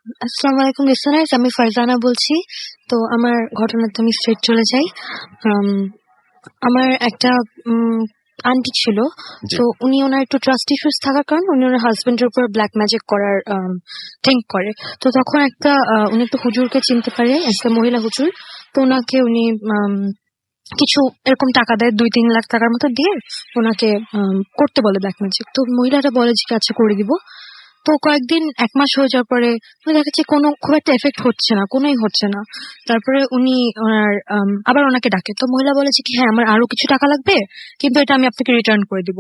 আসসালামু আলাইকুম লিসেনার্স, আমি ফারজানা বলছি। তো আমার ঘটনাতে আমি স্ট্রেট চলে যাই। আম, আমার একটা আন্টি ছিল। জি। তো উনি ওনার একটু ট্রাস্ট ইস্যুস থাকার কারণে উনি ওনার হাজবেন্ডের উপর ব্ল্যাক ম্যাজিক করার থিঙ্ক করে। তো তখন উনি একটা হুজুরকে চিনতে পারে, একটা মহিলা হুজুর। তো ওনাকে উনি কিছু এরকম টাকা দেয়, 2-3 লাখ টাকার মতো দিয়ে ওনাকে করতে বলে ব্ল্যাক ম্যাজিক। তো মহিলাটা বলে যে আচ্ছা করে দিব। তো কয়েকদিন 1 মাস হয়ে যাওয়ার পরে দেখা যাচ্ছে কোনো খুব একটা এফেক্ট হচ্ছে না, কোনোই হচ্ছে না। তারপরে উনি ওনার আবার ওনাকে ডাকে। তো মহিলা বলে যে কি হ্যাঁ আমার আরো কিছু টাকা লাগবে, কিন্তু এটা আমি আপনাকে রিটার্ন করে দিব,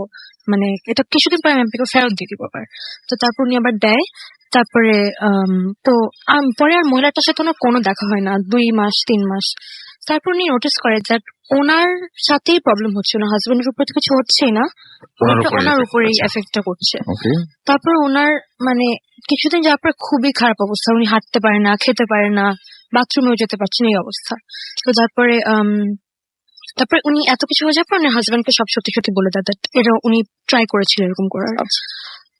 মানে এটা কিছুদিন পরে আমি আপনাকে ফেরত দিয়ে দিব আবার। তো তারপর উনি আবার দেয়। তারপরে তো পরে আর মহিলাটার সাথে ওনার কোনো দেখা হয় না 2 মাস 3 মাস। তারপর উনি নোটিস করে যে ওনার সাথেই প্রবলেম হচ্ছে, না হাজবেন্ডের উপর তো কিছু হচ্ছেই না, ওনার উপরেই এফেক্টটা করছে। তারপর ওনার মানে কিছুদিন যাওয়ার পর খুবই খারাপ অবস্থা, উনি হাঁটতে পারে না, খেতে পারে না, বাথরুমেও যেতে পারছে না, এই অবস্থা। তো তারপরে উনি এত কিছু হয়ে যাওয়ার পর ওনার হাজবেন্ডকে সব সত্যি সত্যি বলে দেয় that এটা উনি ট্রাই করেছিল এরকম করার।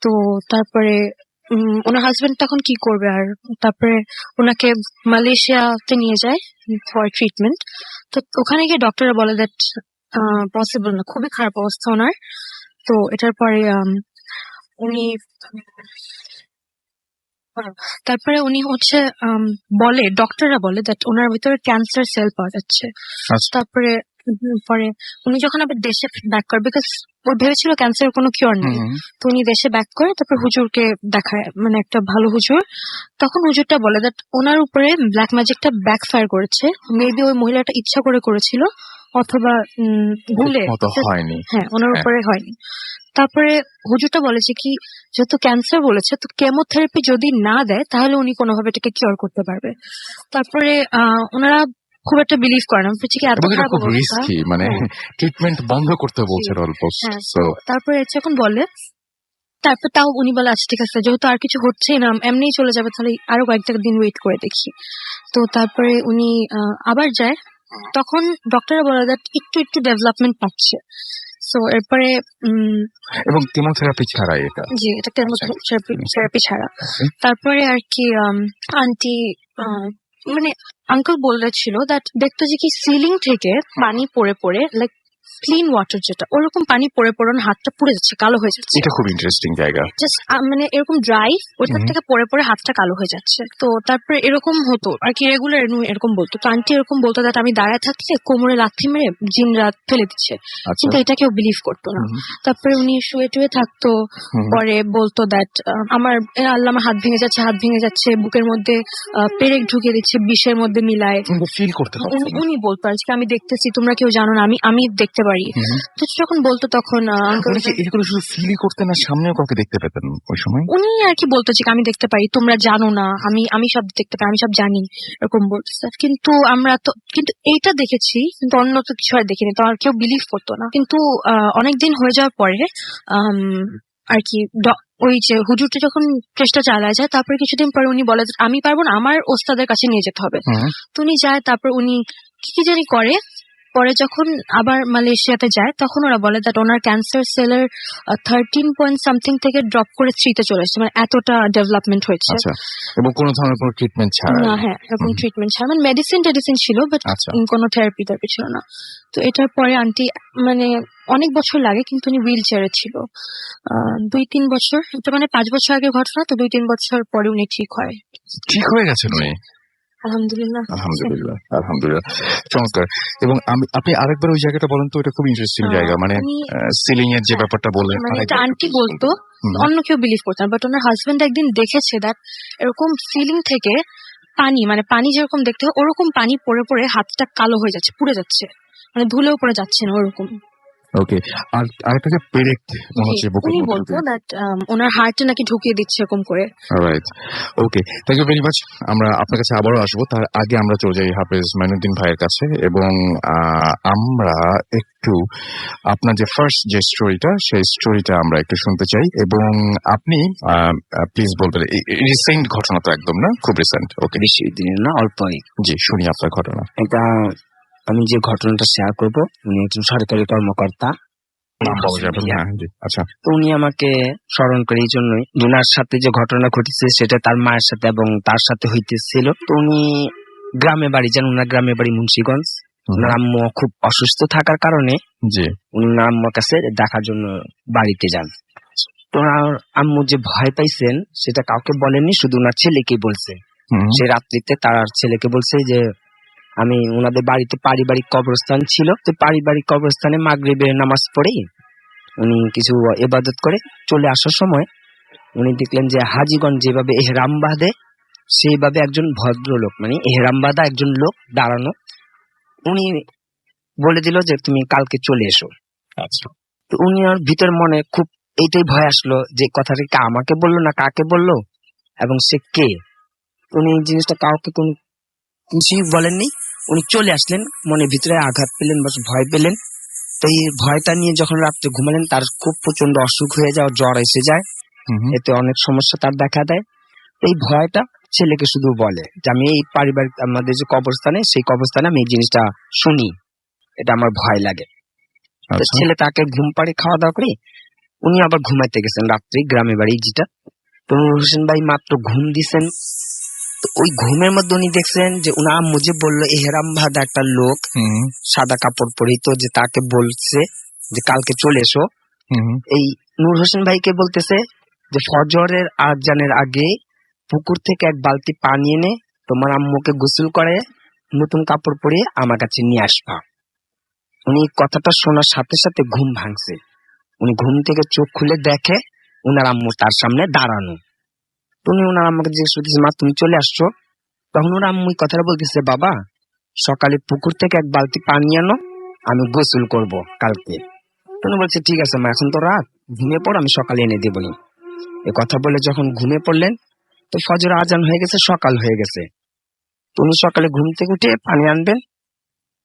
তো তারপরে ওনার হাজবেন্ড তখন কি করবে আর, তারপরে ওনাকে মালয়েশিয়াতে নিয়ে যায় ফর ট্রিটমেন্ট। তো ওখানে গিয়ে ডক্টররা বলে দ্যাট পসিবল না, খুবই খারাপ অবস্থা ওনার। তো এটার পরে উনি তারপরে উনি হচ্ছে বলে, ডক্টররা বলে দ্যাট ওনার ভিতরে ক্যান্সার সেল পাওয়া যাচ্ছে। তারপরে পরে উনি যখন আবার দেশে ব্যাক করে, বিকজ ও ভেবেছিল ক্যান্সারের কোনো কিওর নেই। তো উনি দেশে ব্যাক করে তারপর হুজুরকে দেখায়, মানে একটা ভালো হুজুর। তখন হুজুরটা বলে দ্যাট ওনার উপরে ব্ল্যাক ম্যাজিকটা ব্যাকফায়ার করেছে, মেবি ওই মহিলাটা ইচ্ছা করে করেছিল অথবা ভুলে, হ্যাঁ ওনার উপরে হয়নি। তারপরে হুজুরটা বলে যে কি যেহেতু ক্যান্সার বলেছে, তো কেমোথেরাপি যদি না দেয় তাহলে উনি কোনোভাবে এটাকে কিওর করতে পারবে। তারপরে ওনারা খুব একটা বিলিভ করে না, বলছে কি এত খারাপ অবস্থা, মানে ট্রিটমেন্ট বন্ধ করতে বলছে অলমোস্ট। তারপরে যখন বলে, তারপর তাও উনি বলে আচ্ছা ঠিক আছে, যেহেতু আর কিছু হচ্ছেই না, এমনিই চলে যাবে, তাহলে আরো কয়েকটা দিন ওয়েট করে দেখি। তো তারপরে উনি আবার যায়। তখন ডক্টররা বলে দ্যাট একটু একটু ডেভেলপমেন্ট পাচ্ছে। সো এরপরে এবং কেমোথেরাপি ছাড়া এটা, জি এটা কেমোথেরাপি ছাড়া। তারপরে আর কি আন্টি মানে আঙ্কেল বলেছিল দ্যাট দেখতো যে কি সিলিং থেকে পানি পড়ে পড়ে, লাইক ক্লিন ওয়াটার যেটা, ওরকম পানি পড়ে পড়ে হাতটা পুড়ে যাচ্ছে, কালো হয়ে যাচ্ছে। এটা খুব ইন্টারেস্টিং জায়গা, জাস্ট মানে এরকম ড্রাই, ওইটার থেকে পড়ে পড়ে হাতটা কালো হয়ে যাচ্ছে। তো তারপরে এরকম হতো আর কি রেগুলার এরকম বলতো। তো আন্টি এরকম বলতো দ্যাট আমি দাঁড়ায় থাকলে কোমরে লাথি মেরে জিনরা ফেলে দিচ্ছে, কিন্তু এটা কেউ বিলিভ করতো না। তারপরে উনি শুয়ে টুয়ে থাকতো, পরে বলতো দ্যাট আমার আল্লাহ আমার হাত ভেঙে যাচ্ছে, হাত ভেঙে যাচ্ছে, বুকের মধ্যে পেরেক ঢুকিয়ে দিচ্ছে বিষের মধ্যে মিলায়, ফিল করতে উনি বলতো আর কি আমি দেখতেছি, তোমরা কেউ জানো না, আমি দেখতে পারি। তো যখন বলতো তখন এগুলো শুধু ফিল করতে না, সামনেও কাউকে দেখতে পেতেন ওই সময়। উনি আর কি বলতো যে আমি দেখতে পারি, তোমরা জানো না, আমি সব দেখতে পাই, আমি সব জানি, এরকম বলতো। কিন্তু আমরা তো কিন্তু এইটা দেখেছি, কিন্তু অন্য তো কিছু আর দেখিনি, তো আর কেউ বিলিভ করতো না। কিন্তু অনেকদিন হয়ে যাওয়ার পরে আর কি ওই যে হুজুরটা যখন চেষ্টা চালায় যায়, তারপরে কিছুদিন পরে উনি বলে আমি পারবো না, আমার ওস্তাদের কাছে নিয়ে যেতে হবে। তো উনি যায়, তারপর উনি কি জানি করে। পরে যখন আবার মালয়েশিয়াতে যায়, তখন ওরা বলে দ্যাট ওনার ক্যান্সার সেলের 13 পয়েন্ট সামথিং থেকে ড্রপ করে 3-তে চলে এসেছে, মানে এতটা ডেভেলপমেন্ট হয়েছে। এবং কোনো ধরনের কোনো ট্রিটমেন্ট ছাড়া না, হ্যাঁ এরকম ট্রিটমেন্ট ছাড়া, মানে মেডিসিন ছিল, বাট কোনো থেরাপি ছিল না। তো এটার পরে আন্টি মানে অনেক বছর লাগে, কিন্তু উনি হুইল চেয়ারে ছিল 2-3 বছর, এটা মানে 5 বছর আগের ঘটনা। তো 2-3 বছর পরে উনি ঠিক হয়ে গেছেন উনি, আলহামদুলিল্লাহ। চমৎকার। এবং আপনি আরেকবার ওই জায়গাটা বলেন তো, এটা খুব ইন্টারেস্টিং জায়গা, মানে সিলিং এর যে ব্যাপারটা বললেন। মানে এটা আন্টি বলতো, অন্য কেউ বিলিভ করতো না, বাট ওনার হাজবেন্ড একদিন দেখেছে দ্যাট এরকম সিলিং থেকে পানি, মানে পানি যেরকম দেখতে হয় ওরকম পানি পড়ে পড়ে হাতটা কালো হয়ে যাচ্ছে, পুড়ে যাচ্ছে, মানে ধুলেও পড়ে যাচ্ছে না ওরকম। ওকে। আর আরেকটা পেরেক মনে হচ্ছে বুকের উনি মধ্যে বলতো দ্যাট ওনার হার্টে নাকি ঢুকিয়ে দিচ্ছে এরকম করে। Right, okay, thank you very much. আমরা আপনার কাছে আবারও আসবো, তার আগে আমরা চলে যাই হাফেজ মাইনুদ্দিন ভাইয়ের কাছে, এবং আমরা একটু আপনার যে ফার্স্ট যে স্টোরিটা, সেই স্টোরিটা আমরা একটু শুনতে চাই। এবং আপনি প্লিজ বলবেন, রিসেন্ট ঘটনা তো একদম না, খুব রিসেন্ট? ওকে, বেশি দিনের না, অল্পই। জি, শুনি আপনার ঘটনা। এটা আমি যে ঘটনাটা শেয়ার করব, উনি একজন সরকারি কর্মকর্তা। নাম পাওয়া যাবে না। হ্যাঁ জি, আচ্ছা। তো উনি আমাকে স্মরণ করে এই জন্যই, উনার সাথে যে ঘটনা ঘটেছে সেটা তার মায়ের সাথে এবং তার সাথে হইতেছিল। তো উনি গ্রামে বাড়ি যান, উনার গ্রামে বাড়ি মুন্সিগঞ্জ। উনার আম্মু খুব অসুস্থ থাকার কারণে জি। উনি উনার আম্মুর কাছে দেখার জন্য বাড়িতে যান। তো ওনার আম্মু যে ভয় পাইছেন সেটা কাউকে বলেননি, শুধু ওনার ছেলেকেই বলছে। সে রাত্রিতে তার ছেলেকে বলছে যে আমি ওনাদের বাড়িতে পারিবারিক কবরস্থান ছিল, তো পারিবারিক কবরস্থানে মাগরিবের নামাজ পড়েই উনি কিছু ইবাদত করে চলে আসার সময় উনি দেখলেন যে হাজীগণ যেভাবে এহরাম বাঁধে সেইভাবে একজন ভদ্রলোক, মানে এহরাম বাঁধা একজন লোক দাঁড়ানো। উনি বলে দিল যে তুমি কালকে চলে এসো। আচ্ছা। তো উনি ওর ভিতর মনে খুব এইটাই ভয় আসলো যে কথাটা কি আমাকে বললো না কাকে বললো এবং সে কে। উনি এই জিনিসটা কাউকে কোনো কিছুই বলেননি, উনি চলে আসলেন। মনের ভিতরে আঘাত পেলেন বা ভয় পেলেন। তো এই ভয়টা নিয়ে যখন রাত্রে ঘুমালেন তার খুব প্রচন্ড অসুখ হয়ে যায়, জ্বর এসে যায়, এতে অনেক সমস্যা তার দেখা দেয়। এই ভয়টা ছেলেকে শুধু বলে যে আমি এই পারিবারিক আমাদের যে কবরস্থানে সেই কবরস্থানে আমি এই জিনিসটা শুনি, এটা আমার ভয় লাগে। তো ছেলে তাকে ঘুম পাড়ে খাওয়া দাওয়া করে উনি আবার ঘুমাইতে গেছেন রাত্রি, গ্রামে বাড়ি যেটা। তো নূর হোসেন ভাই মাত্র ঘুম দিছেন, তো ওই ঘুমের মধ্যে উনি দেখছেন যে উনার আম্মু যে বললো এহরাম বাঁধা একটা লোক সাদা কাপড় পরিত যে তাকে বলছে যে কালকে চলে এসো। এই নূর হোসেন ভাইকে বলতেছে যে ফজরের আজানের আগে পুকুর থেকে এক বালতি পানি এনে তোমার আম্মুকে গোসল করে নতুন কাপড় পরিয়ে আমার কাছে নিয়ে আসবা। উনি কথাটা শোনার সাথে সাথে ঘুম ভাঙছে। উনি ঘুম থেকে চোখ খুলে দেখে উনার আম্মু তার সামনে দাঁড়ানো। উনি ওনার আম্মুকে জিজ্ঞেস করতেছে মা তুমি চলে আসছো? তখন ওর আম্মু কথাটা বলতেছে বাবা সকালে পুকুর থেকে এক বালতি পানি আনো, আমি গোসল করব কালকে। উনি বলছে ঠিক আছে মা, এখন তো রাত, ঘুমিয়ে পড়, আমি সকালে এনে দেবনি। এ কথা বলে যখন ঘুমিয়ে পড়লেন তো ফজর আজান হয়ে গেছে, সকাল হয়ে গেছে। উনি সকালে ঘুম থেকে উঠে পানি আনবেন,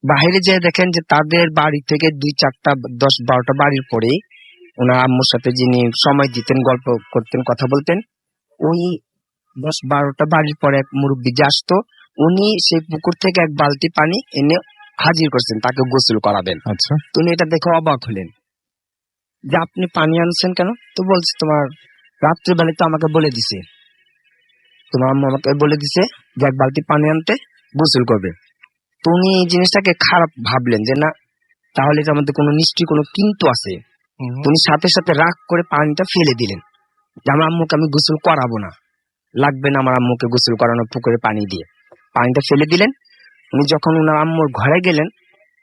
বাইরে যেয়ে দেখেন যে তাদের বাড়ি থেকে 2-4টা 10-12টা বাড়ির পরে ওনার আম্মুর সাথে যিনি সময় দিতেন, গল্প করতেন, কথা বলতেন, ওই 10-12টা বাড়ির পরে এক মুরব্বী যে আসতো উনি সেই পুকুর থেকে এক বালতি পানি এনে হাজির করছেন তাকে গোসল করাবেন। আচ্ছা। তো উনি এটা দেখে অবাক হলেন যে আপনি পানি আনছেন কেন? তো বলছে তোমার রাত্রিবেলা তো আমাকে বলে দিছে, তোমার আম্মু আমাকে বলে দিছে যে এক বালতি পানি আনতে, গোসল করবে। তো উনি এই জিনিসটাকে খারাপ ভাবলেন যে না, তাহলে এটার মধ্যে কোনো নিশ্চয়ই কোনো কিন্তু আছে। উনি সাথে সাথে রাগ করে পানিটা ফেলে দিলেন যে আমার আম্মুকে আমি গোসল করাবো না, লাগবে না আমার আম্মুকে গোসল করানো পুকুরে পানি দিয়ে। পানিটা ফেলে দিলেন। উনি যখন উনার আম্মুর ঘরে গেলেন,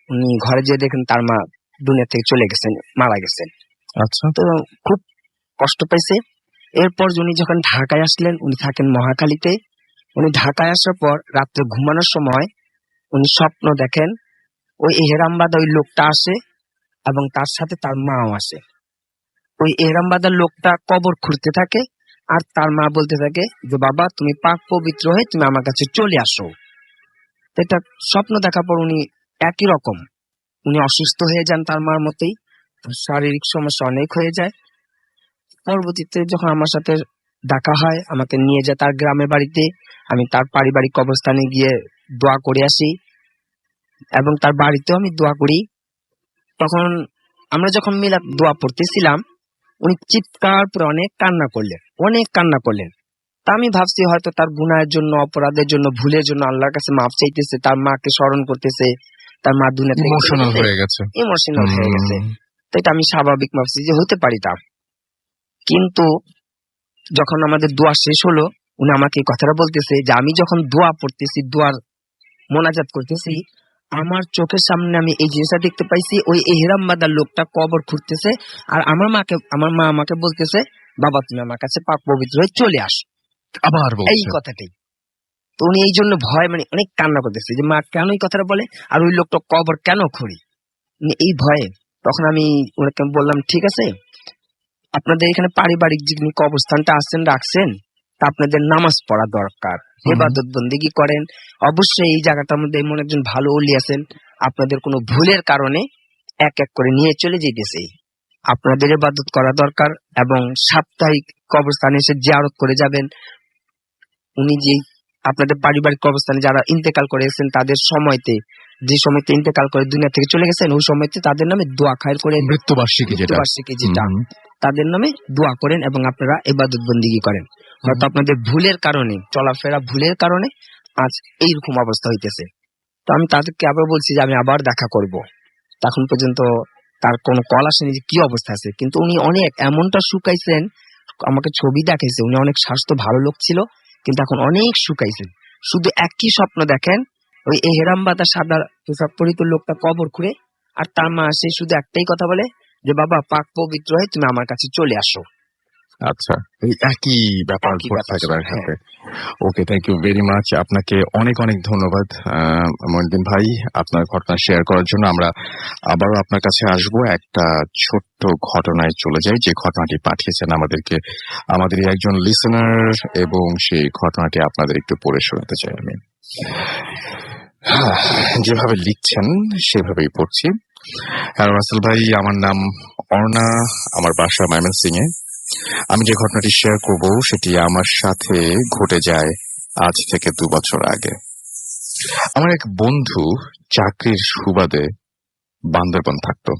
উনি ঘরে যেয়ে দেখেন তার মা দুনিয়া থেকে চলে গেছেন, মারা গেছেন। আচ্ছা। তো খুব কষ্ট পাইছে। এরপর উনি যখন ঢাকায় আসলেন, উনি থাকেন মহাখালীতে। উনি ঢাকায় আসার পর রাত্রে ঘুমানোর সময় উনি স্বপ্ন দেখেন ওই এহরামবাদা ওই লোকটা আসে এবং তার সাথে তার মাও আসে। ওই এহরামবাদার লোকটা কবর খুঁড়তে থাকে আর তার মা বলতে থাকে যে বাবা তুমি পাক পবিত্র হয়ে তুমি আমার কাছে চলে আসো। এটা স্বপ্ন দেখার পর উনি একই রকম উনি অসুস্থ হয়ে যান তার মার মতোই, শারীরিক সমস্যা অনেক হয়ে যায়। পরবর্তীতে যখন আমার সাথে দেখা হয়, আমাকে নিয়ে যায় তার গ্রামের বাড়িতে, আমি তার পারিবারিক কবরস্থানে গিয়ে দোয়া করে আসি এবং তার বাড়িতেও আমি দোয়া করি। তখন আমরা যখন মিলাদ দোয়া পড়তেছিলাম উনি চিৎকার করে অনেক কান্না করলেন। তা আমি ভাবছি হয়তো তার গুনাহের জন্য, অপরাধের জন্য, ভুলের জন্য আল্লাহর কাছে মাফ চাইতেছে, তার মাকে স্মরণ করতেছে, তার মা দুনিয়া থেকে ইমোশনাল হয়ে গেছে। তো এটা আমি স্বাভাবিক ভাবছি যে হতে পারি তা। কিন্তু যখন আমাদের দোয়া শেষ হলো উনি আমাকে এই কথাটা বলতেছে যে আমি যখন দোয়া পড়তেছি, দোয়ার মোনাজাত করতেছি, আমার চোখের সামনে আমি এই জিনিসটা দেখতে পাইছি, ওই এহরাম বাঁধা লোকটা কবর খুঁড়তেছে আর আমার মা আমাকে বলতেছে বাবা তুমি আমার কাছে পাক পবিত্র হয়ে চলে আসো, আবার এই কথাটাই। তো উনি এই জন্য ভয় মানে অনেক কান্না করতেছে যে মা কেন এই কথাটা বলে আর ওই লোকটা কবর কেন খুঁড়ি, এই ভয়ে। তখন আমি ওনাকে বললাম ঠিক আছে, আপনাদের এখানে পারিবারিক যে কবরস্থানটা রাখছেন তা আপনাদের নামাজ পড়া দরকার, ইবাদত বন্দেগী করেন। অবশ্যই এই জায়গাটার মধ্যে এমন একজন ভালো ওলি আছেন, আপনাদের কোনো ভুলের কারণে এক এক করে নিয়ে চলে যেতেছে, আপনাদের ইবাদত করা দরকার এবং সাপ্তাহিক কবরস্থানে এসে জিয়ারত করে যাবেন। উনি যে আপনাদের পারিবারিক অবস্থানে যারা ইন্তেকাল করেছেন তাদের সময়তে, যে সময়তে ইন্তেকাল করে দুনিয়া থেকে চলে গেছেন, ওই সময়তে তাদের নামে দোয়া খায়ের করে, মৃত্যুবার্ষিকী যেটা মৃত্যুবার্ষিকী যেটা, হুম, তাদের নামে দোয়া করেন এবং আপনারা ইবাদত বন্দিগি করেন। হয়তো আপনাদের ভুলের কারণে, চলাফেরা ভুলের কারণে আজ এইরকম অবস্থা হইতেছে। তো আমি তাদেরকে আবার বলছি যে আমি আবার দেখা করব। তখন পর্যন্ত তার কোনো কল আসেনি যে কি অবস্থা আছে, কিন্তু উনি অনেক এমনটা শুকাইছেন, আমাকে ছবি দেখাইছে, উনি অনেক স্বাস্থ্য ভালো লোক ছিল, কিন্তু এখন অনেক শুকাইছেন। শুধু একই স্বপ্ন দেখেন, ওই এহেরাম বাদা সাদা পোশাক পরিত লোকটা কবর খুঁড়ে, আর তার মা সে শুধু একটাই কথা বলে যে বাবা পাক পবিত্র হয়ে তুমি আমার কাছে চলে আসো। আচ্ছা, এই একই ব্যাপার একই ঘটে ব্যাপার, থাকে তার হ্যাঁ। সাথে। ওকে, থ্যাংক ইউ ভেরি মাচ। আপনাকে অনেক অনেক ধন্যবাদ মঈনুদ্দিন ভাই, আপনার ঘটনা শেয়ার করার জন্য। আমরা আবারও আপনার কাছে আসব। একটা ছোট্ট ঘটনায় চলে যাই, যে ঘটনাটি পাঠিয়েছেন আমাদেরকে আমাদেরই একজন লিসেনার, এবং সেই ঘটনাটি আপনাদের একটু পড়ে শোনাতে চাই আমি। যেভাবে লিখছেন সেভাবেই পড়ছি। হ্যালো রাসেল ভাই, আমার নাম অর্ণা, আমার বাসা ময়মনসিংহে। আমি যে ঘটনাটি শেয়ার করব সেটি আমার সাথে ঘটে যায় আজ থেকে 2 বছর আগে। আমার এক বন্ধু চাকরির সুবাদে বান্দরবন থাকতো।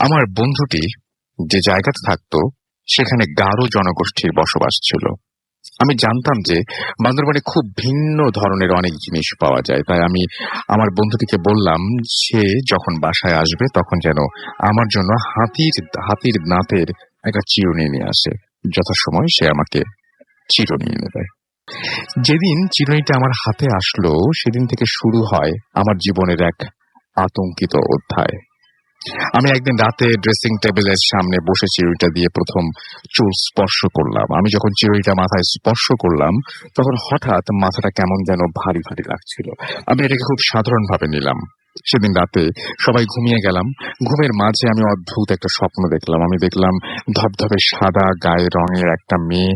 আমার বন্ধুটি যে জায়গাতে থাকতো সেখানে গারো জনগোষ্ঠীর বসবাস ছিল। আমি জানতাম যে বান্দরবনে খুব ভিন্ন ধরনের অনেক জিনিস পাওয়া যায়, তাই আমি আমার বন্ধুটিকে বললাম সে যখন বাসায় আসবে তখন যেন আমার জন্য হাতির দাঁতের একটা চিরুনি নিয়ে আসে। যথাসময় সে আমাকে চিরুনি এনে দেয়। যেদিন চিরুনিটা আমার হাতে আসলো সেদিন থেকে শুরু হয় আমার জীবনের এক আতঙ্কিত অধ্যায়। আমি একদিন রাতে ড্রেসিং টেবিলের সামনে বসে চিরুনিটা দিয়ে প্রথম চুল স্পর্শ করলাম। আমি যখন চিরুনিটা মাথায় স্পর্শ করলাম তখন হঠাৎ মাথাটা কেমন যেন ভারী ভারী লাগছিল। আমি এটাকে খুব সাধারণভাবে নিলাম। সেদিন রাতে সবাই ঘুমিয়ে গেলাম। ঘুমের মাঝে আমি অদ্ভুত একটা স্বপ্ন দেখলাম। আমি দেখলাম ধবধবে সাদা গায়ে রঙের একটা মেয়ে,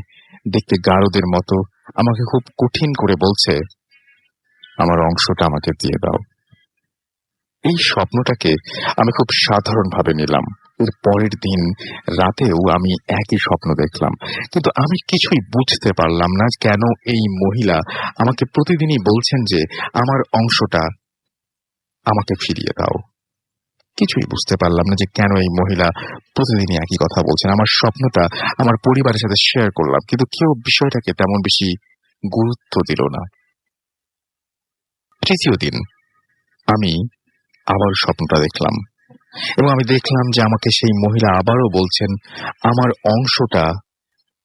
দেখতে গারদের মতো, আমাকে খুব কঠিন করে বলছে, আমার অংশটা আমাকে দিয়ে দাও। এই স্বপ্নটাকে আমি খুব সাধারণভাবে নিলাম। এর পরের দিন রাতেও আমি একই স্বপ্ন দেখলাম, কিন্তু আমি কিছুই বুঝতে পারলাম না কেন এই মহিলা আমাকে প্রতিদিনই বলছেন যে আমার অংশটা আমাকে ফিরিয়ে দাও। কিছুই বুঝতে পারলাম না যে কেন এই মহিলা প্রতিদিনই একই কথা বলছেন। আমার স্বপ্নটা আমার পরিবারের সাথে শেয়ার করলাম, কিন্তু কেউ বিষয়টাকে তেমন বেশি গুরুত্ব দিল না। তৃতীয় দিন আমি আবার স্বপ্নটা দেখলাম, এবং আমি দেখলাম যে আমাকে সেই মহিলা আবারও বলছেন, আমার অংশটা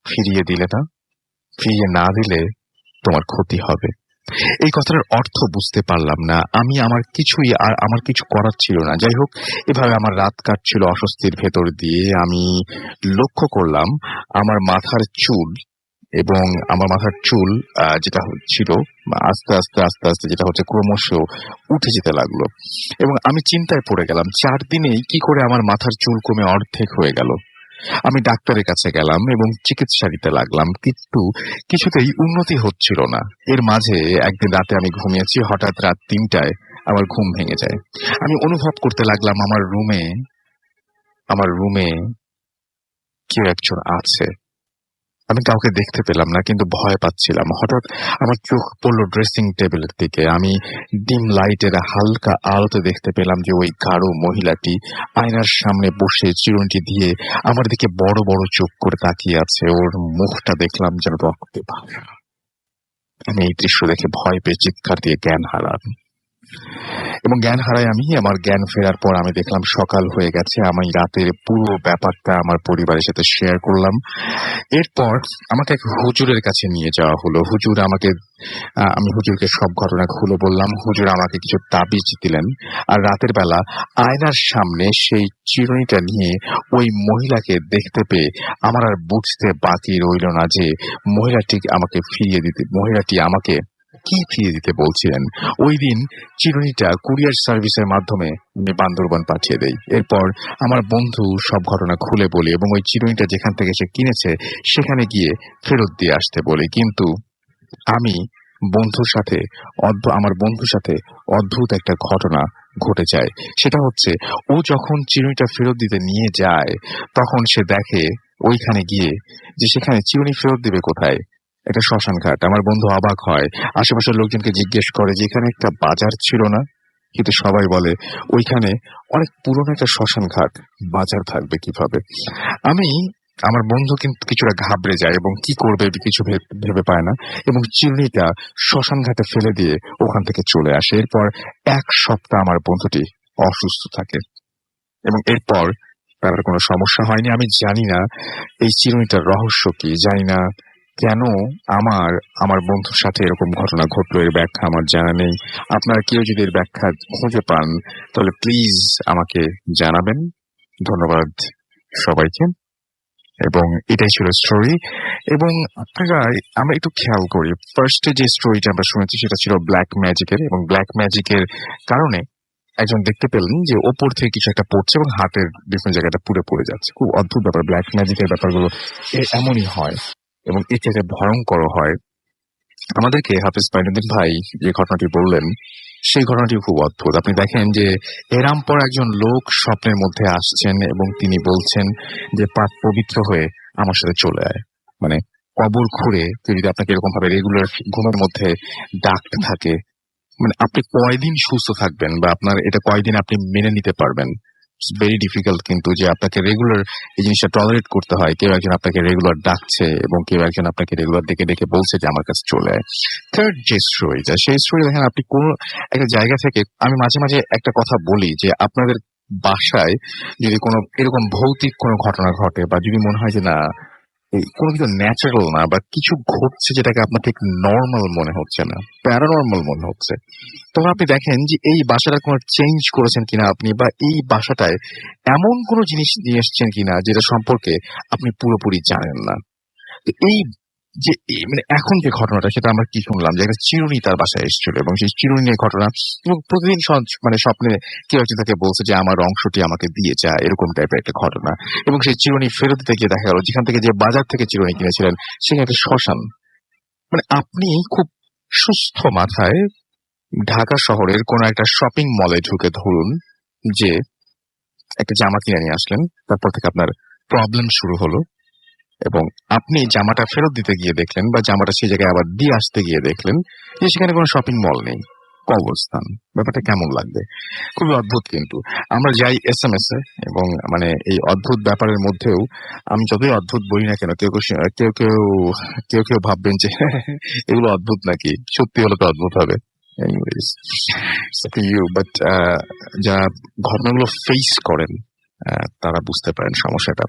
ফিরিয়ে দিলে না, ফিরিয়ে না দিলে তোমার ক্ষতি হবে। এই কথাটার অর্থ বুঝতে পারলাম না। আমার কিছু করার ছিল না। যাই হোক, এভাবে আমার রাত কাটছিল অস্বস্তির ভেতর দিয়ে। আমি লক্ষ্য করলাম আমার মাথার চুল যেটা ছিল আস্তে আস্তে আস্তে আস্তে যেটা হচ্ছে ক্রমশ উঠে যেতে লাগলো, এবং আমি চিন্তায় পড়ে গেলাম 4 দিনেই কি করে আমার মাথার চুল কমে অর্ধেক হয়ে গেল। আমি ডাক্তারের কাছে গেলাম এবং চিকিৎসা নিতে লাগলাম, কিন্তু কিছুতেই উন্নতি হচ্ছিল না। এর মাঝে একদিন রাতে আমি ঘুমিয়েছি, হঠাৎ রাত 3টায় আমার ঘুম ভেঙে যায়। আমি অনুভব করতে লাগলাম আমার রুমে কেউ একজন আছে। আমি কাউকে দেখতে পেলাম না, কিন্তু ভয় পাচ্ছিলাম। হঠাৎ আমার চোখ পড়লো ড্রেসিং টেবিলের দিকে। আমি ডিম লাইটের হালকা আলোতে দেখতে পেলাম যে ওই গাঢ় মহিলাটি আয়নার সামনে বসে চিরুনিটি দিয়ে আমার দিকে বড় বড় চোখ করে তাকিয়ে আছে। ওর মুখটা দেখলাম যেন রক্তে ভাসা। আমি এই দৃশ্য দেখে ভয় পেয়ে চিৎকার দিয়ে জ্ঞান হারাই। আমার জ্ঞান ফেরার পর আমি দেখলাম সকাল হয়ে গেছে। আমি রাতের পুরো ব্যাপারটা আমার পরিবারের সাথে শেয়ার করলাম। এরপর আমাকে এক হুজুরের কাছে নিয়ে যাওয়া হলো। আমি হুজুরকে সব ঘটনা খুলে বললাম। হুজুর আমাকে কিছু তাবিজ দিলেন, আর রাতের বেলা আয়নার সামনে সেই চিরুনিটা নিয়ে ওই মহিলাকে দেখতে পেয়ে আমার আর বুঝতে বাকি রইল না যে মহিলাটি আমাকে কি ফিরিয়ে দিতে বলছিলেন। ওই দিন চিরুনিটা কুরিয়ার সার্ভিসের মাধ্যমে আমি বান্দরবান পাঠিয়ে দেই। এরপর আমার বন্ধু সব ঘটনা খুলে বলি এবং ওই চিরুনিটা যেখান থেকে সে কিনেছে সেখানে গিয়ে ফেরত দিয়ে আসতে বলি। কিন্তু আমার বন্ধুর সাথে অদ্ভুত একটা ঘটনা ঘটে যায়। সেটা হচ্ছে, ও যখন চিরুনিটা ফেরত দিতে নিয়ে যায় তখন সে দেখে ওইখানে গিয়ে যে সেখানে চিরুনি ফেরত দিবে কোথায়, একটা শ্মশান ঘাট। আমার বন্ধু অবাক হয়, আশেপাশের লোকজনকে জিজ্ঞেস করে যে এখানে একটা বাজার ছিল না, কিন্তু সবাই বলে ওইখানে অনেক পুরনো একটা শ্মশান ঘাট, বাজার থাকবে কিভাবে। আমি আমার বন্ধু কিন্তু কিছুটা ঘাবড়ে যায় এবং কি করবে কিছু ভেবে পায় না, এবং চিমনিটা শ্মশান ঘাটে ফেলে দিয়ে ওখান থেকে চলে আসে। এরপর 1 সপ্তাহ আমার বন্ধুটি অসুস্থ থাকে, এবং এরপর তার আর কোনো সমস্যা হয়নি। আমি জানি না এই চিরুনিটার রহস্য কি, জানি না কেন আমার আমার বন্ধুর সাথে এরকম ঘটনা ঘটলো, এর ব্যাখ্যা আমার জানা নেই। আপনারা কেউ যদি এর ব্যাখ্যা খুঁজে পান তাহলে প্লিজ আমাকে জানাবেন। ধন্যবাদ সবাইকে। এবং এটাই ছিল স্টোরি। এবং আপনারা, আমরা একটু খেয়াল করি, ফার্স্টে যে স্টোরিটা আমরা শুনেছি সেটা ছিল ব্ল্যাক ম্যাজিকের, এবং ব্ল্যাক ম্যাজিকের কারণে একজন দেখতে পেলেন যে ওপর থেকে কিছু একটা পড়ছে এবং হাতের বিভিন্ন জায়গাটা পুড়ে পড়ে যাচ্ছে। খুব অদ্ভুত ব্যাপার, ব্ল্যাক ম্যাজিকের ব্যাপারগুলো এমনই হয় এবং এর চাইতে ভয়ঙ্কর হয়। আমাদেরকে হাফিজ মাইনুদ্দিন ভাই যে ঘটনাটি বললেন সেই ঘটনাটি খুব অদ্ভুত। আপনি দেখেন যে এরাম পর একজন লোক স্বপ্নের মধ্যে আসছেন এবং তিনি বলছেন যে পাক পবিত্র হয়ে আমার সাথে চলে আয়। মানে কবর খুঁড়ে কেউ যদি আপনাকে এরকম ভাবে রেগুলার ঘুমের মধ্যে ডাকতে থাকে, মানে আপনি কয়দিন সুস্থ থাকবেন বা আপনার এটা কয়দিন আপনি মেনে নিতে পারবেন? ভেরি ডিফিকাল্ট কিন্তু, যে আপনাকে রেগুলার এই জিনিসটা টলারেট করতে হয়। কেউ একজন আপনাকে রেগুলার ডাকছে এবং কেউ একজন আপনাকে রেগুলার ডেকে ডেকে বলছে যে আমার কাছে চলে আয়। থার্ড যে স্টোরিটা, সেই স্টোরি দেখেন আপনি কোন একটা জায়গা থেকে, আমি মাঝে মাঝে একটা কথা বলি যে আপনাদের বাসায় যদি কোনো এরকম ভৌতিক কোনো ঘটনা ঘটে বা যদি মনে হয় যে না কোনো কিছু ন্যাচারাল না বা কিছু ঘটছে যেটাকে আপনার ঠিক নর্মাল মনে হচ্ছে না, প্যারানর্মাল মনে হচ্ছে, তখন আপনি দেখেন যে এই বাসাটা কোনো চেঞ্জ করেছেন কিনা আপনি, বা এই বাসাটায় এমন কোনো জিনিস নিয়ে এসছেন কিনা যেটা সম্পর্কে আপনি পুরোপুরি জানেন না। তো এই যে মানে এখন যে ঘটনাটা সেটা আমরা কি শুনলাম, যে একটা চিরুনি তার বাসায় এসেছিল এবং সেই চিরুনি নিয়ে ঘটনা, এবং প্রতিদিন মানে স্বপ্নে কেউ একজন তাকে বলছে যে আমার অংশটি আমাকে দিয়ে যা, এরকম টাইপের একটা ঘটনা। এবং সেই চিরুনি ফেরত দিতে গিয়ে দেখা গেল যেখান থেকে যে বাজার থেকে চিরুনি কিনেছিলেন সেখানে একটা শ্মশান। মানে আপনি খুব সুস্থ মাথায় ঢাকা শহরের কোন একটা শপিং মলে ঢুকে ধরুন যে একটা জামা কিনে নিয়ে আসলেন, তারপর থেকে আপনার প্রবলেম শুরু হলো এবং আপনি জামাটা ফেরত দিতে গিয়ে দেখলেন বা জামাটা সেই জায়গায় আবার দিয়ে আসতে গিয়ে দেখলেন যে সেখানে কোনো শপিং মল নেই, কবরস্থান। ব্যাপারটা কেমন লাগবে? খুবই অদ্ভুত। কিন্তু আমরা যাই SMS এ, এবং মানে এই অদ্ভুত ব্যাপারের মধ্যেও আমি যতই অদ্ভুত বলি না কেন, কেউ কেউ কেউ কেউ কেউ ভাববেন যে এগুলো অদ্ভুত নাকি, সত্যি হলে তো অদ্ভুত হবে। Anyways, it's up to you, but যারা ঘটনাগুলো ফেস করেন তারা বুঝতে পারেন সমস্যাটা।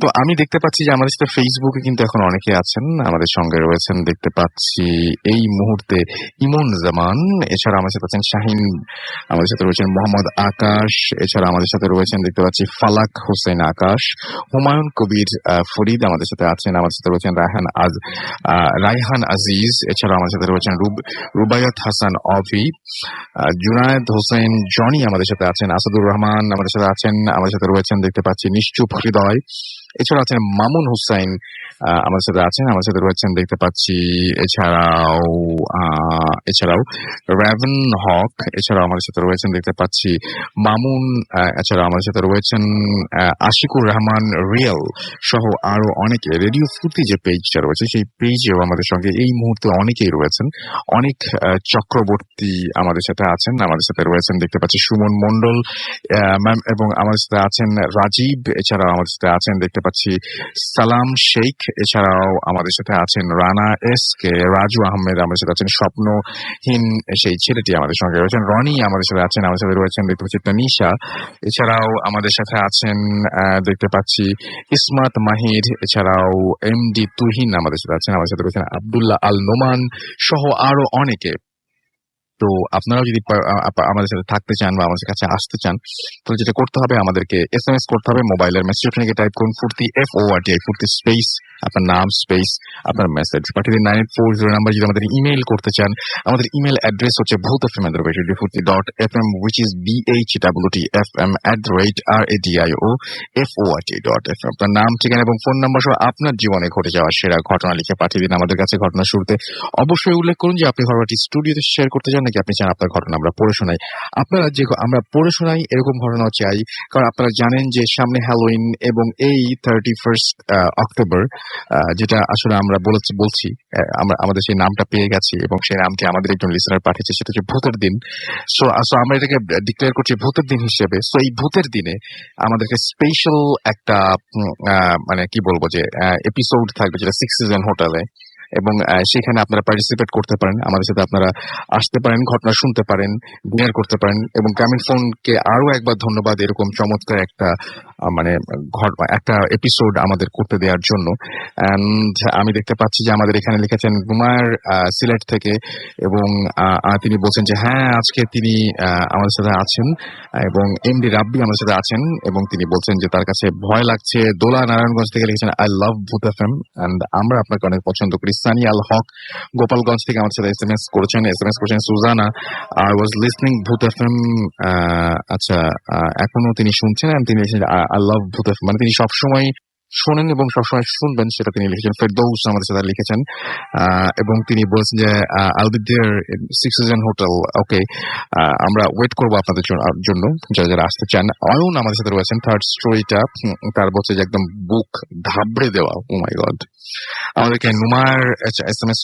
তো আমি দেখতে পাচ্ছি যে আমাদের সাথে ফেসবুকে কিন্তু এখন অনেকে আছেন, আমাদের সঙ্গে রয়েছেন। দেখতে পাচ্ছি এই মুহূর্তে ইমন জামান, এছাড়া আমাদের সাথে আছেন শাহিন, আমাদের সাথে রয়েছেন মোহাম্মদ আকাশ, এছাড়া আমাদের সাথে রয়েছেন দেখতে পাচ্ছি ফালাক হোসেন আকাশ, হুমায়ুন কবির ফরিদ আমাদের সাথে আছেন, আমাদের সাথে রয়েছেন রায়হান আজিজ, এছাড়া আমাদের সাথে রয়েছেন রুবায়াত হাসান অভি, জুনায়েদ হোসেন জনি আমাদের সাথে আছেন, আসাদুর রহমান আমাদের সাথে আছেন, আমাদের সাথে রয়েছেন দেখতে পাচ্ছি নিশ্চুপ হৃদয়, এছাড়া আছেন মামুন হুসাইন আমাদের সাথে আছেন, আমাদের সাথে রয়েছেন দেখতে পাচ্ছি এছাড়াও রেভেন হক, এছাড়াও আমাদের সাথে রয়েছেন দেখতে পাচ্ছি মামুন, এছাড়া আমাদের সাথে রয়েছেন আশিকুর রহমান রিয়েল সহ আরো অনেকে। রেডিও ফুর্তি যে পেজটা রয়েছে সেই পেজেও আমাদের সঙ্গে এই মুহূর্তে অনেকেই রয়েছেন। অনেক চক্রবর্তী আমাদের সাথে আছেন, আমাদের সাথে রয়েছেন দেখতে পাচ্ছি সুমন মন্ডল ম্যাম, এবং আমাদের সাথে আছেন রাজীব, এছাড়াও আমাদের সাথে আছেন দেখতে পাচ্ছি সালাম শেখ, এছাড়াও আমাদের সাথে আছেন রানা SK, রাজু আহমেদ আমাদের সাথে আছেন, স্বপ্নহীন সেই ছেলেটি আমাদের সঙ্গে রয়েছেন, রনি আমাদের সাথে আছেন, আমাদের সাথে রয়েছেন দেখতে পাচ্ছি তানিশা, এছাড়াও আমাদের সাথে আছেন দেখতে পাচ্ছি ইসমাত মাহির, এছাড়াও MD তুহিন আমাদের সাথে আছেন, আমাদের সাথে রয়েছেন আব্দুল্লাহ আল নোমান সহ আরো অনেকে। তো আপনারাও যদি আমাদের সাথে থাকতে চান বা আমাদের কাছে আসতে চান তাহলে যেটা করতে হবে, আমাদেরকে SMS করতে হবে। মোবাইলের মেসেজ অপশনে টাইপ করুন ফুর্তি FORTI, ফুর্তি স্পেস আপনার নাম স্পেস আপনার মেসেজ পাঠিয়ে দিন 9840 নাম্বার। যদি আমাদের ইমেল করতে চান, আমাদের ইমেল অ্যাড্রেস হচ্ছে bhutfm@furti.fm, which is BHWTFM@radio.FORT.fm। আপনার নাম, ঠিকানা এবং ফোন নাম্বার সহ আপনার জীবনে ঘটে যাওয়া সেরা ঘটনা লিখে পাঠিয়ে দিন আমাদের কাছে। ঘটনা শুরুতে অবশ্যই উল্লেখ করুন যে আপনি ঘটনাটি স্টুডিওতে শেয়ার করতে চান নাকি আপনি চান আপনার ঘটনা আমরা পড়ে শোনাই? আপনারা যে আমরা পড়ে শোনাই এরকম ঘটনাও চাই, কারণ আপনারা জানেন যে সামনে হ্যালোইন এবং এই 31st অক্টোবর, যেটা আসলে আমরা বলছি আমরা আমাদের সেই নামটা পেয়ে গেছি এবং সেই নামটি আমাদের একজন লিসেনার পাঠিয়েছে, সেটা হচ্ছে ভূতের দিন। সো আমরা এটাকে ডিক্লেয়ার করছি ভূতের দিন হিসেবে। সো এই ভূতের দিনে আমাদেরকে স্পেশাল একটা মানে কি বলবো যে এপিসোড থাকবে, যেটা 6 সিজন হোটেলে, এবং সেখানে আপনারা পার্টিসিপেট করতে পারেন, আমাদের সাথে আপনারা আসতে পারেন, ঘটনা শুনতে পারেন, ডিনার করতে পারেন। এবং গ্রামীণ ফোনকে আরো একবার ধন্যবাদ এরকম চমৎকার একটা মানে একটা এপিসোড আমাদের করতে দেওয়ার জন্য। অ্যান্ড আমি দেখতে পাচ্ছি যে আমাদের এখানে লিখেছেন গুমার সিলেট থেকে, এবং তিনি বলছেন যে হ্যাঁ আজকে তিনি আমাদের সাথে আছেন, এবং এমডি রাব্বি আমাদের সাথে আছেন, এবং তিনি বলছেন যে তার কাছে ভয় লাগছে। দোলা নারায়ণগঞ্জ থেকে লিখেছেন আই লাভ ভূত এফএম অ্যান্ড আমরা আপনাকে অনেক পছন্দ করি। সানি আল হক গোপালগঞ্জ থেকে আমার সাথে এসএমএস করেছেন সুজানা, আই ওয়াজ লিসনিং ভূত এফএম। আচ্ছা, এখনো তিনি শুনছেন, তিনি লিখেছেন আই লাভ ভূত এফএম, মানে তিনি সবসময় শোনেন এবং সবসময় শুনবেন, সেটা তিনি লিখেছেন। ফেরদৌস আমাদের সাথে লিখেছেন, এবং তিনি বলেছেন যে I'll be there 6 season hotel. Okay, আমরা ওয়েট করবো আপনাদের জন্য যারা যারা আসতে চান। অয়ন আমাদের সাথে রয়েছেন, থার্ড স্টোরিটা তার বলছে যে একদম বুক ধাবড়ে দেওয়া। ও মাই গড। আমাদেরকে নুমার এসএমএস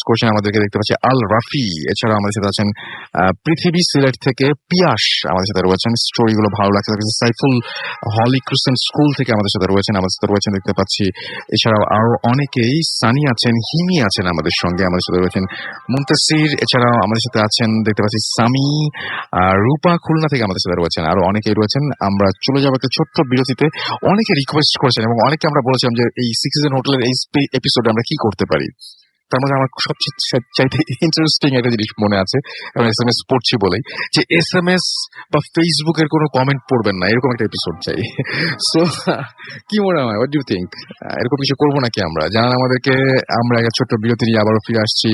করছেন, আমাদেরকে দেখতে পাচ্ছি আল রাফি। এছাড়া আমাদের সাথে আছেন পৃথিবী সিলেট থেকে পিয়াস আমাদের সাথে রয়েছেন, স্টোরি গুলো ভালো লাগছে। সাইফুল হলি ক্রিস্টান স্কুল থেকে আমাদের সাথে রয়েছেন দেখতে পাচ্ছি। এছাড়াও আরো অনেকেই, সানি আছেন, হিমি আছেন আমাদের সঙ্গে, আমাদের সাথে রয়েছেন মুন্তাসির। এছাড়াও আমাদের সাথে আছেন দেখতে পাচ্ছি সামি, রূপা খুলনা থেকে আমাদের সাথে রয়েছেন, আরো অনেকেই রয়েছেন। আমরা চলে যাবো একটা ছোট্ট বিরতিতে। অনেকে রিকোয়েস্ট করেছেন এবং অনেকে আমরা বলেছিলাম যে এই 6 সিজন হোটেলের এই এপিসোডে আমরা কি করতে পারি। তার মধ্যে আমার সবচেয়ে চাইতে ইন্টারেস্টিং একটা জিনিস মনে আছে, এবং এসএমএস পড়ছি বলেই, যে এসএমএস বা ফেসবুকের কোনো কমেন্ট পড়বেন না, এরকম একটা এপিসোড চাই। সো কি মনে হয়, হোয়াট ডু ইউ থিংক? এরকম কিছু করবো নাকি আমরা? জানান আমাদেরকে। আমরা একটা ছোট্ট বিরতি নিয়ে আবারও ফিরে আসছি।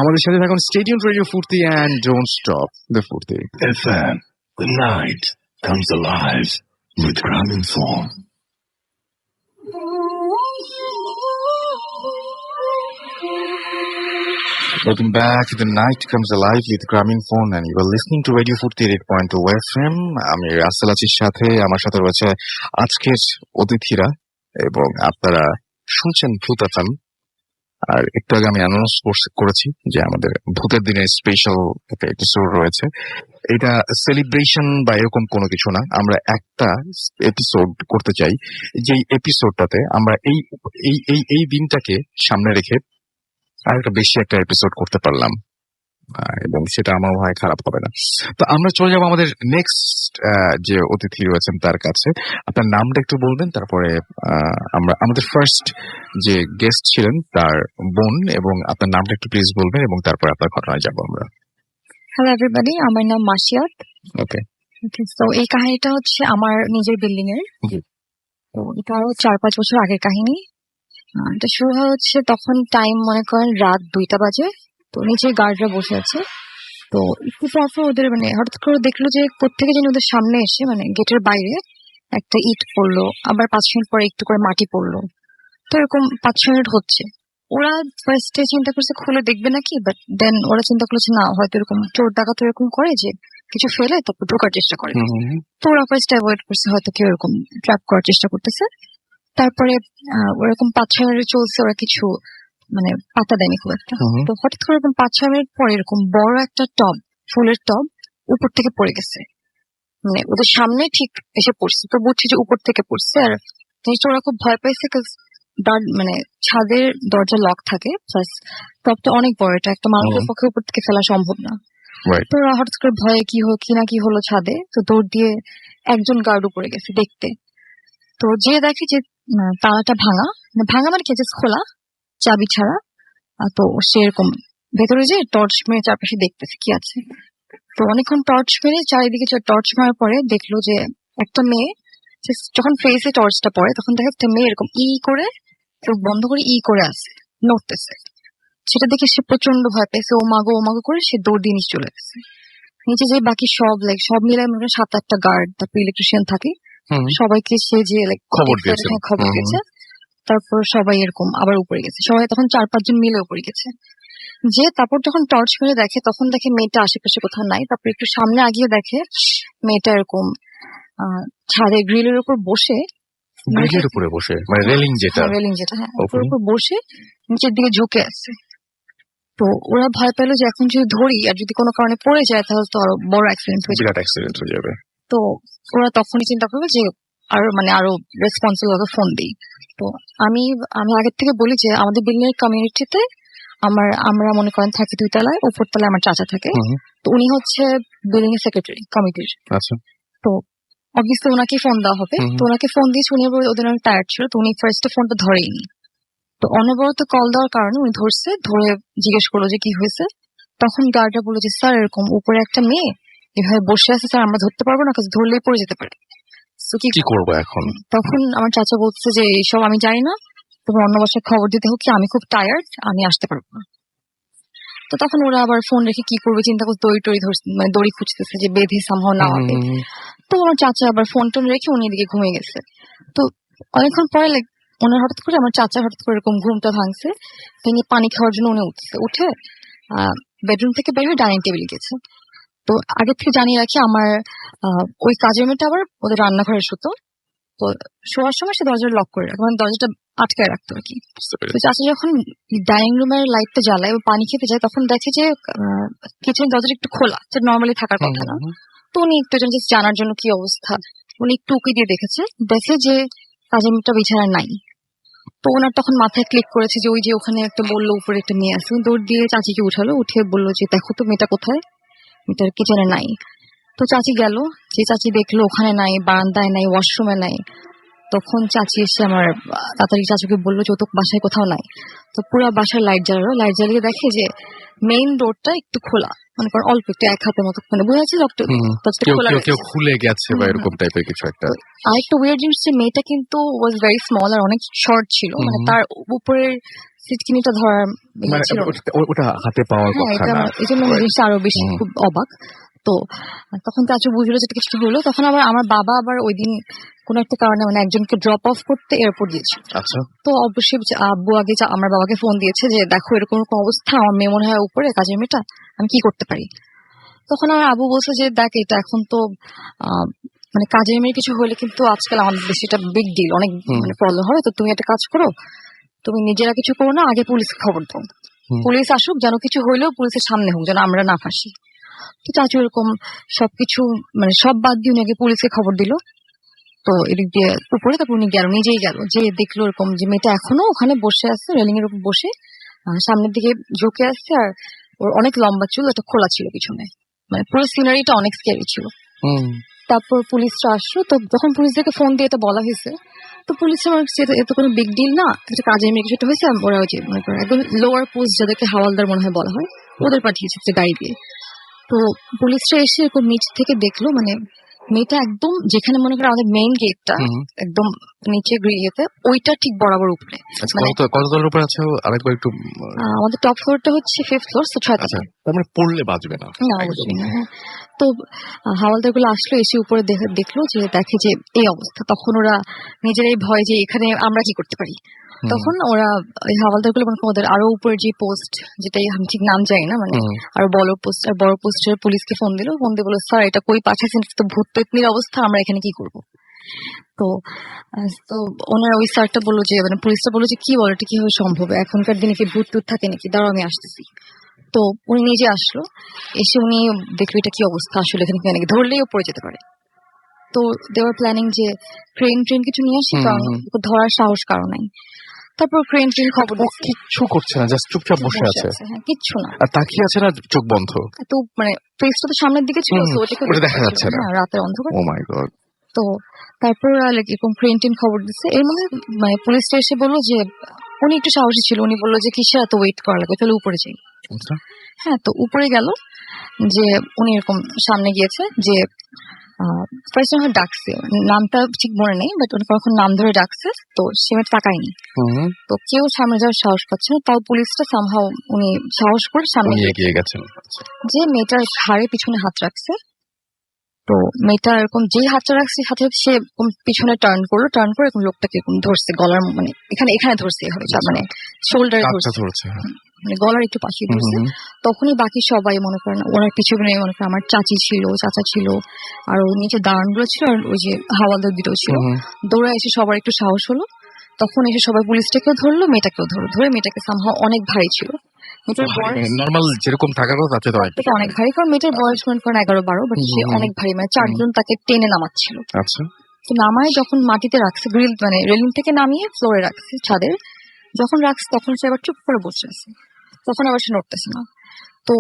আমাদের সাথে থাকুন, স্টে টিউনড রেডিও ফুর্তি অ্যান্ড ডোন্ট স্টপ দ্য ফুর্তি। FM, the night comes alive with Gramin Phone. Welcome back. The night comes alive with Gramin Phone and you are listening to Radio 48.2 FM. আমি Rasel Asir সাথে, আমার সাথে রয়েছে আজকের অতিথিরা, এবং আপনারা শুনছেন ভূত এফএম। আর একটু আগে আমি অ্যানাউন্স করেছি যে আমাদের ভূতের দিনের স্পেশাল একটা এপিসোড রয়েছে। এটা সেলিব্রেশন বা এরকম কোনো কিছু না, আমরা একটা এপিসোড করতে চাই, যে এপিসোডটাতে আমরা এই দিনটাকে সামনে রেখে আর একটা বেশি একটা এপিসোড করতে পারলাম, এবং সেটা আমার মনে হয় খারাপ হবে না। তো আমরা চলে যাবো আমাদের নেক্সট যে অতিথি রয়েছেন তার কাছে। আপনার নামটা একটু বলবেন, তারপরে আমরা আমাদের ফার্স্ট যে গেস্ট ছিলেন তার বোন, এবং আপনার নামটা একটু প্লিজ বলবেন, এবং তারপরে আপনার ঘটনায় যাবো আমরা। হ্যালো এভরিবডি, আমার নাম মাসিয়াত। ওকে, তো এই কাহিনীটা হচ্ছে আমার নিজের বিল্ডিং এর। তো এটা আরো 4-5 বছর আগের কাহিনী। এটা শুরু হচ্ছে তখন টাইম মনে করেন রাত 2টা বাজে। তো নিচে গার্ডরা বসে আছে। তো একটু পর ওদের মানে হঠাৎ করে দেখলো যে কোত্থেকে যেন ওদের সামনে এসে মানে গেটের বাইরে একটা ইট পড়লো, আবার 5 মিনিট পরে একটু করে মাটি পড়লো। তো এরকম 5-6 মিনিট হচ্ছে। ওরা ফার্স্টে চিন্তা করছে খুলে দেখবে নাকি, বাট দেন ওরা চিন্তা করছে না, হয়তো এরকম চোর ডাকাত এরকম করে যে কিছু ফেলে তারপর ঢোকার চেষ্টা করে। তো ওরা ফার্স্ট অ্যাভয়েড করছে, হয়তো কেউ এরকম ট্র্যাপ করার চেষ্টা করতেছে। তারপরে ওরকম 5-6 মিনিট চলছে, ওরা কিছু মানে পাতা দেয়নি খুব একটা। তো হঠাৎ করে এরকম 5-6 মিনিট পরে এরকম বড় একটা টব, ফুলের টব উপর থেকে পড়ে গেছে, মানে ওদের সামনে ঠিক এসে পড়ছে। তো বুঝছি যে উপর থেকে পড়ছে। আর জিনিসটা ওরা খুব ভয় পাইছে, মানে ছাদের দরজা লক থাকে, প্লাস টবটা অনেক বড়, এটা একটা মানুষের পক্ষে উপর থেকে ফেলা সম্ভব না। তো ওরা হঠাৎ করে ভয়ে কি হলো ছাদে, তো দৌড় দিয়ে একজন গার্ড উপরে গেছে দেখতে। তো যে দেখে যে তালাটা ভাঙা মানে কেচেস খোলা, চাবি ছাড়া। তো সে এরকম ভেতরে যে টর্চ মেরে চারপাশে দেখতেছে কি আছে। তো অনেকক্ষণ টর্চ মেরে চারিদিকে টর্চ মারার পরে দেখলো যে একটা মেয়ে, যখন ফেসে টর্চটা পড়ে তখন দেখে একটা মেয়ে এরকম করে চোখ বন্ধ করে করে আছে, নড়তেছে। সেটা দেখে সে প্রচন্ড ভয় পেয়েছে, ও মাগো করে সে দৌড় দিয়ে নিচে চলে গেছে। নিচে যে বাকি সব মিলে মনে হয় 7-8টা গার্ড, তারপর ইলেকট্রিশিয়ান থাকে, সবাইকে সে যে খবর দিয়েছে। তারপর সবাই এরকম আবার উপরে গেছে, সবাই তখন 4-5 জন মিলে উপরে গেছে। যে তারপর যখন টর্চ মেরে দেখে তখন দেখে মেয়েটা আশেপাশে কোথাও নাই। তারপর একটু সামনে আগিয়ে দেখে মেয়েটা এরকম ছাদে গ্রিলের উপর বসে, ব্রিজের উপরে বসে, মানে রেলিং যেটা। রেলিং যেটা, হ্যাঁ, Okay. উপর বসে নিচের দিকে ঝুঁকে আছে। তো ওরা ভয় পেলো যে এখন যদি ধরি আর যদি কোনো কারণে পড়ে যায় তাহলে তো আরো বড় অ্যাক্সিডেন্ট হয়ে যাবে। বিরাট অ্যাক্সিডেন্ট হয়ে যাবে। তো ওরা তখনই চিন্তা করবে যে আরো রেসপন্সিবল ভাবে ফোন দিই। তো আমি আমি আগের থেকে বলি যে আমাদের বিল্ডিং এর কমিউনিটিতে আমরা মনে করেন থাকি 2 তলায়, উপর তলায় আমার চাচা থাকে। হুম। তো উনি হচ্ছে বিল্ডিং এর সেক্রেটারি কমিটির। আচ্ছা। তো অবভিয়াসলি ওনাকে ফোন দেওয়া হবে। হুম। তো ওনাকে ফোন দিয়েছে, উনি আবার ওদের অনেক টায়ার্ড ছিল, তো উনি ফার্স্টে ফোনটা ধরেইনি। তো অনবরত কল দেওয়ার কারণে উনি ধরছে, ধরে জিজ্ঞেস করলো যে কি হয়েছে। তখন গার্ডরা বললো যে স্যার এরকম উপরে একটা মেয়ে এভাবে বসে আছে স্যার, আমরা ধরতে পারবো না, কারণ ধরলেই পড়ে যেতে পারে। তো কি করবো এখন? তখন আমার চাচা বলছে যে এইসব আমি জানি না, তোমার অন্য বাসায় খবর দিতে হোক, কি আমি খুব টায়ার্ড, আমি আসতে পারবো না। তো তখন ওরা আবার ফোন রেখে কি করবে চিন্তা করছে, দড়ি টড়ি ধরছে, মানে দড়ি খুঁজতেছে যে বেঁধে সামহাও না হবে। তো আমার চাচা আবার ফোন টোন রেখে উনি এদিকে ঘুমিয়ে গেছে। তো অনেকক্ষণ পরে ওনার হঠাৎ করে আমার চাচা হঠাৎ করে এরকম ঘুমটা ভাঙছে, ভেঙে পানি খাওয়ার জন্য উনি উঠে বেডরুম থেকে বের হয়ে ডাইনিং টেবিলে গেছে। তো আগে থেকে জানিয়ে রাখি আমার ওই কাজের মেয়েটা আবার ওদের রান্নাঘরে শুতো। তো শোয়ার সময় সে দরজা লক করে রাখে, মানে দরজাটা আটকায় রাখতো আর কি। তো চাচা যখন ডাইনিং রুমের লাইটটা জ্বালায় এবং পানি খেতে যায় তখন দেখে যে কিচেনের দরজাটা একটু খোলা, যেটা নর্মালি থাকার কথা না। তো উনি একটু জানার জন্য কি অবস্থা, উনি একটু উকি দিয়ে দেখে যে কাজের মেয়েটা বিছানায় নাই। তো ওনার তখন মাথায় ক্লিক করেছে যে ওই যে ওখানে একটা বললো উপরে একটা মেয়ে আছে। দৌড় দিয়ে চাচিকে উঠালো, উঠে বললো যে দেখো তো মেয়েটা কোথায়, মেয়েটার কিচেনে নাই। তো চাচি গেল, যে চাচি দেখলো ওখানে নাই, বারান্দায় নাই, ওয়াশরুমে নাই। তখন চাচি এসে আমার তাড়াতাড়ি চাচুকে বললো যে ও তো বাসায় কোথাও নাই। তো পুরো বাসায় লাইট জ্বালালো, লাইট জ্বালিয়ে দেখে যে মেইন ডোরটা একটু খোলা, মানে অল্প একটু এক হাতের মতো, মানে বোঝা যাচ্ছে কেউ খুলে গেছে বা এরকম টাইপের কিছু একটা। আরেকটা ওয়ার্ড জিনিস যে মেয়েটা কিন্তু ওয়াজ ভেরি স্মল আর অনেক শর্ট ছিল, মানে তার উপরের সিটকিনিটা ধরার মানে ছিল, ওটা হাতে পাওয়ার কথা না। এই জন্য জিনিসটা আরো বেশি খুব অবাক। তো তখন চাচু বুঝলো যে কিছু হলো। তখন আবার আমার বাবা আবার ওই দিন কোন একটা কারণে মানে একজনকে ড্রপ অফ করতে এয়ারপোর্ট দিয়েছে। আচ্ছা। তো অবশ্যই আব্বু আগে আমার বাবাকে ফোন দিয়েছে যে দেখো এরকম অবস্থা, আমার মেয়ে মনে হয় উপরে কাজের মেয়েটা, আমি কি করতে পারি। তখন আমার আব্বু বলছে যে দেখ এটা এখন তো মানে কাজের মেয়ের কিছু হলে কিন্তু আজকাল আমাদের দেশে এটা বিগ ডিল, অনেক মানে প্রবলেম হবে। তো তুমি একটা কাজ করো, তুমি নিজেরা কিছু করো না, আগে পুলিশকে খবর দাও, পুলিশ আসুক, যেন কিছু হইলেও পুলিশের সামনে হোক, যেন আমরা না ফাঁসি। তো চাচু এরকম সবকিছু মানে সব বাদ দিয়ে উনি আগে পুলিশকে খবর দিল। তো এদিক দিয়ে উপরে তারপর উনি নিজেই গেল, যে দেখলো এরকম যে মেয়েটা এখনো ওখানে বসে আছে, রেলিং এর উপর বসে সামনের দিকে ঝুঁকে আসছে, আর ওর অনেক লম্বা চুল, এটা খোলা ছিল পিছনে, মানে পুরো সিনারিটা অনেক স্ক্যারি ছিল। তারপর পুলিশরা আসলো। তো যখন পুলিশদেরকে ফোন দিয়ে এটা বলা হয়েছে, তো পুলিশরা এত কোনো বিগ ডিল না, একটা কাজের মেয়ে কিছুটা হয়েছে, ওরা ওই যে মনে করেন একদম লোয়ার পোস্ট যাদেরকে হাওয়ালদার মনে হয় বলা হয়, ওদের পাঠিয়েছে যে গাড়ি দিয়ে। তো পুলিশরা এসে এরকম নিচ থেকে দেখলো, মানে মেয়েটা একদম যেখানে মনে করেন আমাদের মেইন গেটটা একদম নিচে ইয়েতে, ওইটা ঠিক বরাবর উপরে। মানে কত তলার উপরে আছে আরেকবার একটু? আমাদের টপ ফ্লোরটা হচ্ছে 5th ফ্লোর, তো 6 তলা। তার মানে পড়লে বাজবে না? না, অবশ্যই না। তো হাওয়ালদার গুলো আসলো, এসে উপরে দেখলো যে দেখে যে এই অবস্থা। তখন ওরা নিজেরাই ভয় যে এখানে আমরা কি করতে পারি। তখন ওরা হাওয়ালদার গুলো ওদের আরো উপরে যে পোস্ট, যেটাই আমি ঠিক নাম জানি না, মানে আরো বড় পোস্টের পুলিশকে ফোন দিয়ে বললো স্যার এটা কই পাঠাচ্ছেন, তো ভূত পেতনির অবস্থা, আমরা এখানে কি করব। তো ওনার ওই স্যারটা বললো যে মানে পুলিশটা বললো যে কি বলো, এটা কিভাবে সম্ভব, এখনকার দিনে কি ভূত টুত থাকে নাকি, দাঁড়াও আমি আসতেছি। তো উনি নিজে আসলো, এসে উনি দেখলো এটা কি অবস্থা, আসলে এখানে নাকি ধরলেও পড়ে যেতে পারে। তো দেওয়ার প্ল্যানিং যে ট্রেন কিছু নিয়ে আসি, কারণ ধরার সাহস কারো নাই। তারপর ট্রেন খবর কিচ্ছু করছে না, জাস্ট চুপচাপ বসে আছে, কিচ্ছু না, আর তাকিয়ে আছে না, চোখ বন্ধ। তো মানে ফেসটা তো সামনের দিকে ছিল, ওটা দেখা যাচ্ছে না, রাতের অন্ধকার। ও মাই গড। তো তারপর এরকম ট্রেন খবর দিচ্ছে। এর মধ্যে মানে পুলিশটা এসে বললো যে উনি একটু সাহসী ছিল, উনি বললো যে কিসে এত ওয়েট করা লাগবে, তাহলে উপরে যাই। হ্যাঁ, তো উপরে গেল, যে উনি এরকম সামনে গিয়েছে, যে ফার্স্ট টাইম ডাকছে, নামটা ঠিক মনে নেই, বাট উনি কখন নাম ধরে ডাকছে, তো সে তাকায়নি। তো কেউ সামনে যাওয়ার সাহস পাচ্ছে না, তাও পুলিশটা সামহাও উনি সাহস করে সামনে এগিয়ে গেছেন, যে মেয়েটার ঘাড়ে পিছনে হাত রাখছে। তো মেয়েটা এরকম যেই হাতটা রাখছে সাথে সাথে সে এরকম পিছনে টার্ন করে এরকম লোকটাকে এরকম ধরছে গলার মানে এখানে ধরছে এভাবে মানে শোল্ডারে কাঁধটা ধরছে, ধরেছে, হ্যাঁ। মানে গলার একটু পাশে হুম, ধরছে। হুম, তখনই বাকি সবাই মনে করেন ওনার পিছনে মনে করেন আমার চাচি ছিল, চাচা ছিল, আর ওর নিচে দাঁড়ানগুলো ছিল, আর ওই যে হাওয়ালদার দুটো ছিল। হুম, হুম। দৌড়ে এসে সবার একটু সাহস হলো, তখন এসে সবাই পুলিশটাকেও ধরলো, মেয়েটাকেও ধরে মেয়েটাকে সামহাও অনেক ভারী ছিল। মেয়েটার বয়স নর্মাল যেরকম থাকার কথা তার চেয়ে তো তার অনেক থেকে অনেক ভারী, কারণ মেয়েটার বয়স মনে করেন 11-12, বাট সে অনেক ভারী, মানে চারজন তাকে টেনে নামাচ্ছিল। আচ্ছা। তো নামায় যখন মাটিতে রাখছে, গ্রিল মানে রেলিং থেকে নামিয়ে ফ্লোরে রাখছে ছাদের, যখন রাখছে তখন সে আবার চুপ করে বসে আছে, তখন আবার সে নড়তেছে না। তো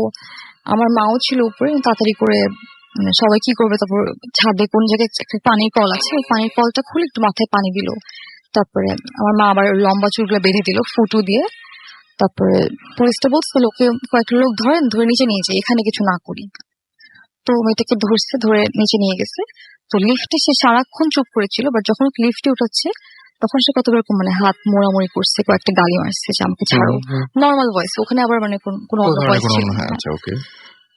আমার মাও ছিল উপরে, তাড়াতাড়ি করে মানে সবাই কি করবে, তারপর ছাদে কোন জায়গায় একটা পানির কল আছে, ওই পানির কলটা খুলে একটু মাথায় পানি দিল, তারপরে আমার মা আবার লম্বা চুলগুলো বেঁধে দিল ফুটু দিয়ে। তারপরে পুলিশটা বলছে লোকে কয়েকটা লোক ধরে নিচে নিয়ে যায়, এখানে কিছু না করি। তো মেয়েটাকে ধরে নিচে নিয়ে গেছে। তো লিফটে সে সারাক্ষণ চুপ করেছিল, বাট যখন লিফটে উঠাচ্ছে তখন সে কত রকম মানে হাত মোড়ামুড়ি করছে, কয়েকটা গালি মারছে যে আমাকে ছাড়ো, নর্মাল ভয়েস, ওখানে আবার মানে কোনো অন্য ভয়েস ছিল না। আচ্ছা, ওকে।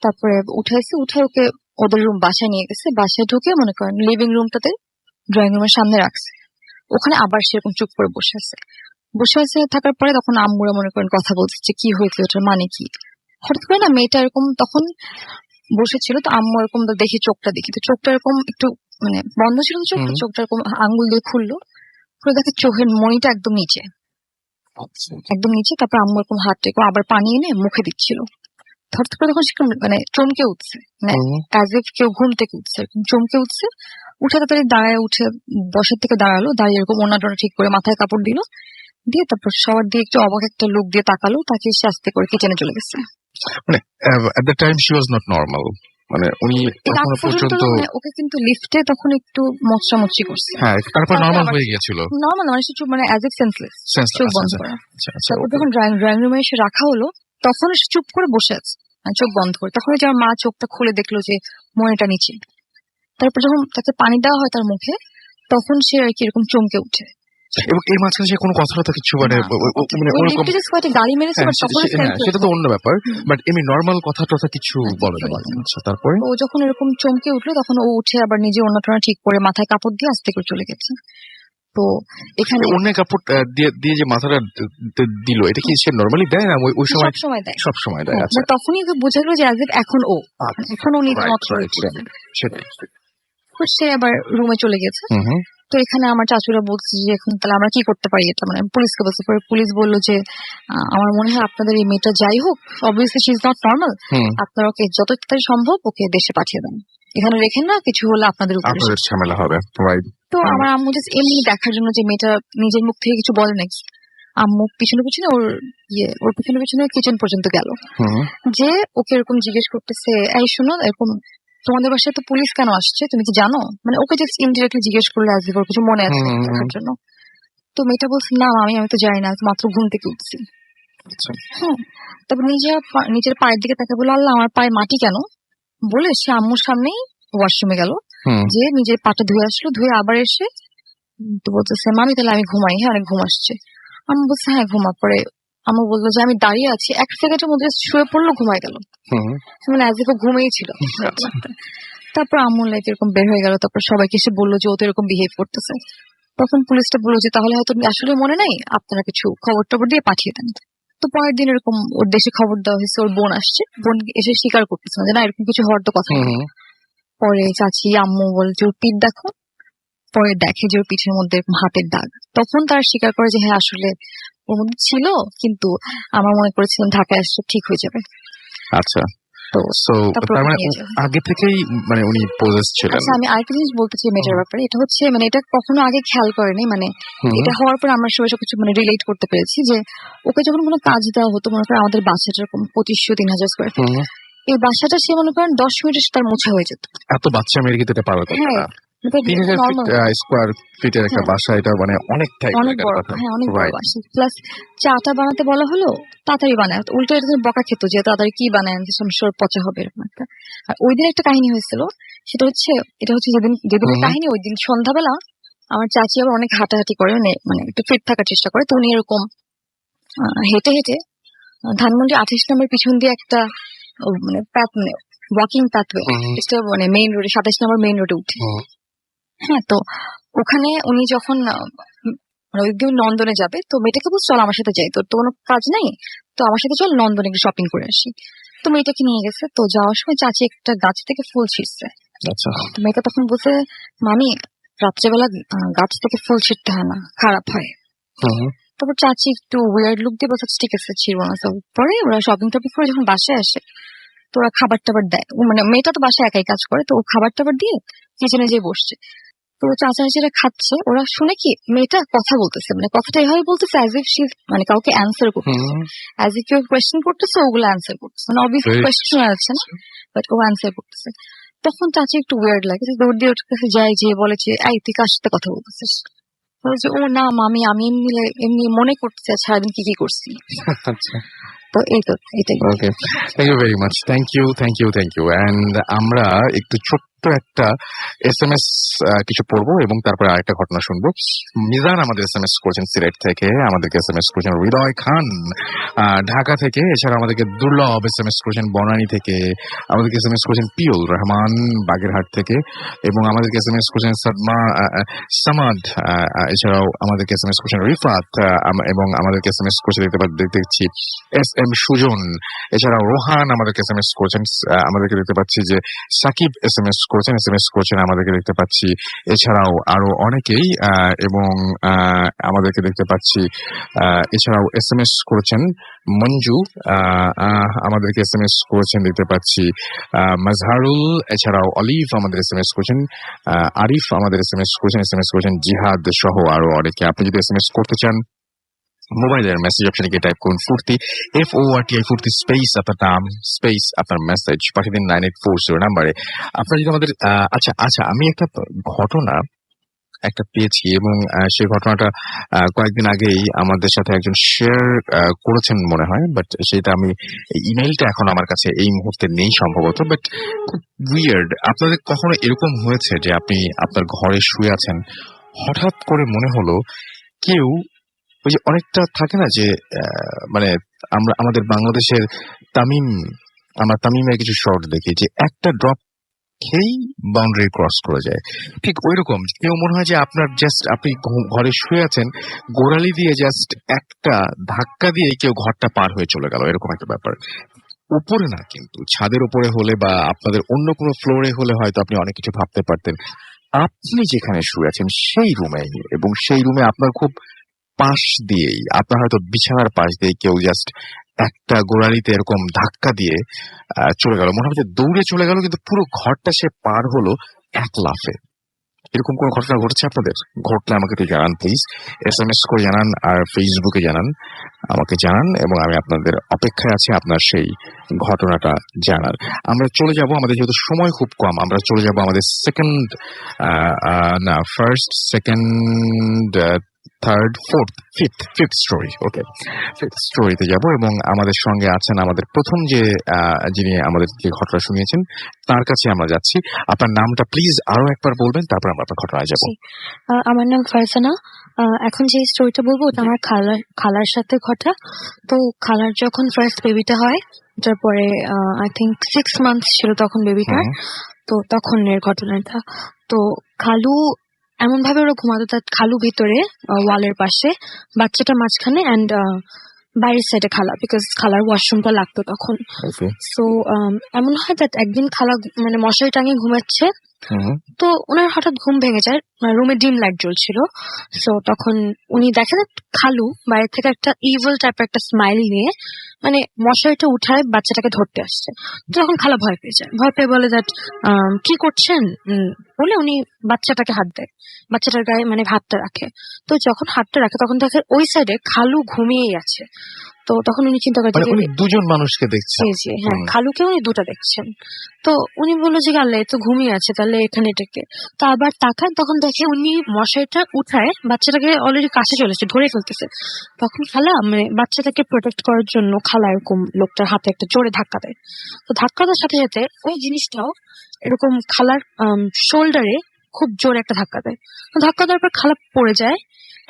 তারপরে উঠে ওকে ওদের বাসায় নিয়ে গেছে, বাসায় ঢুকে মনে করেন লিভিং রুমটাতে ড্রয়িং রুমের সামনে রাখছে, ওখানে আবার সেরকম চুপ করে বসে আছে থাকার পরে তখন আম্মুরা মনে করেন কথা বলছে যে কি হয়েছে, ওটার মানে কি। হঠাৎ করে না মেয়েটা এরকম তখন বসেছিল, তো আম্মু এরকম দেখি তো চোখটা এরকম একটু মানে বন্ধ ছিল, তো চোখটা এরকম আঙ্গুল দিয়ে খুললো, খুলে দেখে চোখের মণিটা একদম নিচে। তারপর আম্মু এরকম হাতটা এরকম আবার পানি এনে মুখে দিচ্ছিল। হঠাৎ করে তখন সে মানে চমকে উঠছে, মানে অ্যাজ ইফ কেউ ঘুম থেকে উঠছে, এরকম চমকে উঠছে, উঠে তাড়াতাড়ি উঠে বসার থেকে দাঁড়িয়ে এরকম ওনাটা ঠিক করে মাথায় কাপড় দিল, দিয়ে তারপর সবার দিয়ে একটু অবাক একটা লোক দিয়ে তাকালো, তাকে সে আস্তে করে কিচেনে চলে গেছে। মানে at that time she was not normal, মানে উনি এখনো পর্যন্ত ওকে কিন্তু লিফটে তখন একটু মচড়ামচড়ি করছে, হ্যাঁ, তারপর নর্মাল হয়ে গিয়েছিল, নর্মাল মানে চুপ মানে অ্যাজ ইফ সেন্সলেস, চোখ বন্ধ করা। আচ্ছা, তারপর যখন ড্রয়িং রুমে এসে রাখা হলো তখন সে চুপ করে বসে আছে, চোখ বন্ধ করে। তখন যে আমার মা চোখটা খুলে দেখলো যে মনিটা নিচে। তারপর যখন তাকে পানি দেওয়া হয় তার মুখে, তখন সে আর কি এরকম চমকে উঠে, এবং এর মাঝখানে সে কোনো কথাটা কিছু মানে ওরকম গালি মেরেছে, সেটা তো অন্য ব্যাপার, বাট এমনি নর্মাল কথা টথা কিছু বলে না। আচ্ছা, তারপরে ও যখন এরকম চমকে উঠলো তখন ও উঠে আবার নিজে অন্যটা ঠিক করে মাথায় কাপড় দিয়ে আস্তে করে চলে গেছে। তো এখানে অন্য কাপড় দিয়ে যে মাথাটা দিল, এটা কি সে নর্মালি দেয় না ওই সময় সব সময় দেয়? আচ্ছা, তখনই ওকে বোঝা গেল যে এখন ও নিজের মতো সেটাই। সে আবার রুমে চলে গেছে। তো এখানে আমার চাচুরা বলছে যে এখন তাহলে আমরা কি করতে পারি, এটা মানে পুলিশকে বলতে পারি। পুলিশ বললো যে আমার মনে হয় আপনাদের এই মেয়েটা যাই হোক, obviously she is not normal, আপনারা ওকে যত তাড়াতাড়ি সম্ভব ওকে দেশে পাঠিয়ে দেন, এখানে রেখেন না, কিছু হলে আপনাদের উপরে ঝামেলা হবে। তো আমার আম্মু জাস্ট এমনি দেখার জন্য যে মেয়েটা নিজের মুখ থেকে কিছু বলে নাকি, আম্মু পিছনে ওর পিছনে কিচেন পর্যন্ত গেল, যে ওকে এরকম জিজ্ঞেস করতেছে এই শোনো এরকম তোমাদের বাসায় তো পুলিশ কেন আসছে তুমি কি জানো, মানে ওকে জাস্ট ইনডিরেক্টলি জিজ্ঞেস করলে আসবে ওর কিছু মনে আছে দেখার জন্য। তো মেয়েটা বলছে না আমি তো জানি না, মাত্র ঘুম থেকে উঠছি। হ্যাঁ, তারপর নিজের পায়ের দিকে তাকে বলে আল্লাহ আমার পায়ে মাটি কেন, বলে সে আম্মুর সামনেই ওয়াশরুমে গেল, যে নিজের পাটা ধুয়ে আসলো, ধুয়ে আবার এসে তো বলতেছে মামি তাহলে আমি ঘুমাই, হ্যাঁ অনেক ঘুম আসছে। আম্মু বলছে হ্যাঁ ঘুমা। পরে আম্মু বললো যে আমি দাঁড়িয়ে আছি, এক সেকেন্ডের মধ্যে শুয়ে পড়লো, ঘুমাই গেল, মানে আজ ঘুমিয়েই ছিল। তারপর আম্মু লাইক এরকম বের হয়ে গেল, তারপর সবাইকে এসে বললো যে ও তো এরকম বিহেভ করতেছে। তখন পুলিশটা বললো যে তাহলে হয়তো আসলে মনে নাই, আপনারা কিছু খবর টবর দিয়ে পাঠিয়ে দেন। তো পরের দিন এরকম ওর দেশে খবর দেওয়া হয়েছে, ওর বোন আসছে, বোন এসে স্বীকার করতেছে যে না এরকম কিছু হওয়ার তো কথা না। পরে চাচি আম্মু বলছে ওর পিঠ দেখো, পরে দেখে যে ওর পিঠের মধ্যে এরকম হাতের দাগ, তখন তারা স্বীকার করে যে হ্যাঁ আসলে ওর মধ্যে ছিল, কিন্তু আমার মনে করেছিলাম ঢাকায় আসলে ঠিক হয়ে যাবে। আচ্ছা, তার মানে আগে থেকেই মানে উনি পজেস ছিলেন। আচ্ছা, আমি আরেকটা জিনিস বলতে চাই মেয়েটার ব্যাপারে, এটা হচ্ছে মানে এটা কখনো আগে খেয়াল করেনি, মানে এটা হওয়ার পর আমরা সবাই সবকিছু মানে রিলেট করতে পেরেছি যে ওকে যখন কোনো কাজ দেওয়া হতো, মনে করেন আমাদের বাসাটা এরকম 2500-3000 স্কোয়ার ফিট, এই বাসাটা সে মনে করেন 10 মিনিটে তার মোছা হয়ে যেত। এত বাচ্চা মেয়ের কিন্তু এটা পারার কথা না, 3000 স্কোয়ার ফিটের একটা বাসা, এটা মানে অনেকটাই অনেক বড়, হ্যাঁ অনেক বড় বাসা। প্লাস চাটা বানাতে বলা হলো তাড়াতাড়ি বানায়, উল্টো এটা বকা খেত যে তাড়াতাড়ি কি বানায়, পচা হবে এরকম একটা। আর ওই দিন একটা কাহিনী হয়েছিল, এটা হচ্ছে যেদিন কাহিনী, ওই দিন সন্ধ্যাবেলা আমার চাচি আবার অনেক হাঁটাহাঁটি করে, মানে একটু ফিট থাকার চেষ্টা করে, তো উনি এরকম হেঁটে হেঁটে ধানমন্ডি 28 নম্বর পিছন দিয়ে একটা মানে ওয়াকিং পাথওয়ে, এটা মানে মেইন রোডে 27 নম্বর মেইন রোডে উঠে। হ্যাঁ, তো ওখানে উনি যখন মানে ওই দিন নন্দনে যাবে, তো মেয়েটাকে বলছে চল আমার সাথে যাই, তোর তো কোনো কাজ নাই, তো আমার সাথে চল নন্দনে একটু শপিং করে আসি। তো মেয়েটাকে নিয়ে গেছে, তো যাওয়ার সময় চাচি একটা গাছ থেকে ফুল ছিঁড়ছে। আচ্ছা, তো মেয়েটা তখন বলছে, মামি রাত্রেবেলা গাছ থেকে ফুল ছিঁড়তে হয় না, খারাপ হয়। তারপর চাচি একটু ওয়ার্ড লুক দিয়ে বলছে ঠিক আছে ছিড়বো না। তো পরে ওরা শপিং টপিং করে যখন বাসায় আসে, তো ওরা খাবার টাবার দেয়। মানে মেয়েটা তো বাসায় একাই কাজ করে, তো ও খাবার টাবার দিয়ে কিচেনে যেয়ে বসছে। তো চাচা চাচিরা খাচ্ছে, ওরা শুনে কি মেয়েটা কথা বলতেছে, মানে কথাটা এভাবে বলতেছে অ্যাজ ইফ সে মানে কাউকে অ্যান্সার করতেছে, অ্যাজ ইফ কেউ কোয়েশ্চেন করতেছে, ওগুলো অ্যান্সার করতেছে, মানে অবভিয়াসলি কোয়েশ্চেন শোনা যাচ্ছে না, বাট ও অ্যান্সার করতেছে। তখন চাচি একটু ওয়ার্ড লাগে, দৌড় দিয়ে ওর কাছে যায়, যে বলে যে এই তুই কার সাথে কথা বলতেছিস? বলছে ও না মামি, আমি এমনি মনে করতেছি সারাদিন কি কি করছি। আচ্ছা, তো এই তো এটাই। Okay, thank you very much, thank you. And আমরা একটু ছোট্ট একটা SMS কিছু পড়বো এবং তারপরে আরেকটা ঘটনা শুনবো। মিজান আমাদের SMS করেছেন সিলেট থেকে, আমাদেরকে SMS করেছেন হৃদয় খান ঢাকা থেকে, এছাড়া আমাদেরকে দুর্লভ SMS করেছেন বনানী থেকে, আমাদেরকে SMS করেছেন পিউল রহমান বাগেরহাট থেকে, এবং আমাদেরকে SMS করেছেন সামাদ, এছাড়াও আমাদেরকে SMS করেছেন রিফাত, এবং আমাদেরকে SMS করেছে দেখছি SM সুজন, এছাড়াও রোহান আমাদেরকে SMS করেছেন, আমাদেরকে দেখতে পাচ্ছি যে সাকিব SMS করেছেন আমাদেরকে দেখতে পাচ্ছি, এছাড়াও আরো অনেকেই, এবং আমাদেরকে দেখতে পাচ্ছি, এছাড়াও SMS করেছেন মঞ্জু, আমাদেরকে SMS করেছেন দেখতে পাচ্ছি মাজহারুল, এছাড়াও অলিভ আমাদের SMS করেছেন, আরিফ আমাদের SMS করেছেন জিহাদ সহ আরো অনেকে। আপনি যদি SMS করতে চান, মোবাইলের মেসেজ অপশনে গিয়ে টাইপ করুন ফুর্তি, FORTI ফুর্তি, স্পেস আপনার নাম, স্পেস আপনার মেসেজ পাঠিয়ে দিন 9840 নাম্বারে। আপনার যদি আমাদের আচ্ছা আমি একটা ঘটনা পেয়েছি, এবং সেই ঘটনাটা কয়েকদিন আগেই আমাদের সাথে একজন শেয়ার করেছেন মনে হয়, বাট সেটা আমি ইমেলটা এখন আমার কাছে এই মুহূর্তে নেই সম্ভবত, বাট খুব উইয়ার্ড। আপনাদের কখনো এরকম হয়েছে যে আপনি আপনার ঘরে শুয়ে আছেন, হঠাৎ করে মনে হলো কেউ, ওই যে অনেকটা থাকে না যে মানে আমাদের বাংলাদেশের আমরা তামিমের কিছু শর্ট দেখি যে একটা ড্রপ খেয়েই বাউন্ডারি ক্রস করে যায়, ঠিক ওই রকম কেউ মনে হয় যে আপনার জাস্ট আপনি ঘরে শুয়ে আছেন, গোড়ালি দিয়ে জাস্ট একটা ধাক্কা দিয়ে কেউ ঘরটা পার হয়ে চলে গেল, এরকম একটা ব্যাপার। উপরে না, কিন্তু ছাদের উপরে হলে বা আপনাদের অন্য কোনো ফ্লোরে হলে হয়তো আপনি অনেক কিছু ভাবতে পারতেন। আপনি যেখানে শুয়ে আছেন সেই রুমে, এবং সেই রুমে আপনার খুব পাশ দিয়েই, আপনার হয়তো বিছানার পাশ দিয়ে কেউ জাস্ট একটা গোড়ালিতে এরকম ধাক্কা দিয়ে চলে গেল, মনে হয় যে দৌড়ে চলে গেল, কিন্তু পুরো ঘরটা সে পার হলো এক লাফে। এরকম কোন ঘটনা ঘটেছে আপনাদের? ঘটলে আমাকে একটু জানান প্লিজ, SMS করে জানান আর ফেসবুকে জানান, আমাকে জানান, এবং আমি আপনাদের অপেক্ষায় আছি আপনার সেই ঘটনাটা জানার। আমরা চলে যাব, আমাদের যেহেতু সময় খুব কম, আমরা চলে যাব আমাদের first, second, third, fifth story. Okay, fifth স্টোরিতে যাব, এবং আমাদের সঙ্গে আছেন আমাদের প্রথম যিনি আমাদেরকে ঘটনা শুনিয়েছেন, তার কাছে আমরা যাচ্ছি। আপনার নামটা প্লিজ আরো একবার বলবেন, তারপর আমরা আপনার ঘটনায় যাব। আমার নাম ফারজানা। এখন যে স্টোরিটা বলবো ওটা আমার খালার সাথে ঘটা। তো খালার যখন ফার্স্ট বেবিটা হয়, তারপরে আই থিঙ্ক 6 মান্থস ছিল তখন বেবিটার। তো তখনের ঘটনাটা, তো খালু এমন ভাবে ওরা ঘুমাতো, তার খালু ভিতরে ওয়ালের পাশে, বাচ্চাটা মাঝখানে, অ্যান্ড বাইরের সাইডে খালা, বিকজ খালার ওয়াশরুমটা লাগতো তখন। সো এমন হয় দ্যাট একদিন খালা মানে মশারি টাঙিয়ে ঘুমাচ্ছে, তো ওনার হঠাৎ ঘুম ভেঙে যায়, রুমে ডিম লাইট জ্বলছিল। সো তখন উনি দেখেন খালু বাইরে থেকে একটা ইভিল টাইপের একটা স্মাইল নিয়ে মানে মশারিটা উঠায় বাচ্চাটাকে ধরতে আসছে। তখন খালা ভয় পেয়ে যায়, ভয় পেয়ে বলে দ্যাট কি করছেন বলে উনি বাচ্চাটাকে হাত দেয়, বাচ্চাটার গায়ে মানে হাতটা রাখে। তো যখন হাতটা রাখে তখন দেখে ওই সাইডে খালু ঘুমিয়েই আছে। তো তখন উনি চিন্তা করছেন উনি দুজন মানুষকে দেখছেন। জি হ্যাঁ, খালুকে উনি দুটা দেখছেন। তো উনি বললো যে আল্লাহ তো ঘুমিয়ে আছে, তাহলে এখানে এটাকে। তো আবার তাকায়, তখন দেখে উনি মশারিটা উঠায় বাচ্চাটাকে অলরেডি কাছে চলেছে, ধরে ফেলতেছে। তখন খালা মানে বাচ্চাটাকে প্রোটেক্ট করার জন্য খালা এরকম লোকটার হাতে একটা জোরে ধাক্কা দেয়। তো ধাক্কা দেওয়ার সাথে সাথে ওই জিনিসটাও এরকম খালার শোল্ডারে খুব জোরে একটা ধাক্কা দেয়। ধাক্কা দেওয়ার পর খালা পড়ে যায়,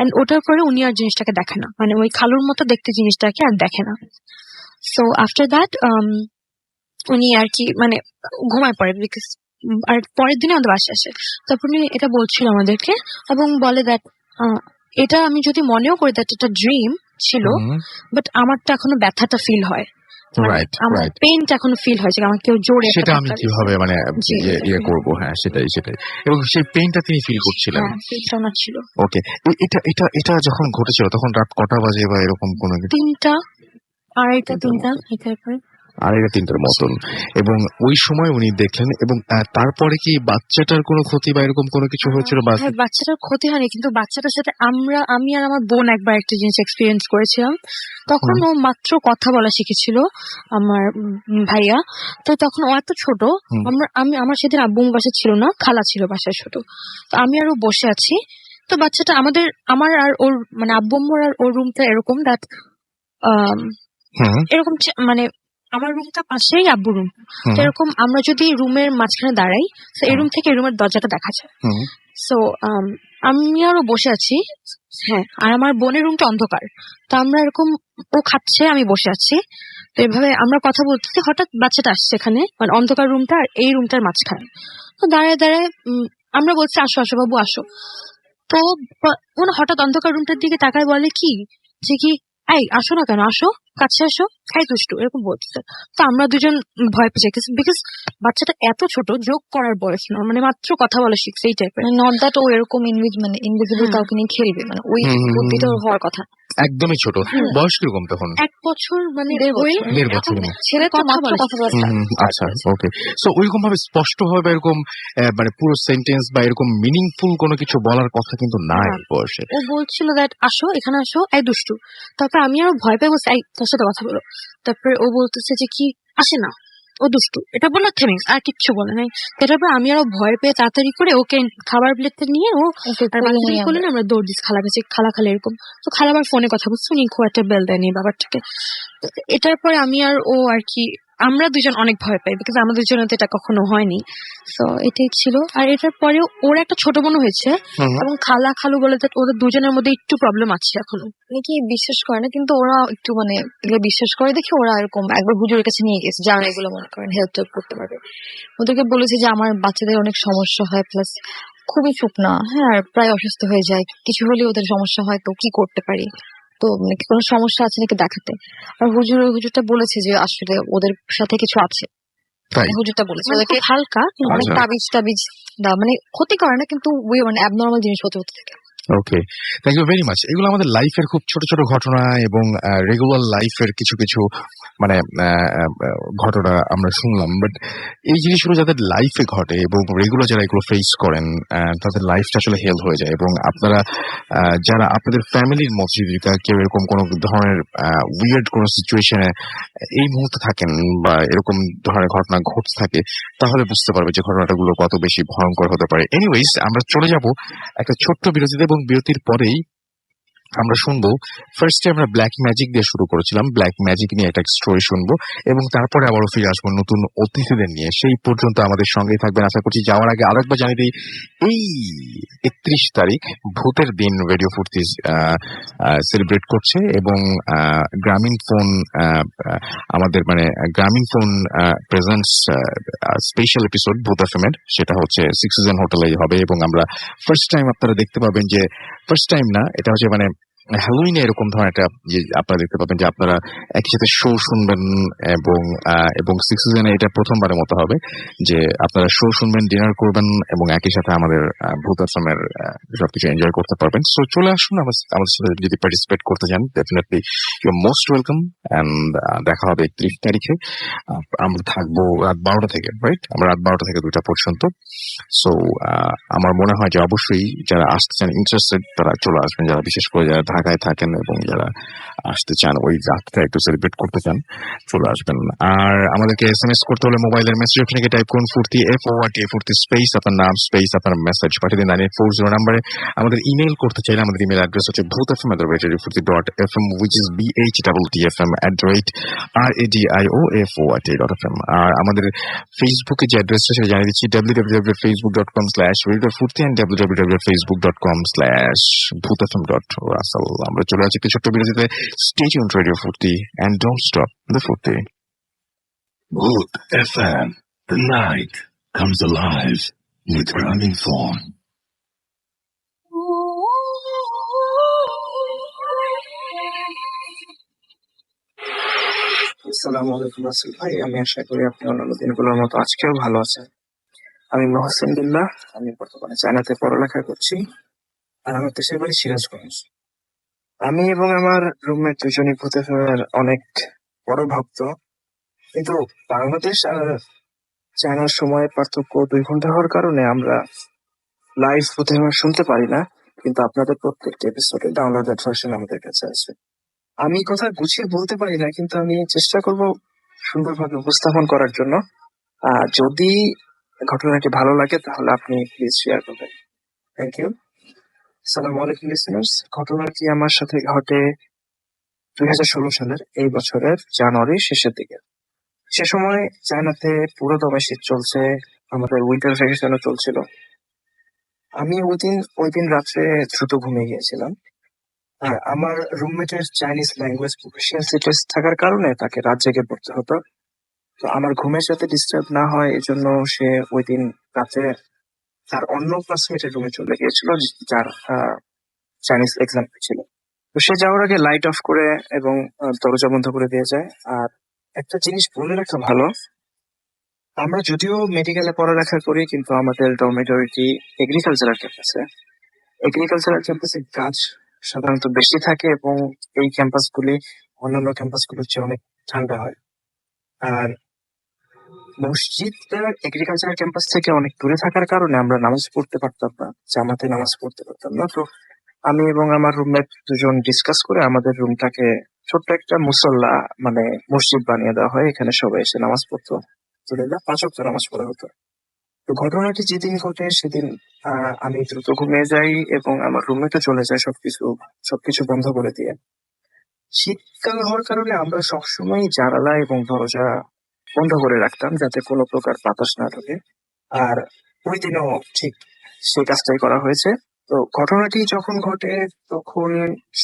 এন্ড ওটার পরে উনি আর জিনিসটাকে দেখে না, মানে ওই খালুর মতো দেখতে জিনিসটাকে আর দেখে না। সো আফটার দ্যাট উনি আর কি মানে ঘুমায় পড়ে বিকজ আর পরের দিনে আমাদের বাসায় আসে। তারপর উনি এটা বলছিল আমাদেরকে এবং বলে দ্যাট এটা আমি যদি মনেও করি দ্যাট এটা ড্রিম ছিল, বাট আমারটা এখনো ব্যথাটা ফিল হয়, রাইট আমার রাইট পেইনটা এখনো ফিল হয় যে আমার কেউ জোরে একটা সেটা আমি ধাক্কা দিছে। কিভাবে মানে জি, ইয়ে করবো, হ্যাঁ সেটাই এবং সেই পেইনটা তিনি ফিল করছিলেন। হ্যাঁ ফিলটা ওনার ছিল। ওকে, এটা এটা এটা যখন ঘটেছিল তখন রাত কটা বাজে বা এরকম কোনো কিছু? 3টা, 2:30, 3টা এই টাইপের। 2:30-3টার মতন। এবং ওই সময় উনি দেখলেন এবং তারপরে কি বাচ্চাটার কোনো ক্ষতি বা এরকম কোনো কিছু হয়েছিল বা? হ্যাঁ, বাচ্চাটার ক্ষতি হয়নি, কিন্তু বাচ্চাটার সাথে আমি আর আমার বোন একবার একটা জিনিস এক্সপিরিয়েন্স করেছিলাম। তখন ও মাত্র কথা বলা শিখেছিল, আমার ভাইয়া। তো তখন ও এত ছোট, আমার সেদিন আব্বু বাসায় ছিল না, খালা ছিল বাসায় ছোট। তো আমি আর ও বসে আছি, তো বাচ্চাটা আমার আর ওর মানে আব্বু আম্মুর আর ওর রুমটা এরকম দ্যাট এরকম মানে আমার রুমটা পাশেই আব্বু রুম। তো এরকম আমরা যদি রুমের মাঝখানে দাঁড়াই, তো এই রুম থেকে রুমের দরজাটা দেখা যায়। সো আমি আরো বসে আছি, হ্যাঁ, আর আমার বোনের রুমটা অন্ধকার। তো আমরা এরকম, ও খাচ্ছে আমি বসে আছি, তো এভাবে আমরা কথা বলতেছি, হঠাৎ বাচ্চাটা আসছে এখানে, মানে অন্ধকার রুমটা আর এই রুমটার মাঝখানে। তো দাঁড়ায় দাঁড়ায় আমরা বলছি আসো আসো বাবু আসো। তো হঠাৎ অন্ধকার রুমটার দিকে তাকায় বলে কি যে কি এই আসো না কেন, আসো কাছে আসো, খাই দুষ্টু, এরকম বলতেছে। তো আমরা দুজন ভয় পেয়ে যাই, বিকজ বাচ্চাটা এত ছোট, যোগ করার বয়স না, মানে মাত্র কথা বলা শিখছে এই টাইপের। নট দ্যাট ও এরকম ইনভিজিবল কাউকে নিয়ে খেলবে, মানে ওই বুদ্ধিটা ওর হওয়ার কথা। একদমই ছোট, বয়স কিরকম তখন? 1 বছর, মানে 1.5 বছর। ছেলে তো মাত্র কথা বলা start আচ্ছা, ওকে। সো ওইরকম ভাবে স্পষ্ট ভাবে এরকম মানে পুরো সেন্টেন্স বা এরকম মিনিংফুল কোনো কিছু বলার কথা কিন্তু নাই বয়সে। ও বলছিল দ্যাট আসো এখানে আসো, এই দুষ্টু। তারপর আমি আরো ভয় পেয়ে বলছি এই তোর সাথে কথা বলো। তারপরে ও বলতেছে যে কি আসে না, ও দুষ্টু, এটা বললো থেমে, আর কিচ্ছু বলে নাই। তারপর আমি আরো ভয় পেয়ে তাড়াতাড়ি করে ওকে খাবার প্লেটটা নিয়ে ও আর বাচ্চাটাকে কোলে নিয়ে আমরা দৌড় দিচ্ছি খালা কাছে, খালা এরকম। তো খালা আবার ফোনে কথা বলছি, উনি খুব একটা বেল দেয়নি বাবারটাকে। এটার পরে আমি আর ও আর কি আমরা দুজন অনেক ভয় পাই, বিকজ আমাদের জন্য তো এটা কখনো হয়নি। তো এটাই ছিল। আর এটার পরে ওর একটা ছোট বোন হয়েছে, এবং খালু বলে যে ওদের দুজনের মধ্যে একটু প্রবলেম আছে এখনো। অনেকে বিশ্বাস করে না, কিন্তু ওরা একটু মানে এগুলো বিশ্বাস করে দেখে ওরা এরকম একবার হুজুরের কাছে নিয়ে গেছে, যারা এগুলো মনে করেন হেল্প করতে পারবে। ওদেরকে বলেছে যে আমার বাচ্চাদের অনেক সমস্যা হয়, প্লাস খুবই শুকনা, হ্যাঁ, আর প্রায় অসুস্থ হয়ে যায়, কিছু হলে ওদের সমস্যা হয়, তো কি করতে পারি, তো নাকি কোনো সমস্যা আছে নাকি দেখাতে। আর হুজুরটা বলেছে যে আসলে ওদের সাথে কিছু আছে, হুজুরটা বলেছে ওদেরকে হালকা অনেক তাবিজ দেওয়া, মানে ক্ষতি করে না, কিন্তু মানে অ্যাবনর্মাল জিনিস হতে থাকে। ওকে, থ্যাংক ইউ ভেরি মাচ। এগুলো আমাদের লাইফের খুব ছোট ছোট ঘটনা এবং রেগুলার লাইফের কিছু কিছু মানে ঘটনা আমরা শুনলাম, বাট এই জিনিসগুলো যাদের লাইফে ঘটে এবং রেগুলার যারা এগুলো ফেস করেন তাদের লাইফটা আসলে হেল হয়ে যায়। এবং আপনারা যারা আপনাদের ফ্যামিলির মধ্যে যদি কেউ এরকম কোনো ধরনের উইয়ার্ড কোনো সিচুয়েশনে এই মুহূর্তে থাকেন বা এরকম ধরনের ঘটনা ঘটতে থাকে, তাহলে বুঝতে পারবে যে ঘটনাটাগুলো কত বেশি ভয়ঙ্কর হতে পারে। এনিওয়েজ, আমরা চলে যাব একটা ছোট্ট বিরতিতে এবং বিরতির পরেই আমরা শুনবো, ফার্স্টে আমরা ব্ল্যাক ম্যাজিক দিয়ে শুরু করেছিলাম, ব্ল্যাক ম্যাজিক নিয়ে একটা স্টোরি শুনবো এবং তারপরে আবারও ফিরে আসবো নতুন অতিথিদের নিয়ে। সেই পর্যন্ত আমাদের সঙ্গেই থাকবেন আশা করছি। যাওয়ার আগে আরেকবার জানিয়ে দিই, এই 31 তারিখ ভূতের দিন রেডিও ফুর্তি সেলিব্রেট করছে এবং গ্রামীণ ফোন আমাদের মানে গ্রামীণ ফোন প্রেজেন্টস স্পেশাল এপিসোড ভূত এফএম-এর, সেটা হচ্ছে 6 সিজন হোটেলেই হবে। এবং আমরা ফার্স্ট টাইম আপনারা দেখতে পাবেন যে, ফার্স্ট টাইম না, এটা হচ্ছে মানে হ্যালোইনে এরকম ধরনের একটা যে আপনারা দেখতে পাবেন যে আপনারা একই সাথে শো শুনবেন এবং 6 সিজনে এটা প্রথমবারের মতো হবে যে আপনারা শো শুনবেন, ডিনার করবেন এবং একই সাথে আমাদের ভূত আশ্রমের সবকিছু এনজয় করতে পারবেন। সো চলে আসুন আমাদের সাথে যদি পার্টিসিপেট করতে চান, definitely you are most welcome. And দেখা হবে 31 তারিখে। আমরা থাকবো রাত 12টা থেকে, রাইট? আমরা রাত 12টা থেকে 2টা পর্যন্ত। সো আমার মনে হয় যে অবশ্যই যারা আসতে চান, ইন্টারেস্টেড, তারা চলে আসবেন, যারা বিশেষ করে যারা ঢাকায় থাকেন এবং যারা আসতে চান ওই রাতটা একটু সেলিব্রেট করতে চান, চলে আসবেন। আর আমাদেরকে SMS করতে হলে মোবাইলের মেসেজ অপশনে টাইপ করুন ফুর্তি, FORT, ফুর্তি স্পেস আপনার নাম স্পেস আপনার মেসেজ পাঠিয়ে দিন 9840 নাম্বারে। আমাদের ইমেল করতে চাইলে আমাদের ইমেল অ্যাড্রেস হচ্ছে bhutfm@radiofurti.fm, which is BHTTFM@radioFort.fm। আর আমাদের ফেসবুকে যে অ্যাড্রেসটা সেটা জানিয়ে দিচ্ছি, www.facebook.com/radiofurti and www.facebook.com/bhutfm.russell। আমরা চলে যাচ্ছি একটি ছোট্ট বিরতিতে। Stay tuned, Radio Furti, and don't stop the Furti. Hood FM. The night comes alive with Gramin Fawn. আসসালামু আলাইকুম রাসেল ভাই, আমি আশা করি আপনি অন্যান্য দিনগুলোর মতো আজকেও ভালো আছেন। আমি মোহসেন বিল্লাহ, আমি বর্তমানে চায়নাতে পড়ালেখা করছি, আর আমার দেশের বাড়ি সিরাজগঞ্জ। আমি এবং আমার রুমমেট দুজনই ভূতে ফেরার অনেক বড় ভক্ত, কিন্তু বাংলাদেশ আর চায়নার সময় পার্থক্য 2 ঘন্টা হওয়ার কারণে আমরা লাইভ ভূতে ফেরা শুনতে পারি না, কিন্তু আপনাদের প্রত্যেকটা এপিসোডে ডাউনলোডেড ভার্সন আমাদের কাছে আছে। আমি কথা গুছিয়ে বলতে পারি না, কিন্তু আমি চেষ্টা করব সুন্দরভাবে উপস্থাপন করার জন্য। যদি ঘটনাটি ভালো লাগে তাহলে আপনি প্লিজ শেয়ার করবেন। Thank you. আসসালামু আলাইকুম লিসেনার্স। ঘটনাটি আমার সাথে ঘটে 2016 সালের এই বছরের জানুয়ারি শেষের দিকে। সে সময় চায়নাতে পুরো দমে শীত চলছে, আমাদের উইন্টার ভ্যাকেশনও চলছিল। আমি ওই দিন রাত্রে দ্রুত ঘুমিয়ে গিয়েছিলাম, আর আমার রুমমেটের চাইনিজ ল্যাঙ্গুয়েজ প্রফিসিয়েন্সি টেস্ট থাকার কারণে তাকে রাত জেগে পড়তে হতো। তো আমার ঘুমের সাথে ডিস্টার্ব না হয় এজন্য সে ওই দিন রাতে তার অন্য ক্লাসমেটের রুমে চলে গিয়েছিল, যার চাইনিজ এক্সাম ছিল। তো সে যাওয়ার আগে লাইট অফ করে এবং দরজা বন্ধ করে দিয়ে যায়। আর একটা জিনিস বলে রাখা ভালো, আমরা যদিও মেডিকেলে পড়ালেখা করি, কিন্তু আমাদের ডরমেটরিটি এগ্রিকালচারাল ক্যাম্পাসে। এগ্রিকালচারাল ক্যাম্পাসে গাছ সাধারণত বেশি থাকে এবং এই ক্যাম্পাসগুলি অন্যান্য ক্যাম্পাসগুলোর চেয়ে অনেক ঠান্ডা হয়। আর মসজিদটা এগ্রিকালচারাল ক্যাম্পাস থেকে অনেক দূরে থাকার কারণে আমরা নামাজ পড়তে পারতাম না, জামাতে নামাজ পড়তে পারতাম না। তো আমি এবং আমার রুমমেট দুজন ডিসকাস করে আমাদের রুমটাকে ছোট্ট একটা মুসল্লা, মানে মসজিদ বানিয়ে দেওয়া হয়, এখানে সবাই এসে নামাজ পড়তো। আলহামদুলিল্লাহ 5 ওয়াক্ত নামাজ পড়া হতো। তো ঘটনাটি যেদিন ঘটে সেদিন আমি দ্রুত ঘুমিয়ে যাই এবং আমার রুমমেটও চলে যায় সবকিছু বন্ধ করে দিয়ে। শীতকাল হওয়ার কারণে আমরা সবসময় জানালা এবং দরজা বন্ধ করে রাখতাম যাতে কোনো প্রকার বাতাস না ঢোকে। আর ওই দিনও ঠিক সেই কাজটাই করা হয়েছে। তো ঘটনাটি যখন ঘটে তখন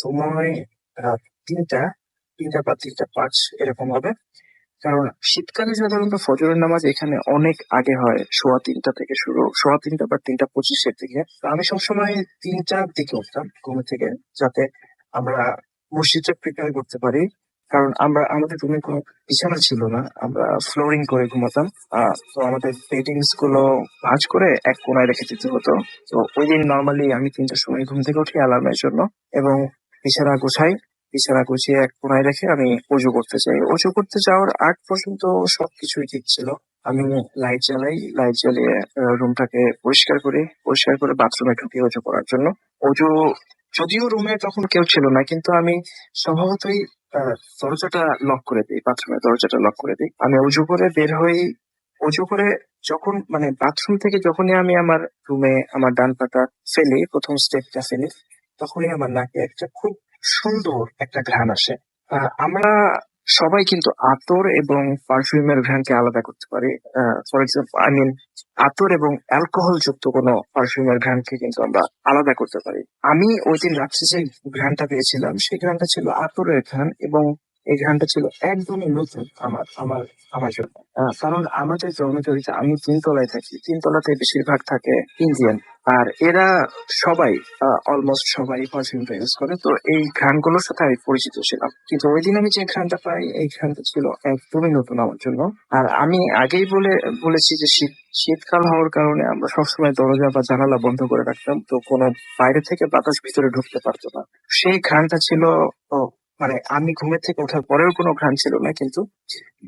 সময় রাত 3টা বা 3টা 5 এরকম হবে। কারণ শীতকালে সাধারণত ফজরের নামাজ এখানে অনেক আগে হয়, 3:15 থেকে শুরু, 3:15 বা 3:25 দিকে। তো আমি সবসময় 3টার দিকে উঠতাম ঘুম থেকে, যাতে আমরা মসজিদটা প্রিপেয়ার করতে পারি। কারণ আমাদের রুমে কোনো বিছানা ছিল না, আমরা ফ্লোরিং করে ঘুমাতাম। তো আমাদের বেডিংস গুলো ভাঁজ করে এক কোনায় রেখে দিতে হতো। তো ওই দিন নর্মালি আমি 3টার সময় ঘুম থেকে উঠি অ্যালার্মের জন্য এবং বিছানা গুছিয়ে এক কোনায় রেখে আমি অজু করতে চাই। অজু করতে যাওয়ার আগ পর্যন্ত সবকিছুই ঠিক ছিল। আমি লাইট জ্বালিয়ে রুমটাকে পরিষ্কার করে বাথরুমে ঢুকি অজু করার জন্য। অজু যদিও রুমে তখন কেউ ছিল না, কিন্তু আমি স্বভাবতই আহ, দরজাটা লক করে দিই, বাথরুমের দরজাটা লক করে দিই। আমি অজু করে বের হই। অজু করে যখন মানে বাথরুম থেকে যখনই আমি আমার রুমে আমার ডান পাটা ফেলি, প্রথম স্টেপটা ফেলি, তখনই আমার নাকে একটা খুব সুন্দর একটা ঘ্রাণ আসে। আমরা সবাই কিন্তু আতর এবং পারফিউমের ঘ্রাণকে আলাদা করতে পারি। ফর এক্সাম্পল আতর এবং অ্যালকোহল যুক্ত কোনো পারফিউমের ঘ্রাণকে কিন্তু আমরা আলাদা করতে পারি। আমি ওই দিন রাত্রে যে ঘ্রাণটা পেয়েছিলাম সেই ঘ্রাণটা ছিল আতরের ঘ্রাণ, এবং এই ঘ্রাণটা ছিল একদমই নতুন আমার জন্য। কারণ আমাদের ডরমিটরিতে, আমি 3 তলায় থাকি, 3 তলাতে বেশিরভাগ থাকে ইন্ডিয়ান, আর এরা সবাই অলমোস্ট সবাই পারফিউমটা ইউজ করে। তো এই ঘ্রাণগুলোর সাথে আমি পরিচিত ছিলাম, কিন্তু ওই দিন আমি যে ঘ্রাণটা পাই এই ঘ্রাণটা ছিল একদমই নতুন আমার জন্য। আর আমি আগেই বলেছি যে শীতকাল হওয়ার কারণে আমরা সবসময় দরজা বা জানালা বন্ধ করে রাখতাম, তো কোনো বাইরে থেকে বাতাস ভিতরে ঢুকতে পারতো না। সেই ঘ্রাণটা ছিল, ও, মানে আমি ঘুমের থেকে ওঠার পরেও কোনো ঘ্রাণ ছিল না, কিন্তু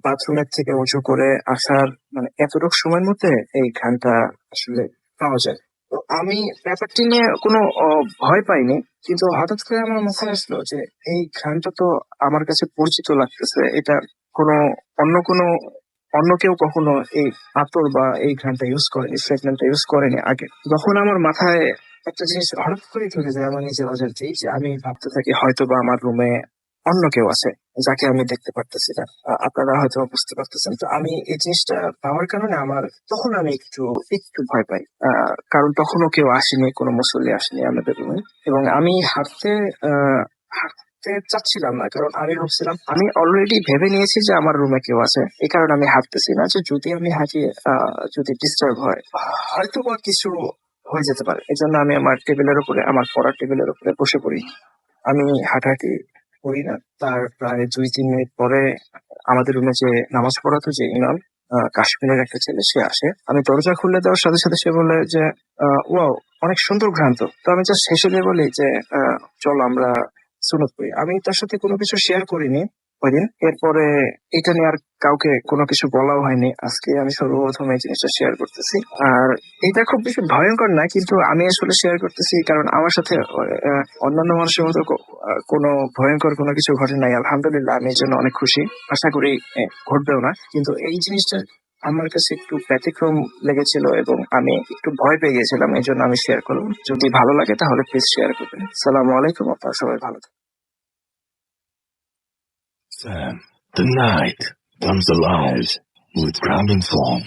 বাথরুমের থেকে উঁচু করে আসার মানে এতটুকু সময়ের মধ্যে এই ঘ্রাণটা আসলে পাওয়া যায়। তো আমি ব্যাপারটি নিয়ে কোনো ভয় পাইনি, কিন্তু হঠাৎ করে আমার মাথায় আসলো যে এই ঘ্রাণটা তো আমার কাছে পরিচিত লাগতেছে। এটা কোনো অন্য কেউ কখনো এই আতর বা এই ঘ্রাণটা ইউজ করেনি, ফ্রেগনেন্টটা ইউজ করেনি আগে। যখন আমার মাথায় একটা জিনিস হঠাৎ করে ঢুকে যায় আমার নিজের অজান্তেই, যে আমি ভাবতে থাকি হয়তো বা আমার রুমে অন্য কেউ আছে যাকে আমি দেখতে পারতেছি না। আপনারা হয়তো বুঝতে পারতেছেন। তো আমি এই জিনিসটা পাওয়ার কারণে তখন আমি একটু ভয় পাই। কারণ তখনও কেউ আসেনি, কোনো মুসল্লি আসেনি আমাদের রুমে, এবং আমি হাঁটতে হাঁটতে চাচ্ছিলাম না, কারণ আমি ভাবছিলাম, আমি অলরেডি ভেবে নিয়েছি যে আমার রুমে কেউ আছে, এই কারণে আমি হাঁটতেছি না, যে যদি আমি হাঁটি যদি ডিস্টার্ব হয় হয়তো বা কিছু হয়ে যেতে পারে। এই জন্য আমি আমার টেবিলের উপরে, আমার পড়ার টেবিলের উপরে বসে পড়ি। আমি হাঁটাহাঁটি করি না। তার প্রায় 2-3 মিনিট পরে আমাদের রুমে যে নামাজ পড়াতো যে ইমাম, কাশ্মীরের একটা ছেলে, সে আসে। আমি দরজা খুলে দেওয়ার সাথে সাথে সে বলে যে ওয়াও, অনেক সুন্দর ঘ্রাণ তো। তো আমি জাস্ট হেসে দিয়ে বলি যে চলো আমরা সুন্নত করি। আমি তার সাথে কোনো কিছু শেয়ার করিনি ওইদিন। এরপরে এটা নিয়ে আর কাউকে কোনো কিছু বলাও হয়নি। আজকে আমি সর্বপ্রথম এই জিনিসটা শেয়ার করতেছি। আর এটা খুব বেশি ভয়ঙ্কর না, কিন্তু আমি আসলে শেয়ার করতেছি কারণ আমার সাথে অন্যান্য মানুষের মতো কোনো ভয়ঙ্কর কোনো কিছু ঘটে নাই, আলহামদুলিল্লাহ। আমি এই জন্য অনেক খুশি, আশা করি ঘটবেও না। কিন্তু এই জিনিসটা আমার কাছে একটু ব্যতিক্রম লেগেছিল এবং আমি একটু ভয় পেয়ে গেছিলাম, এই জন্য আমি শেয়ার করলাম। যদি ভালো লাগে তাহলে প্লিজ শেয়ার করবেন। সালামু আলাইকুম, আপনারা সবাই ভালো থাকবেন। Then the night comes alive with crowning form.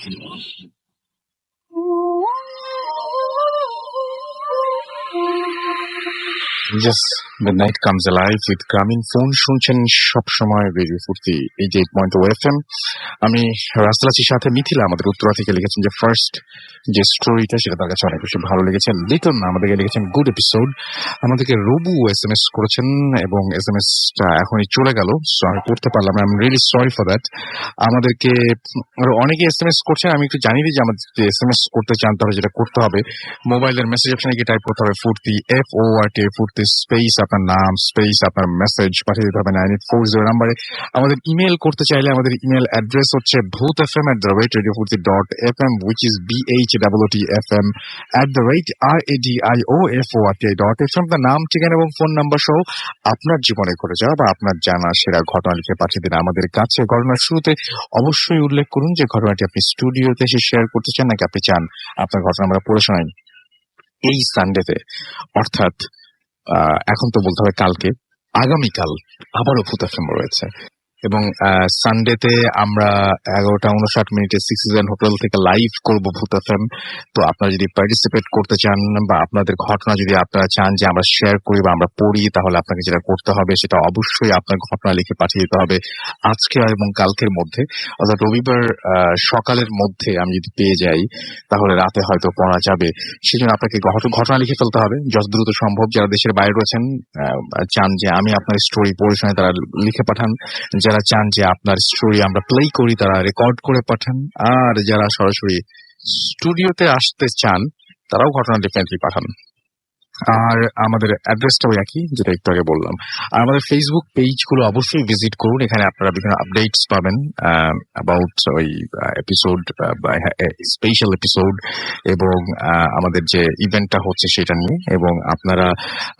Yes, the night comes alive with গ্রামীণ ফোন। শুনছেন সবসময় রেডিও ফুর্তি 88.0 FM। আমি রাস্তালাচির সাথে মিথিলা আমাদের উত্তরা থেকে লিখেছেন যে ফার্স্ট যে স্টোরিটা সেটা তার কাছে অনেক বেশি ভালো লেগেছে। লিটন আমাদেরকে লিখেছেন গুড এপিসোড। আমাদেরকে রবু SMS করেছেন এবং SMS-টা এখনই চলে গেল, সো আমি পড়তে পারলাম না। I am really sorry for that. আমাদেরকে আরো অনেকে SMS করছেন। আমি একটু জানিয়ে দিই যে আমাদের যদি SMS করতে চান তাহলে যেটা করতে হবে, মোবাইলের মেসেজ অপশনে গিয়ে টাইপ করতে হবে ফুর্তি, FORT, ফুর্তি স্পেস আপনার নাম স্পেস আপনার মেসেজ পাঠিয়ে দিতে হবে 9840 নাম্বারে। আমাদের ইমেল করতে চাইলে আমাদের ইমেল অ্যাড্রেস হচ্ছে bhutfm@radiofurti.fm, which is BHOOTFM@radiofurti.fm। আপনার নাম, ঠিকানা এবং ফোন নাম্বার সহ আপনার জীবনে ঘটে যাওয়া বা আপনার জানা সেরা ঘটনা লিখে পাঠিয়ে দিন আমাদের কাছে। ঘটনার শুরুতে অবশ্যই উল্লেখ করুন যে ঘটনাটি আপনি স্টুডিওতে এসে শেয়ার করতে চান নাকি আপনি চান আপনার ঘটনা আমরা পড়ে শোনাই এই সানডেতে, অর্থাৎ এখন তো বলতে হবে কালকে, আগামীকাল আবারও ভূত এফএম রয়েছে এবং সানডেতে আমরা 11:59 সিক্সিজেন হোটেল থেকে লাইভ করব ভূত এফএম। তো আপনারা যদি পার্টিসিপেট করতে চান বা আপনাদের ঘটনা যদি আপনারা চান যে আমরা শেয়ার করি বা আমরা পড়ি, তাহলে আপনাকে যেটা করতে হবে সেটা অবশ্যই আপনার ঘটনা লিখে পাঠিয়ে দিতে হবে আজকে এবং কালকের মধ্যে, অর্থাৎ রবিবার সকালের মধ্যে আমি যদি পেয়ে যাই তাহলে রাতে হয়তো পড়া যাবে। সেজন্য আপনাকে ঘটনা লিখে ফেলতে হবে যত দ্রুত সম্ভব। যারা দেশের বাইরে রয়েছেন চান যে আমি আপনার স্টোরি পড়ে শোনাই, তারা লিখে পাঠান। যারা চান যে আপনার স্টোরি আমরা প্লে করি তারা রেকর্ড করে পাঠান। আর যারা সরাসরি স্টুডিওতে আসতে চান তারাও ঘটনা ডেফিনেটলি পাঠান। আর আমাদের অ্যাড্রেসটাও একই, যেটা একটু আগে বললাম। আর আমাদের ফেসবুক পেজগুলো অবশ্যই ভিজিট করুন, এখানে আপনারা বিভিন্ন আপডেটস পাবেন অ্যাবাউট ওই এপিসোড, স্পেশাল এপিসোড এবং আমাদের যে ইভেন্টটা হচ্ছে সেটা নিয়ে। এবং আপনারা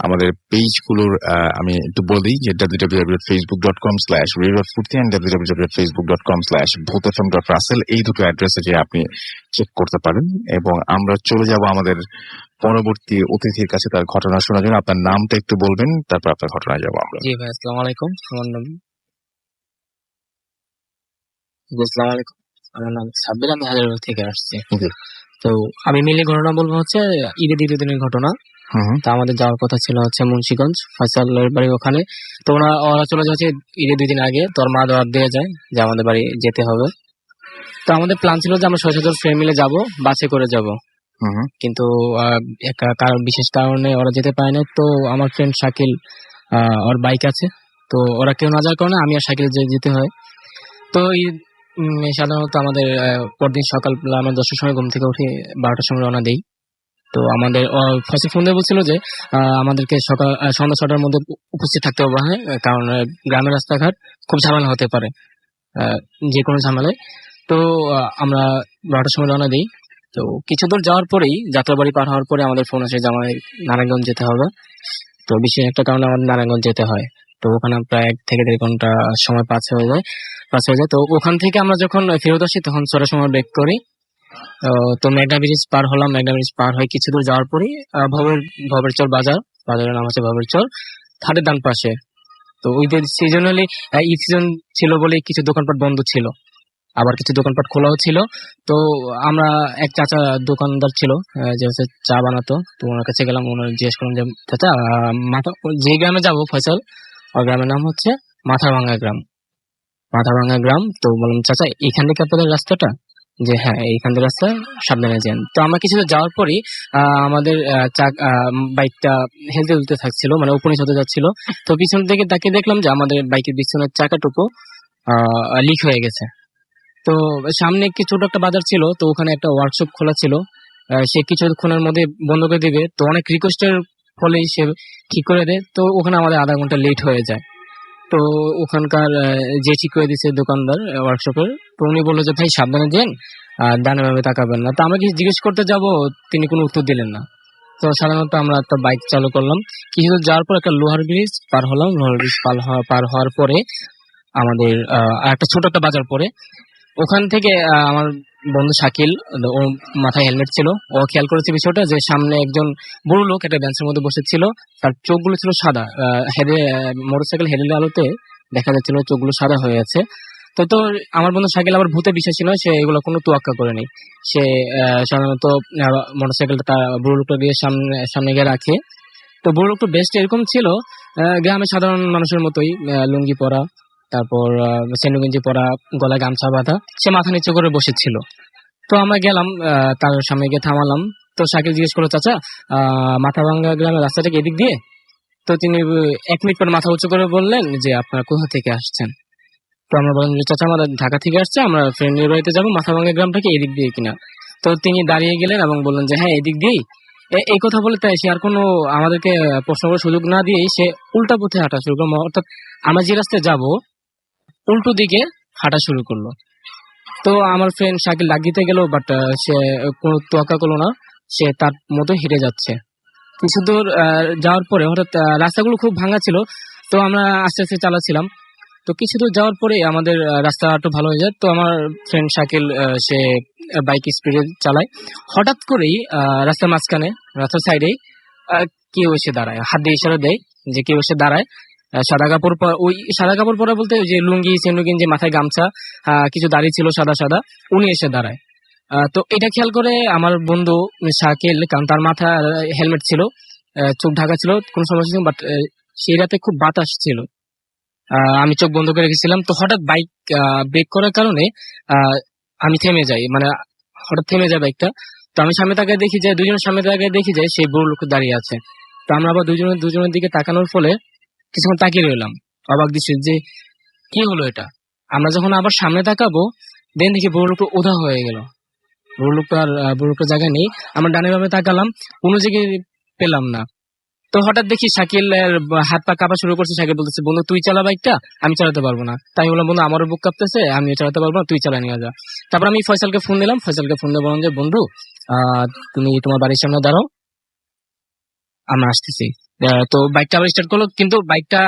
আমাদের পেজগুলোর আমি একটু বলে দিই যে www.facebook.com/radiofurti and www.facebook.com/bhutfm.russell, এই দুটো অ্যাড্রেসে যে আপনি চেক করতে পারেন। এবং আমরা চলে যাব আমাদের পরবর্তী অতিথির কাছে তার ঘটনা শোনার জন্য। আপনার নামটা একটু বলবেন, তারপর আপনার ঘটনায় যাবো আমরা। জি ভাই, আসসালামু আলাইকুম। আমার নাম আসসালামু আলাইকুম, আমার নাম সাব্বির, আমি হাজারীবাগ থেকে আসছি। জি। তো আমি মিলে ঘটনা বলবো হচ্ছে ঈদের দ্বিতীয় দিনের ঘটনা। তা আমাদের যাওয়ার কথা ছিল হচ্ছে মুন্সিগঞ্জ, ফয়সালের বাড়ি ওখানে। তো ওরা চলে যাচ্ছে ঈদের 2 দিন আগে। তোর মা দাওয়াত দিয়ে যায় যে আমাদের বাড়ি যেতে হবে। তো আমাদের প্ল্যান ছিল যে আমরা 6-7 ফ্রেন্ড মিলে যাবো, বাসে করে যাব। কিন্তু বিশেষ কারণে ওরা যেতে পারে না। তো আমার ফ্রেন্ড শাকিল, ওর বাইক আছে, তো ওরা কেউ না যাওয়ার কারণে আমি আর শাকিল যেতে হয়। তো সাধারণত আমাদের পরদিন সকালবেলা আমরা 10টার সময় ঘুম থেকে উঠে 12টার সময় রওনা দেই। তো আমাদের ফার্স্টে ফোন দিয়ে বলছিল যে আমাদেরকে সন্ধ্যা 6টার মধ্যে উপস্থিত থাকতে হবে, হ্যাঁ, কারণ গ্রামের রাস্তাঘাট খুব ঝামেলা হতে পারে, যে কোনো ঝামেলায়। তো আমরা 12টার সময় রওনা দিই। তো কিছু দূর যাওয়ার পরেই, যাত্রাবাড়ি পার হওয়ার পরে আমাদের ফোন আসে যে আমাদের নারায়ণগঞ্জ যেতে হবে। তো বিশেষ একটা কারণে আমাদের নারায়ণগঞ্জ যেতে হয়। তো ওখানে প্রায় 1 থেকে 1.5 ঘন্টা সময় পাস হয়ে যায়। তো ওখান থেকে আমরা যখন ফেরত আসি তখন 6টার সময় ব্রেক করি। তো মেঘনা ব্রিজ পার হলাম। মেঘনা ব্রিজ পার হয়ে কিছু দূর যাওয়ার পরই ভবের চর বাজারের নাম হচ্ছে ভবের চর, হাটের ডান পাশে। তো ওই সিজনালি ঈদ সিজন ছিল বলে কিছু দোকানপাট বন্ধ ছিল, আবার কিছু দোকানপাট খোলাও ছিল। তো আমরা এক চাচা দোকানদার ছিল যে হচ্ছে চা বানাতো। তো ওনার কাছে গেলাম, ওনার জিজ্ঞেস করলাম যে চাচা, যে গ্রামে যাবো ফয়সাল, ওর গ্রামের নাম হচ্ছে মাথাভাঙ্গা গ্রাম। মাথাভাঙ্গা গ্রাম। তো বললাম, চাচা এখান থেকে আপনাদের রাস্তাটা? যে হ্যাঁ, এইখান থেকে রাস্তা, সাবধানে যান। তো আমরা কিছু যাওয়ার পরই আমাদের বাইকটা হেলতে দুলতে থাকছিল, মানে উপরে হতে যাচ্ছিল। তো পিছন থেকে তাকে দেখলাম যে আমাদের বাইকের পিছনের চাকাটুকু লিক হয়ে গেছে। তো সামনে একটি ছোট একটা বাজার ছিল, তো ওখানে একটা ওয়ার্কশপ খোলা ছিল। সে কিছুক্ষণের মধ্যে বন্ধ করে দিবে, তো অনেক রিকোয়েস্টের ফলেই সে ঠিক করে দেয়। তো ওখানে আমাদের আধা ঘন্টা লেট হয়ে যায়। তো ওখানকার যে ঠিক করে দিচ্ছে দোকানদার ওয়ার্কশপের, তো উনি বললো যে ভাই সাবধানে যান, ডানে বামে তাকাবেন না। তো আমরা কিছু জিজ্ঞেস করতে যাব, তিনি কোনো উত্তর দিলেন না। তো সাধারণত আমরা একটা বাইক চালু করলাম, কিছু দূর যাওয়ার পর একটা লোহার ব্রিজ পার হলাম। লোহার ব্রিজ পার হওয়ার পরে আমাদের একটা ছোট একটা বাজার পরে, ওখান থেকে আমার বন্ধু শাকিল, ও মাথায় হেলমেট ছিল, ও খেয়াল করেছে বিষয়টা যে সামনে একজন বড় লোক একটা বেঞ্চের মধ্যে বসেছিল, তার চোখগুলো ছিল সাদা। মোটরসাইকেল হেডের আলোতে দেখা যাচ্ছিল চোখগুলো সাদা হয়ে আছে। তো আমার বন্ধু শাকিল আবার ভূতে বিশ্বাসী নয়, সে এগুলো কোনো তোয়াক্কা করেনি। সে সাধারণত মোটরসাইকেলটা তার বুড়ো লোকটা দিয়ে সামনে গিয়ে রাখে। তো বুড়ো লোকটা বেস্ট এরকম ছিল, গ্রামের সাধারণ মানুষের মতোই, লুঙ্গি পরা, তারপর সেন্ডু গেঞ্জি পরা, গলায় গামছা বাঁধা, সে মাথা নিচু করে বসেছিল। তো আমরা গেলাম, তার সামনে গিয়ে থামালাম। তো শাকিল জিজ্ঞেস করলো, চাচা মাথাভাঙ্গা গ্রামের রাস্তাটা কি এদিক দিয়ে? তো তিনি 1 মিনিট পর মাথা উঁচু করে বললেন যে আপনারা কোথা থেকে আসছেন? তো আমরা বললাম যে চাচা আমরা ঢাকা থেকে আসছি, আমরা ফ্রেন্ডের বাড়িতে যাবো, মাথাভাঙ্গা গ্রামটা কি এদিক দিয়ে কিনা? তো তিনি দাঁড়িয়ে গেলেন এবং বললেন যে হ্যাঁ এদিক দিয়েই। এই কথা বলে তাই সে আর কোনো আমাদেরকে প্রশ্ন করার সুযোগ না দিয়েই সে উল্টা পথে হাঁটা শুরু করলো, অর্থাৎ আমরা যে রাস্তায় যাবো উল্টো দিকে হাঁটা শুরু করলো। তো আমার ফ্রেন্ড শাকিল ডাক দিতে গেল, বাট সে কোনো তোয়াক্কা করলো না, সে তার মতো হেঁটে যাচ্ছে। কিছু দূর যাওয়ার পরে হঠাৎ রাস্তাগুলো খুব ভাঙা ছিল, তো আমরা আস্তে আস্তে চালাচ্ছিলাম। তো কিছু দূর যাওয়ার পরে আমাদের রাস্তা একটু ভালো হয়ে যায়। তো আমার ফ্রেন্ড শাকিল সে বাইক স্পিডে চালায়। হঠাৎ করেই রাস্তার মাঝখানে, রাস্তার সাইডেই কেউ এসে দাঁড়ায়, হাত দিয়ে ইশারা দেয় যে কেউ এসে দাঁড়ায়। সাদা কাপড় পরা, ওই সাদা কাপড় পরা বলতে ওই যে লুঙ্গি সেন্ডু গেঞ্জি, মাথায় গামছা, কিছু দাড়ি ছিল সাদা সাদা, উনি এসে দাঁড়ায়। তো এটা খেয়াল করে আমার বন্ধু শাকিল, কারণ তার মাথা হেলমেট ছিল, চোখ ঢাকা ছিল, কোনো সমস্যা ছিল, বাট সেই রাতে খুব বাতাস ছিল। আমি চোখ বন্ধ করে রেখেছিলাম। তো হঠাৎ বাইক ব্রেক করার কারণে আমি থেমে যাই, মানে হঠাৎ থেমে যায় বাইকটা। তো আমি সামনে তাকায় দেখি যে দুজনের সামনে তাকায় দেখি যে সেই বুড়ো লোক দাঁড়িয়ে আছে। তো আমরা আবার দুজনের দিকে তাকানোর ফলে কিছুক্ষণ তাকিয়ে রইলাম অবাক দৃষ্টি, যে কি হলো এটা। আমরা যখন আবার সামনে তাকাবো, দেন দেখি বুড়ো লোকটা উধাও হয়ে গেল। বুড়ো লোকটার জায়গায় নেই। আমরা ডানে বামে তাকালাম, কোনো জায়গায় পেলাম না। তো হঠাৎ দেখি শাকিলের হাত পা কাঁপা শুরু করছে। শাকিল বলতেছে, বন্ধু তুই চালা বাইকটা, আমি চালাতে পারবো না। তাই বললাম, বন্ধু আমারও বুক কাঁপতেছে, আমিও চালাতে পারবো না, তুই চালা নিয়ে যা। তারপর আমি ফয়সালকে ফোন দিলাম, ফয়সালকে ফোন দিয়ে বললাম যে বন্ধু তুমি তোমার বাড়ির সামনে দাঁড়াও, আমরা আসতেছি। তো বাইকটা আবার স্টার্ট করলো, কিন্তু বাইকটা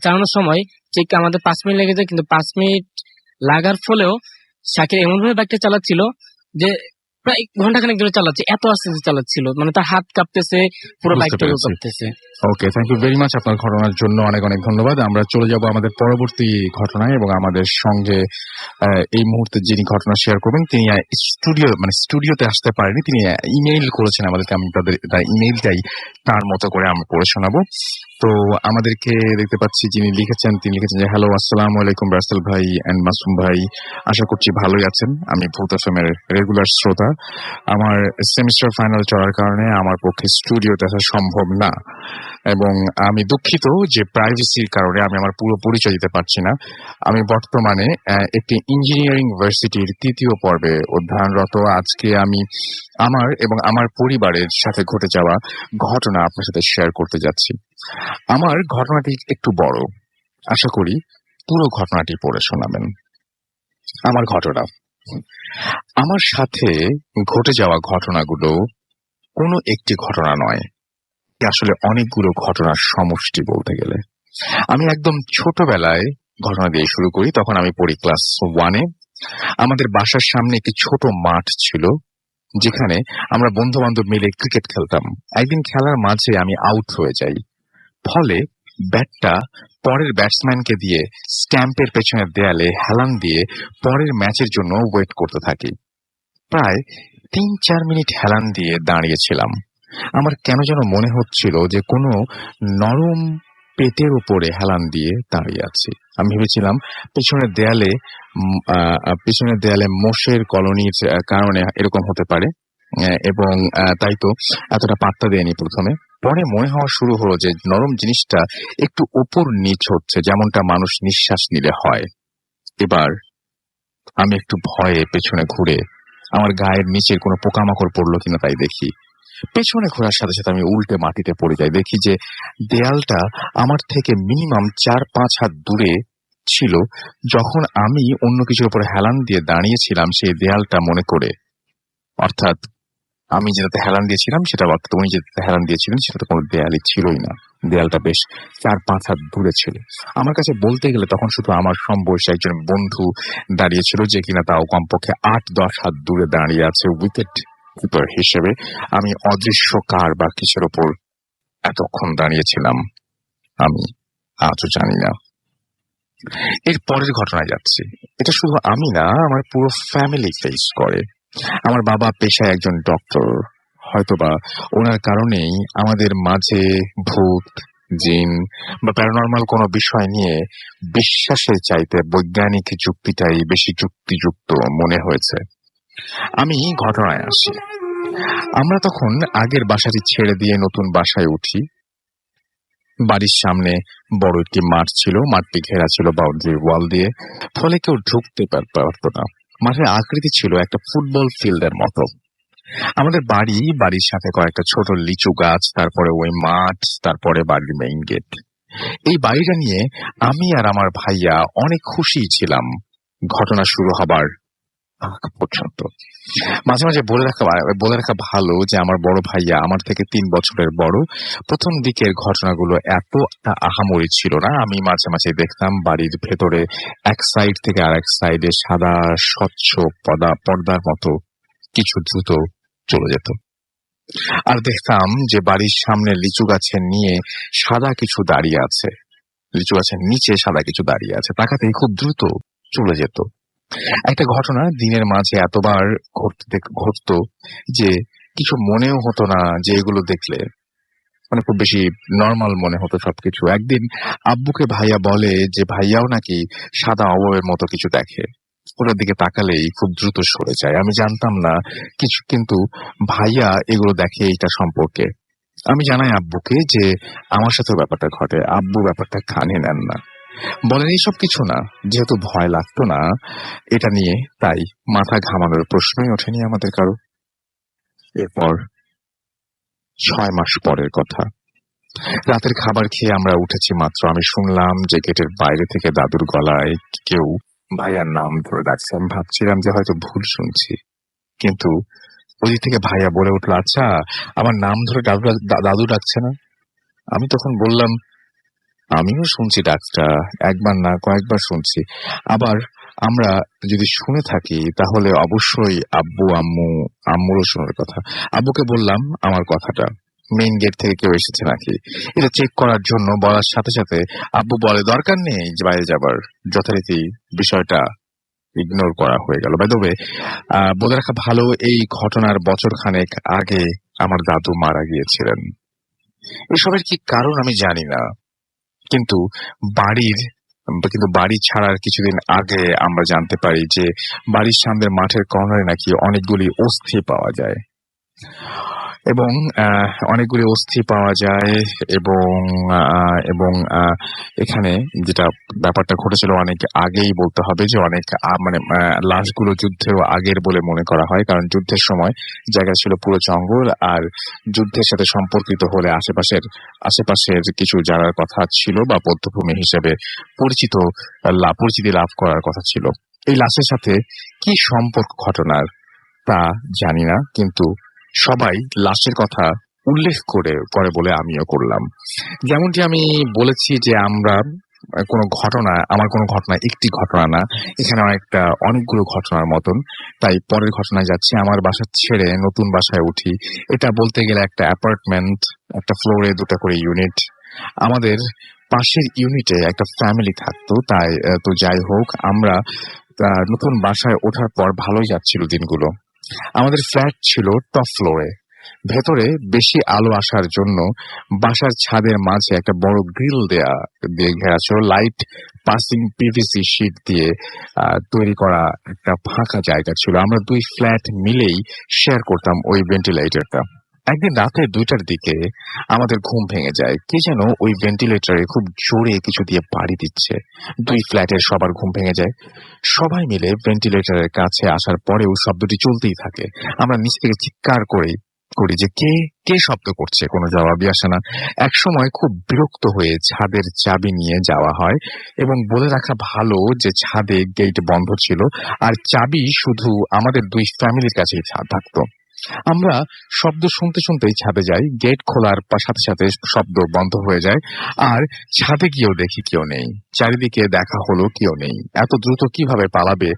চালানোর সময় ঠিক আমাদের 5 মিনিট লেগে যায়, কিন্তু 5 মিনিট লাগার ফলেও শাকিল এমন ভাবে বাইকটা চালাচ্ছিল যে প্রায় ঘন্টাখানেক ধরে চালাচ্ছে, এত আস্তে আস্তে চালাচ্ছিল, মানে তার হাত কাঁপতেছে, পুরো বুঝতে বাইকটাও পেরেছি। কাঁপতেছে। ওকে, থ্যাংক ইউ ভেরি মাচ আপনার ঘটনার জন্য অনেক অনেক ধন্যবাদ। আমরা চলে যাব আমাদের পরবর্তী ঘটনায়, এবং আমাদের সঙ্গে এই মুহূর্তে যিনি ঘটনা শেয়ার করবেন তিনি স্টুডিওতে আসতে পারেনি, তিনি ইমেইল করেছেন আমাদেরকে। আমি তার ইমেইলটাই তার মতো করে আমরা পড়ে শোনাবো। তো আমাদেরকে দেখতে পাচ্ছি যিনি লিখেছেন, তিনি লিখেছেন যে হ্যালো, আসসালামু আলাইকুম রাসেল ভাই এন্ড মাসুম ভাই, আশা করছি ভালোই আছেন। আমি ভূত এফএমের রেগুলার শ্রোতা। আমার সেমিস্টার ফাইনাল চলার কারণে আমার পক্ষে স্টুডিওতে আসা সম্ভব না, এবং আমি দুঃখিত যে প্রাইভেসির কারণে আমি আমার পুরো পরিচয় দিতে পারছি না। আমি বর্তমানে একটি ইঞ্জিনিয়ারিং ভার্সিটির 3য় পর্বে অধ্যয়নরত। আজকে আমি আমার এবং আমার পরিবারের সাথে ঘটে যাওয়া ঘটনা আপনার সাথে শেয়ার করতে যাচ্ছি। আমার ঘটনাটি একটু বড়, আশা করি পুরো ঘটনাটি পড়ে শোনাবেন। আমার ঘটনা, আমার সাথে ঘটে যাওয়া ঘটনাগুলো কোনো একটি ঘটনা নয়, আসলে অনেকগুলো ঘটনার সমষ্টি বলতে গেলে। আমি একদম ছোটবেলায় ঘটনা দিয়ে শুরু করি। তখন আমি পড়ি ক্লাস 1-এ। আমাদের বাসার সামনে একটি ছোট মাঠ ছিল, যেখানে আমরা বন্ধু বান্ধব মিলে ক্রিকেট খেলতাম। একদিন খেলার মাঝে আমি আউট হয়ে যাই, ফলে ব্যাটটা পরের ব্যাটসম্যানকে দিয়ে স্ট্যাম্পের পেছনের দেয়ালে হেলান দিয়ে পরের ম্যাচের জন্য ওয়েট করতে থাকি। প্রায় 3-4 মিনিট হেলান দিয়ে দাঁড়িয়েছিলাম। আমার কেন যেন মনে হচ্ছিল যে কোনো নরম পেটের উপরে হেলান দিয়ে দাঁড়িয়ে আছি। আমি ভেবেছিলাম পেছনের দেয়ালে মোষের কলোনির কারণে এরকম হতে পারে, এবং তাই তো এতটা পাত্তা দেয়নি প্রথমে। পরে মনে হওয়া শুরু হলো যে নরম জিনিসটা একটু উপর নিচ হচ্ছে, যেমনটা মানুষ নিঃশ্বাস নিলে হয়। এবার আমি একটু ভয়ে পেছনে ঘুরে আমার গায়ের নিচের কোনো পোকামাকড় পড়লো কিনা তাই দেখি। পেছনে ঘোরার সাথে সাথে আমি উল্টে মাটিতে পড়ে যাই। দেখি যে দেয়ালটা আমার থেকে মিনিমাম 4-5 হাত দূরে ছিল। যখন আমি অন্য কিছুর উপরে হেলান দিয়ে দাঁড়িয়েছিলাম সেই দেয়ালটা মনে করে, অর্থাৎ আমি যেটাতে হেলান দিয়েছিলাম সেটা, অর্থাৎ উনি যেটাতে হেলান দিয়েছিলেন সেটা তো কোনো দেয়ালই ছিলই না। দেয়ালটা বেশ 4-5 হাত দূরে ছিল। আমার কাছে বলতে গেলে তখন শুধু আমার সমবয়সী একজন বন্ধু দাঁড়িয়েছিল, যে কিনা তাও কমপক্ষে 8-10 হাত দূরে দাঁড়িয়ে আছে উইকেট কিপার হিসেবে। আমি অদৃশ্য কার বা কিসের ওপর এতক্ষণ দাঁড়িয়েছিলাম আমি আজও জানি না। এর পরের ঘটনায় যাচ্ছি। এটা শুধু আমি না, আমার পুরো ফ্যামিলি ফেস করে। আমার বাবা পেশায় একজন ডক্টর। হয়তোবা ওনার কারণেই আমাদের মাঝে ভূত, জিন বা প্যারানর্মাল কোনো বিষয় নিয়ে বিশ্বাসের চাইতে বৈজ্ঞানিক যুক্তিটাই বেশি যুক্তিযুক্ত মনে হয়েছে। আমি ঘটনায় আসি। আমরা তখন আগের বাসাটি ছেড়ে দিয়ে নতুন বাসায় উঠি। বাড়ির সামনে বড় একটি মাঠ ছিল, মাঠটি ঘেরা ছিল বাউন্ডারি ওয়াল দিয়ে, ফলে কেউ ঢুকতে পারত না। মাঠের আকৃতি ছিল একটা ফুটবল ফিল্ডের মতো। আমাদের বাড়ির সাথে কয়েকটা ছোট লিচু গাছ, তারপরে ওই মাঠ, তারপরে বাড়ির মেইন গেট। এই বাড়িটা নিয়ে আমি আর আমার ভাইয়া অনেক খুশি ছিলাম ঘটনা শুরু হবার আগ পর্যন্ত। মাঝে মাঝে বলে রাখা ভালো যে আমার বড় ভাইয়া আমার থেকে 3 বছরের বড়। প্রথম দিকের ঘটনাগুলো এত আহামরি ছিল না। আমি মাঝে মাঝে দেখতাম বাড়ির ভেতরে এক সাইড থেকে আরেক সাইডে সাদা স্বচ্ছ পর্দার মতো কিছু দ্রুত চলে যেত। আর দেখতাম যে বাড়ির সামনে লিচু গাছের নিয়ে সাদা কিছু দাঁড়িয়ে আছে, লিচু গাছের নিচে সাদা কিছু দাঁড়িয়ে আছে, তাকাতেই খুব দ্রুত চলে যেত। একটা ঘটনা দিনের মাঝে এতবার ঘটতো যে কিছু মনেও হতো না, যে এগুলো দেখলে মানে খুব বেশি নর্মাল মনে হতো সবকিছু। একদিন আব্বুকে ভাইয়া বলে যে ভাইয়াও নাকি সাদা অবয়ের মতো কিছু দেখে, ওটার দিকে তাকালেই খুব দ্রুত সরে যায়। আমি জানতাম না কিছু, কিন্তু ভাইয়া এগুলো দেখে এইটা সম্পর্কে। আমি জানাই আব্বুকে যে আমার সাথে ব্যাপারটা ঘটে। আব্বু ব্যাপারটা কানে নেন না, বলেন এইসব কিছু না। যেহেতু ভয় লাগতো না এটা নিয়ে, তাই মাথা ঘামানোর প্রশ্নই ওঠেনি আমাদের কারো। এরপর 6 মাস পরের কথা। রাতের খাবার খেয়ে আমরা উঠেছি মাত্র, আমি শুনলাম যে গেটের বাইরে থেকে দাদুর গলায় কেউ ভাইয়ার নাম ধরে ডাকছে। আমি ভাবছিলাম যে হয়তো ভুল শুনছি, কিন্তু ওই দিক থেকে ভাইয়া বলে উঠলো, আচ্ছা আমার নাম ধরে দাদু ডাকছে না? আমি তখন বললাম, আমিও শুনছি ডাকটা, একবার না কয়েকবার শুনছি। আবার আমরা যদি শুনে থাকি তাহলে অবশ্যই আম্মুরও শোনার কথা। আব্বুকে বললাম আমার কথাটা, মেইন গেট থেকে কেউ এসেছে নাকি এটা চেক করার জন্য। বলার সাথে সাথে আব্বু বলে দরকার নেই বাইরে যাবার। যথারীতি বিষয়টা ইগনোর করা হয়ে গেল। বাই দ্য ওয়ে, বলে রাখা ভালো, এই ঘটনার বছর খানেক আগে আমার দাদু মারা গিয়েছিলেন। এসবের কি কারণ আমি জানি না, কিন্তু বাড়ি ছাড়ার কিছুদিন আগে আমরা জানতে পারি যে বাড়ির সামনের মাঠের কর্নারে নাকি অনেকগুলি অস্থি পাওয়া যায় এবং এবং এখানে যেটা ব্যাপারটা ঘটেছিল অনেক আগেই বলতে হবে, যে অনেক লাশগুলো যুদ্ধেরও আগের বলে মনে করা হয়। কারণ যুদ্ধের সময় জায়গা ছিল পুরো জঙ্গল, আর যুদ্ধের সাথে সম্পর্কিত হলে আশেপাশের কিছু জায়গার কথা ছিল বা বধ্যভূমি হিসেবে পরিচিতি লাভ করার কথা ছিল। এই লাশের সাথে কি সম্পর্ক ঘটনার তা জানি না, কিন্তু সবাই লাশের কথা উল্লেখ করে বলে আমিও করলাম। যেমনটি আমি বলেছি যে আমার কোনো ঘটনা একটি ঘটনা না, এখানে অনেকগুলো ঘটনার মতন। তাই পরের ঘটনায় যাচ্ছি। আমার বাসা ছেড়ে নতুন বাসায় উঠি। এটা বলতে গেলে একটা অ্যাপার্টমেন্ট, একটা ফ্লোরে 2টা করে ইউনিট। আমাদের পাশের ইউনিটে একটা ফ্যামিলি থাকতো। তো যাই হোক, আমরা নতুন বাসায় ওঠার পর ভালোই যাচ্ছিল দিনগুলো। আমাদের ফ্ল্যাট ছিল টপ ফ্লোরে, ভেতরে বেশি আলো আসার জন্য বাসার ছাদের মাঝে একটা বড় গ্রিল দিয়ে ঘেরা ছিল, লাইট পাসিং পিভিসি শীট দিয়ে তৈরি করা একটা ফাঁকা জায়গা ছিল। আমরা দুই ফ্ল্যাট মিলেই শেয়ার করতাম ওই ভেন্টিলেটরটা। একদিন রাতে 2টার দিকে আমাদের ঘুম ভেঙে যায়। কে যেন ওই ভেন্টিলেটরে খুব জোরে কিছু দিয়ে বাড়ি দিচ্ছে। দুই ফ্ল্যাটের সবার ঘুম ভেঙে যায়। সবাই মিলে ভেন্টিলেটরের কাছে আসার পরেও শব্দটি চলতেই থাকে। আমরা নিচ থেকে চিৎকার করি যে কে কে শব্দ করছে, কোনো জবাবই আসে না। একসময় খুব বিরক্ত হয়ে ছাদের চাবি নিয়ে যাওয়া হয় এবং বলে রাখা ভালো যে ছাদে গেট বন্ধ ছিল আর চাবি শুধু আমাদের দুই ফ্যামিলির কাছেই থাকতো। আমরা শব্দ শুনতে শুনতেই ছাদে যাই। গেট খোলার সাথে সাথে শব্দ বন্ধ হয়ে যায় আর ছাদে গিয়েও দেখি কেউ নেই। চারিদিকে দেখা হলো, কেউ নেই। এত দ্রুত কিভাবে পালাবে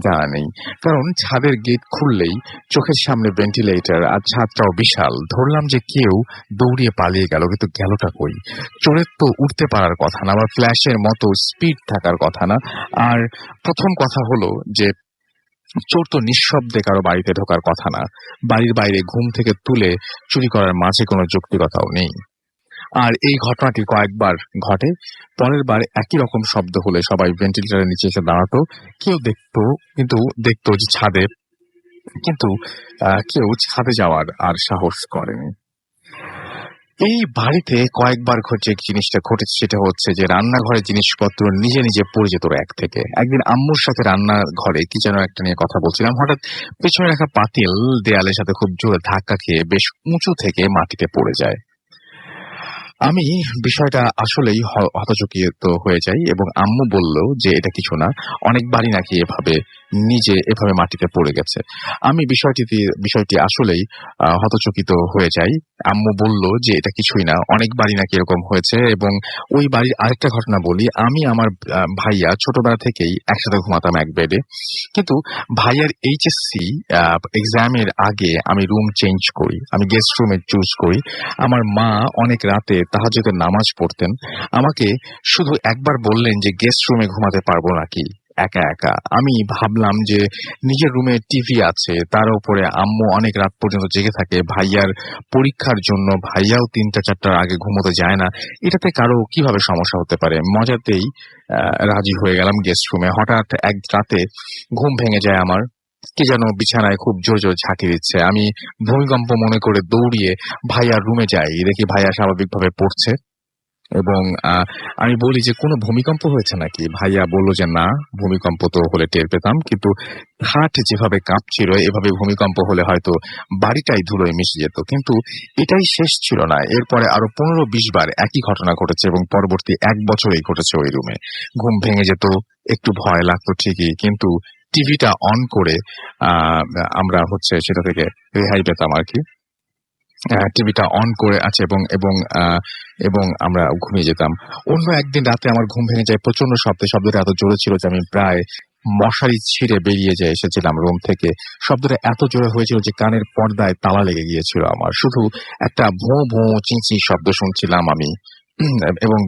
জানা নেই, কারণ ছাদের গেট খুললেই চোখের সামনে ভেন্টিলেটর আর ছাদটাও বিশাল। ধরলাম যে কেউ দৌড়িয়ে পালিয়ে গেল, কিন্তু গেলটা কই? চোরের তো উঠতে পারার কথা না, আবার ফ্ল্যাশের মতো স্পিড থাকার কথা না। আর প্রথম কথা হলো যে চোর তো নিঃশব্দে কারো বাড়িতে ঢোকার কথা না। বাড়ির বাইরে ঘুম থেকে তুলে চুরি করার মাঝে কোনো যৌক্তিকতাও নেই। আর এই ঘটনাটি কয়েকবার ঘটে। পরের বার একই রকম শব্দ হলে সবাই ভেন্টিলেটরের নিচে এসে দাঁড়াতো। কেউ দেখতো যে ছাদে, কিন্তু কেউ ছাদে যাওয়ার আর সাহস করেনি। এই বাড়িতে কয়েকবার যে জিনিসটা ঘটেছে সেটা হচ্ছে যে রান্নাঘরের জিনিসপত্র নিজে নিজে পড়ে যেত এক থেকে। একদিন আম্মুর সাথে রান্নাঘরে কি যেন একটা নিয়ে কথা বলছিলাম, হঠাৎ পেছনে রাখা পাতিল দেয়ালের সাথে খুব জোরে ধাক্কা খেয়ে বেশ উঁচু থেকে মাটিতে পড়ে যায়। আমি বিষয়টা আসলেই হতচকিত হয়ে যাই এবং আম্মু বলল যে এটা কিছু না, অনেক বাড়ি নাকি এভাবে মাটিতে পড়ে গেছে। আমি বিষয়টি আসলেই হতচকিত হয়ে যাই। আম্মু বলল যে এটা কিছুই না, অনেক বাড়ি নাকি এরকম হয়েছে। এবং ওই বাড়ির আরেকটা ঘটনা বলি। আমি আমার ভাইয়া ছোটবেলা থেকেই একসাথে ঘুমাতাম এক বেডে, কিন্তু ভাইয়ার এইচএসসি এক্সামের আগে আমি রুম চেঞ্জ করি, আমি গেস্ট রুমে চুজ করি। আমার মা অনেক রাতে তাহাজ্জুদের নামাজ পড়তেন। আমাকে শুধু একবার বললেন যে গেস্ট রুমে ঘুমাতে পারবো নাকি একা একা। আমি ভাবলাম যে নিজের রুমে টিভি আছে, তার উপরে আম্মু অনেক রাত পর্যন্ত জেগে থাকে ভাইয়ার পরীক্ষার জন্য, ভাইয়াও 3টা-4টার আগে ঘুমোতে যায় না, এটাতে কারো কিভাবে সমস্যা হতে পারে। মজাতেই রাজি হয়ে গেলাম গেস্ট রুমে। হঠাৎ এক রাতে ঘুম ভেঙে যায় আমার। কে যেন বিছানায় খুব জোর জোর ঝাঁকি দিচ্ছে। আমি ভূমিকম্প মনে করে দৌড়িয়ে ভাইয়ার রুমে যাই, দেখি ভাইয়া স্বাভাবিকভাবে পড়ছে এবং আমি বলি যে কোনো ভূমিকম্প হয়েছে নাকি? ভাইয়া বলল যে না, ভূমিকম্প তো হলে টের পেতাম, কিন্তু খাট যেভাবে কাঁপছিল এভাবে ভূমিকম্প হলে হয়তো বাড়িটাই ধুলোয় মিশে যেত। কিন্তু এটাই শেষ ছিল না, এরপরে আরো 15-20 বার একই ঘটনা ঘটেছে এবং পরবর্তী 1 বছরেই ঘটেছে ওই রুমে। ঘুম ভেঙে যেত, একটু ভয় লাগতো ঠিকই, কিন্তু টিভিটা অন করে আমরা সেটা থেকে রেহাই পেতাম আর কি। টিভিটা অন করে আছে এবং আমরা ঘুমিয়ে যেতাম। অন্য একদিন রাতে আমার ঘুম ভেঙে যায় প্রচন্ড শব্দটা এত জোরে ছিল যে আমি প্রায় মশারি ছিঁড়ে বেরিয়ে এসেছিলাম রুম থেকে। শব্দটা এত জোরে হয়েছিল যে কানের পর্দায় তালা লেগে গিয়েছিল আমার। শুধু একটা ভোঁ ভোঁ চিঁচি শব্দ শুনছিলাম আমি, এবং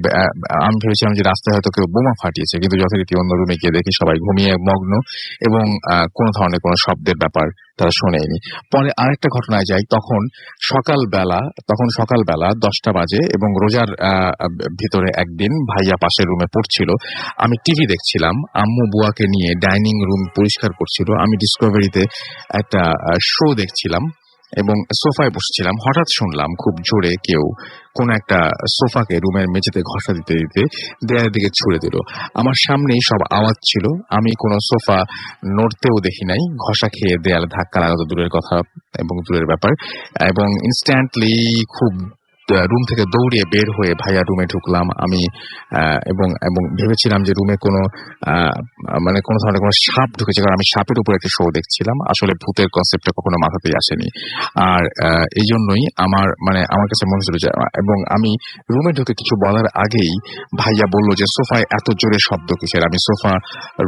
আমি ভেবেছিলাম যে রাস্তায় হয়তো কেউ বোমা ফাটিয়েছে, কিন্তু যথারীতি অন্য রুমে গিয়ে দেখি সবাই ঘুমিয়ে মগ্ন এবং কোনো ধরনের কোনো শব্দের ব্যাপার তারা শোনেনি। পরে আরেকটা ঘটনায় যাই। তখন সকালবেলা 10টা বাজে এবং রোজার ভিতরে একদিন ভাইয়া পাশের রুমে পড়ছিল, আমি টিভি দেখছিলাম। আম্মু বুয়াকে নিয়ে ডাইনিং রুম পরিষ্কার করছিল, আমি ডিসকভারিতে একটা শো দেখছিলাম এবং সোফায় বসছিলাম। হঠাৎ শুনলাম খুব জোরে কেউ কোন একটা সোফাকে রুমের মেঝেতে ঘষা দিতে দিতে দেয়ালের দিকে ছুড়ে দিল। আমার সামনেই সব আওয়াজ ছিল, আমি কোনো সোফা নড়তেও দেখি নাই। ঘষা খেয়ে দেয়ালে ধাক্কা লাগাতো দূরের কথা এবং দূরের ব্যাপার, এবং ইনস্ট্যান্টলি খুব রুম থেকে দৌড়িয়ে বের হয়ে ভাইয়া রুমে ঢুকলাম আমি, এবং ভেবেছিলাম যে রুমে কোনো ধরনের কোনো সাপ ঢুকেছে, কারণ আমি সাপের উপর একটা শো দেখছিলাম। আসলে ভূতের কনসেপ্টটা কখনো মাথাতেই আসেনি, আর এই জন্যই আমার কাছে মনে হচ্ছিল যে, এবং আমি রুমে ঢুকে কিছু বলার আগেই ভাইয়া বলল যে সোফায় এত জোরে শব্দ কিসের। আমি সোফা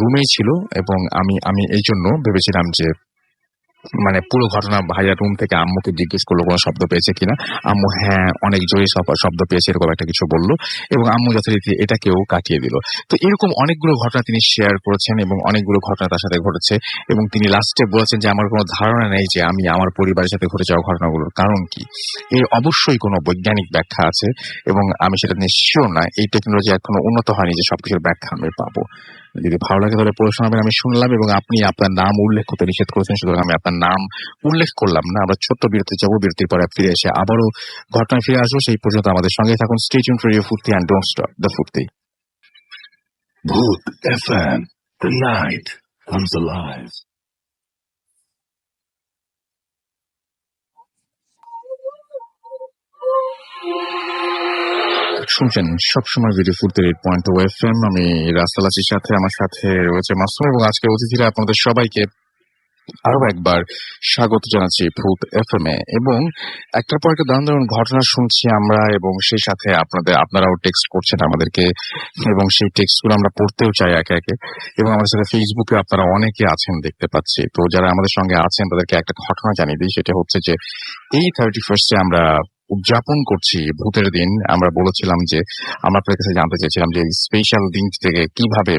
রুমেই ছিল এবং আমি এই জন্য ভেবেছিলাম যে মানে পুরো ঘটনা ভাইয়া রুম থেকে আম্মুকে জিজ্ঞেস করলো কোনো শব্দ পেয়েছে কিনা। আম্মু হ্যাঁ অনেক জোরে শব্দ পেয়েছে এরকম একটা কিছু বললো এবং আম্মু যথারীতি এটাকেও কাটিয়ে দিল। তো এরকম অনেকগুলো ঘটনা তিনি শেয়ার করেছেন এবং অনেকগুলো ঘটনা তার সাথে ঘটেছে এবং তিনি লাস্টে বলেছেন যে আমার কোনো ধারণা নেই যে আমি আমার পরিবারের সাথে ঘটে যাওয়া ঘটনাগুলোর কারণ কি। এর অবশ্যই কোনো বৈজ্ঞানিক ব্যাখ্যা আছে এবং আমি সেটা নিশ্চিত না এই টেকনোলজি এখনো উন্নত হয়নি যে সবকিছুর ব্যাখ্যা আমি পাবো। যদি ভালো লাগে তাহলে পড়ে শোনাবেন, আমি শুনলাম এবং আপনি আপনার নাম উল্লেখ করতে নিষেধ করেছেন, সুতরাং আমি আপনার নাম উল্লেখ করলাম না। আমরা ছোট্ট বিরতি যাবো, বিরতির পরে ফিরে এসে আবারও ঘটনায় ফিরে আসবো। সেই পর্যন্ত আমাদের সঙ্গে থাকুন। স্টে টিউনড ফর রেডিও ফুর্তি এন্ড ডোন্ট স্টপ দ্য ফুর্তি। Bhoot FM. The night comes alive. শুনছেন সবসময় রেডিও ফুর্তি 8.2 FM। আমি রাস্তাল আছির সাথে, আমার সাথে রয়েছে মাসুম এবং আজকে অতিথিরা আপনাদের সবাইকে আরো একবার স্বাগত জানাচ্ছি ভূত এফএম এ। এবং একটার পর একটা দারুণ দারুণ ঘটনা শুনছি আমরা এবং সেই সাথে আপনারাও টেক্সট করছেন আমাদেরকে এবং সেই টেক্সটগুলো আমরা পড়তেও চাই একে একে। এবং আমাদের সাথে ফেসবুকে আপনারা অনেকে আছেন দেখতে পাচ্ছি। তো যারা আমাদের সঙ্গে আছেন তাদেরকে একটা ঘটনা জানিয়ে দিই, সেটা হচ্ছে যে এই 31 আমরা উদযাপন করছি ভূতের দিন। আমরা বলেছিলাম যে আমরা আপনাদের কাছে জানতে চেয়েছিলাম যে এই স্পেশাল দিন থেকে কিভাবে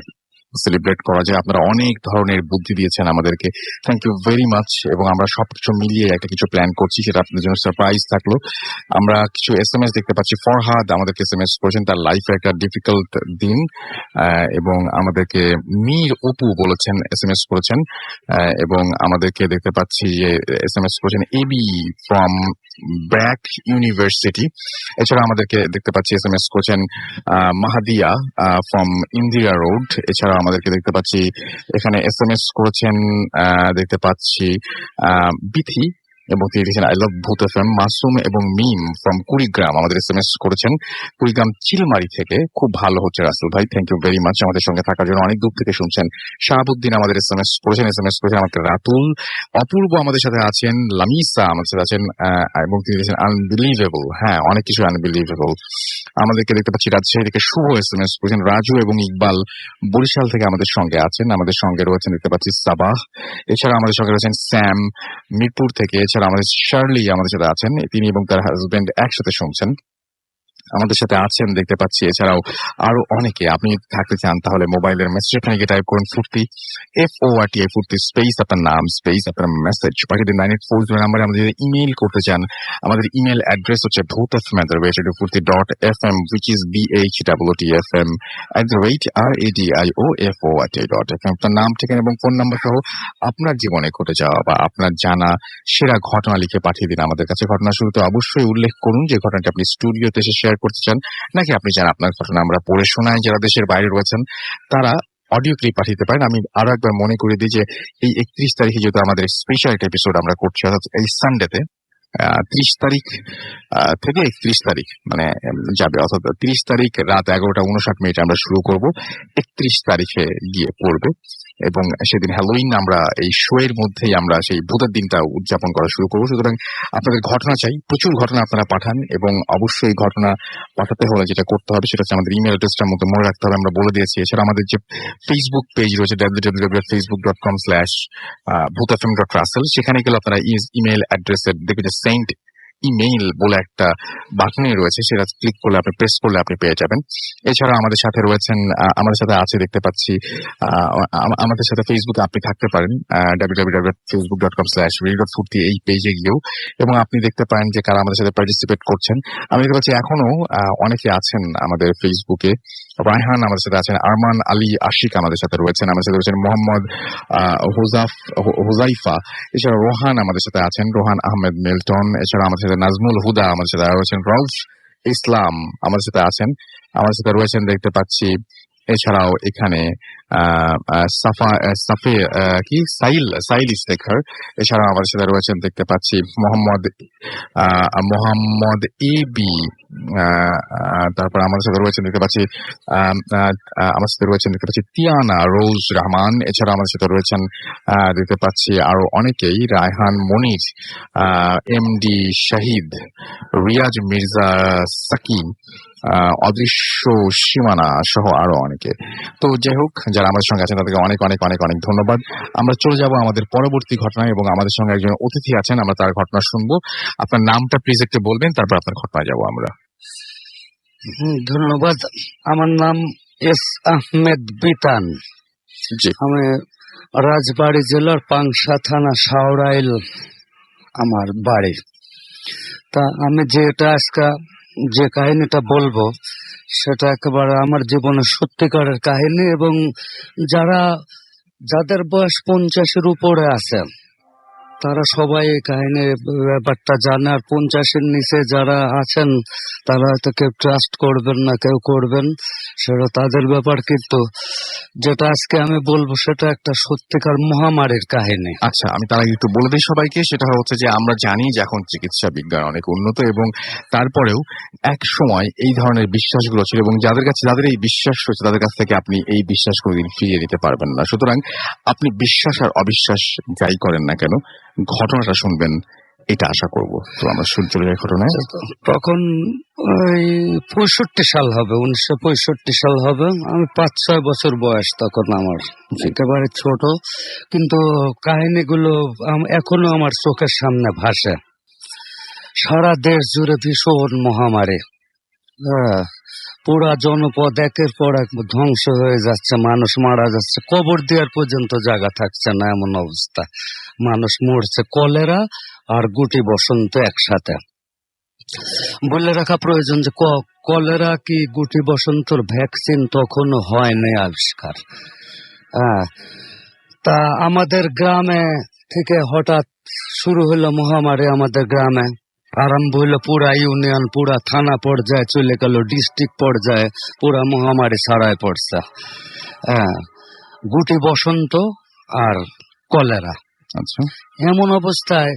সেলিব্রেট করা যায়। আপনারা অনেক ধরনের বুদ্ধি দিয়েছেন আমাদেরকে, থ্যাংক ইউ ভেরি মাচ। এবং আমরা সবকিছু মিলিয়ে একটা কিছু প্ল্যান করছি, সেটা আপনাদের জন্য সারপ্রাইজ থাকলো। আমরা কিছু SMS দেখতে পাচ্ছি। ফরহাদ আমাদেরকে SMS করেছেন তার লাইফে একটা ডিফিকাল্ট দিন, এবং আমাদেরকে মীর অপু বলেছেন SMS করেছেন, এবং আমাদেরকে দেখতে পাচ্ছি যে SMS করেছেন এবি ফ্রম ব্র্যাক ইউনিভার্সিটি। এছাড়া আমাদেরকে দেখতে পাচ্ছি SMS করেছেন মাহাদিয়া ফ্রম ইন্দিরা রোড। এছাড়া আমাদেরকে দেখতে পাচ্ছি এখানে SMS করেছেন দেখতে পাচ্ছি বিথি এবং তিনি লিখেছেন আই লাভ ভূত এফএম। মাসুম এবং মিম ফ্রম কুড়িগ্রাম আমাদের SMS করেছেন কুড়িগ্রাম চিলমারি থেকে। খুব ভালো হচ্ছে রাসেল ভাই, থ্যাংক ইউ ভেরি মাচ আমাদের সঙ্গে থাকার জন্য, অনেক দূর থেকে শুনছেন। শাহাবুদ্দিন আমাদের SMS করেছেন আমাকে রাতুল। অপূর্ব আমাদের সাথে আছেন, লামিসা আমাদের সাথে আছেন এবং তিনি লিখেছেন আনবিলিভেবল। হ্যাঁ অনেক কিছু আনবিলিভেবল। আমাদেরকে দেখতে পাচ্ছি রাজশাহী থেকে শুভ SMS করেছেন। রাজু এবং ইকবাল বরিশাল থেকে আমাদের সঙ্গে আছেন। আমাদের সঙ্গে রয়েছেন দেখতে পাচ্ছি সাবাহ। এছাড়া আমাদের সঙ্গে রয়েছেন স্যাম মিরপুর থেকে। এছাড়া আমাদের শার্লি আমাদের সাথে আছেন, তিনি এবং তার হাজবেন্ড একসাথে শুনছেন আমাদের সাথে আছেন দেখতে পাচ্ছি। এছাড়াও আরো অনেকে, আপনি থাকতে চান তাহলে মোবাইলের মেসেজ এখানে গিয়ে টাইপ করুন ফুর্তি FORTI ফুর্তি স্পেস আপনার নাম স্পেস আপনার মেসেজ পাঠিয়ে দিন 9840 নাম্বারে। আমাদের ইমেইল করতে চান, আমাদের ইমেল অ্যাড্রেস হচ্ছে bhutfm@fuርቲ.fm which is BHWTFM@radioFORTI.fm। আপনার নাম, ঠিকানা এবং ফোন নাম্বার সহ আপনার জীবনে ঘটে যাওয়া বা আপনার জানা সেরা ঘটনা লিখে পাঠিয়ে দিন আমাদের কাছে। ঘটনা শুরুতে অবশ্যই উল্লেখ করুন যে ঘটনাটি আপনি স্টুডিওতে এসে শেয়ার করতে চান, নাকি আপনি চান আপনার ঘটনা আমরা পড়ে শোনাই। যারা দেশের বাইরে রয়েছেন তারা অডিও ক্লিপ পাঠাতে পারেন। আমি আরো একবার মনে করে দিই যে এই 31 তারিখে যেহেতু আমাদের স্পেশাল একটা এপিসোড আমরা করছি, অর্থাৎ এই সানডেতে 30 তারিখ থেকে 31 তারিখ মানে যাবে, অর্থাৎ 30 তারিখ রাত 11:59 আমরা শুরু করব, 31 তারিখে গিয়ে পড়বে এবং সেদিন হ্যালোইন। আমরা এই শো এর মধ্যেই আমরা সেই ভূতের দিনটা উদযাপন করা শুরু করবো। সুতরাং আপনাদের ঘটনা চাই, প্রচুর ঘটনা আপনারা পাঠান এবং অবশ্যই ঘটনা পাঠাতে হলে যেটা করতে হবে সেটা হচ্ছে আমাদের ইমেল অ্যাড্রেসটার মধ্যে মনে রাখতে হবে, আমরা বলে দিয়েছি। এছাড়া আমাদের যে ফেসবুক পেজ রয়েছে www.facebook.com/bhutfm.russell, সেখানে গেলে আপনারা ইমেল অ্যাড্রেসের দেখবেন যে সেন্ড ইমেইল বলে একটা বাটনই রয়েছে, সেটা ক্লিক করলে আপনি প্রেস করলে আপনি পেয়ে যাবেন। এছাড়া আমাদের সাথে রয়েছেন, আমাদের সাথে আছে দেখতে পাচ্ছি, আমাদের সাথে ফেসবুকে আপনি থাকতে পারেন www.facebook.com/radio.ফুর্তি এই পেজে গিয়েও, এবং আপনি দেখতে পারেন যে কারা আমাদের সাথে পার্টিসিপেট করছেন। আমি দেখতে পাচ্ছি এখনো অনেকে আছেন আমাদের ফেসবুকে। রায়হান আমাদের সাথে আছেন, আরমান আলী আশিক আমাদের সাথে রয়েছেন, আমাদের সাথে রয়েছেন মোহাম্মদ হুজাইফা। এছাড়া রোহান আমাদের সাথে আছেন, রোহান আহমেদ মিল্টন। এছাড়া আমাদের সাথে নাজমুল হুদা আমাদের সাথে রয়েছেন, রউফ ইসলাম আমাদের সাথে আছেন, আমাদের সাথে রয়েছেন দেখতে পাচ্ছি। এছাড়াও এখানে সাইল ইস্তেখার। এছাড়াও আমাদের সাথে রয়েছেন দেখতে পাচ্ছি মোহাম্মদ এবি। তারপর আমাদের সাথে রয়েছেন দেখতে পাচ্ছি তিয়ানা রোজ রহমান। এছাড়া আমাদের সাথে রয়েছেন দেখতে পাচ্ছি আরো অনেকেই, রায়হান মনির, MD শাহিদ, রিয়াজ মির্জা সাকিম। অদৃশ্য সীমানা সহ আরো অনেকে। তো যাই হোক, যারা আমাদের সঙ্গে আছেন তাদেরকে অনেক অনেক অনেক অনেক ধন্যবাদ। আমরা চলে যাব আমাদের পরবর্তী ঘটনায় এবং আমাদের সঙ্গে একজন অতিথি আছেন, আমরা তার ঘটনা শুনবো। আপনার নামটা প্লিজ একটু বলবেন, তারপর আপনার ঘটনায় যাব আমরা। ধন্যবাদ। আমার নাম এস আহমেদ বিতান। জি। আমি রাজবাড়ী জেলার পাংশা থানা শাওরাইল আমার বাড়ি। তা আমি যে কাহিনীটা বলবো সেটা একেবারে আমার জীবনের সত্যিকারের কাহিনী, এবং যাদের বয়স 50-এর উপরে আছে তারা সবাই এই কাহিনীর ব্যাপারটা জানে, আর 50-এর নিচে যারা আছেন তারা হয়তো কেউ ট্রাস্ট করবেন না, কেউ করবেন, সেটা তাদের ব্যাপার। কিন্তু যেটা আজকে আমি বলবো সেটা একটা সত্যিকার মহামারীর কাহিনী। আচ্ছা, আমি তার আগে একটু বলে দিই সবাইকে, সেটা হচ্ছে যে আমরা জানি যে এখন চিকিৎসা বিজ্ঞান অনেক উন্নত, এবং তারপরেও এক সময় এই ধরনের বিশ্বাসগুলো ছিল, এবং যাদের এই বিশ্বাস রয়েছে তাদের কাছ থেকে আপনি এই বিশ্বাস কোনোদিন ফিরিয়ে দিতে পারবেন না। সুতরাং আপনি বিশ্বাস আর অবিশ্বাস যাই করেন না কেন, ঘটনাটা শুনবেন এটা আশা করব। তো আমরা চলে যাই ঘটনায়। তখন ওই 65 সাল হবে, 1965 সাল হবে। আমি 5-6 বছর বয়স তখন আমার, একেবারে ছোট, কিন্তু কাহিনীগুলো এখনো আমার চোখের সামনে ভাসে। সারা দেশ জুড়ে ভীষণ মহামারী, পুরা জনপদ একের পর এক ধ্বংস হয়ে যাচ্ছে, মানুষ মারা যাচ্ছে, কবর দেওয়ার পর্যন্ত জায়গা থাকছে না, এমন অবস্থা। মানুষ মরছে কলেরা আর গুটি বসন্ত একসাথে। বলে রাখা প্রয়োজন যে কলেরা কি গুটি বসন্তর ভ্যাকসিন তখনও হয়নি আবিষ্কার। তা আমাদের গ্রামে থেকে হঠাৎ শুরু হলো মহামারী। আমাদের গ্রামে আরম্ভ হইলো, পুরা ইউনিয়ন, পুরা থানা পর্যায়ে চলে গেল, ডিস্ট্রিক্ট পর্যায়ে পুরা মহামারী ছড়ায় পড়ছে। গুটি বসন্ত আর কলেরা। আচ্ছা। এমন অবস্থায়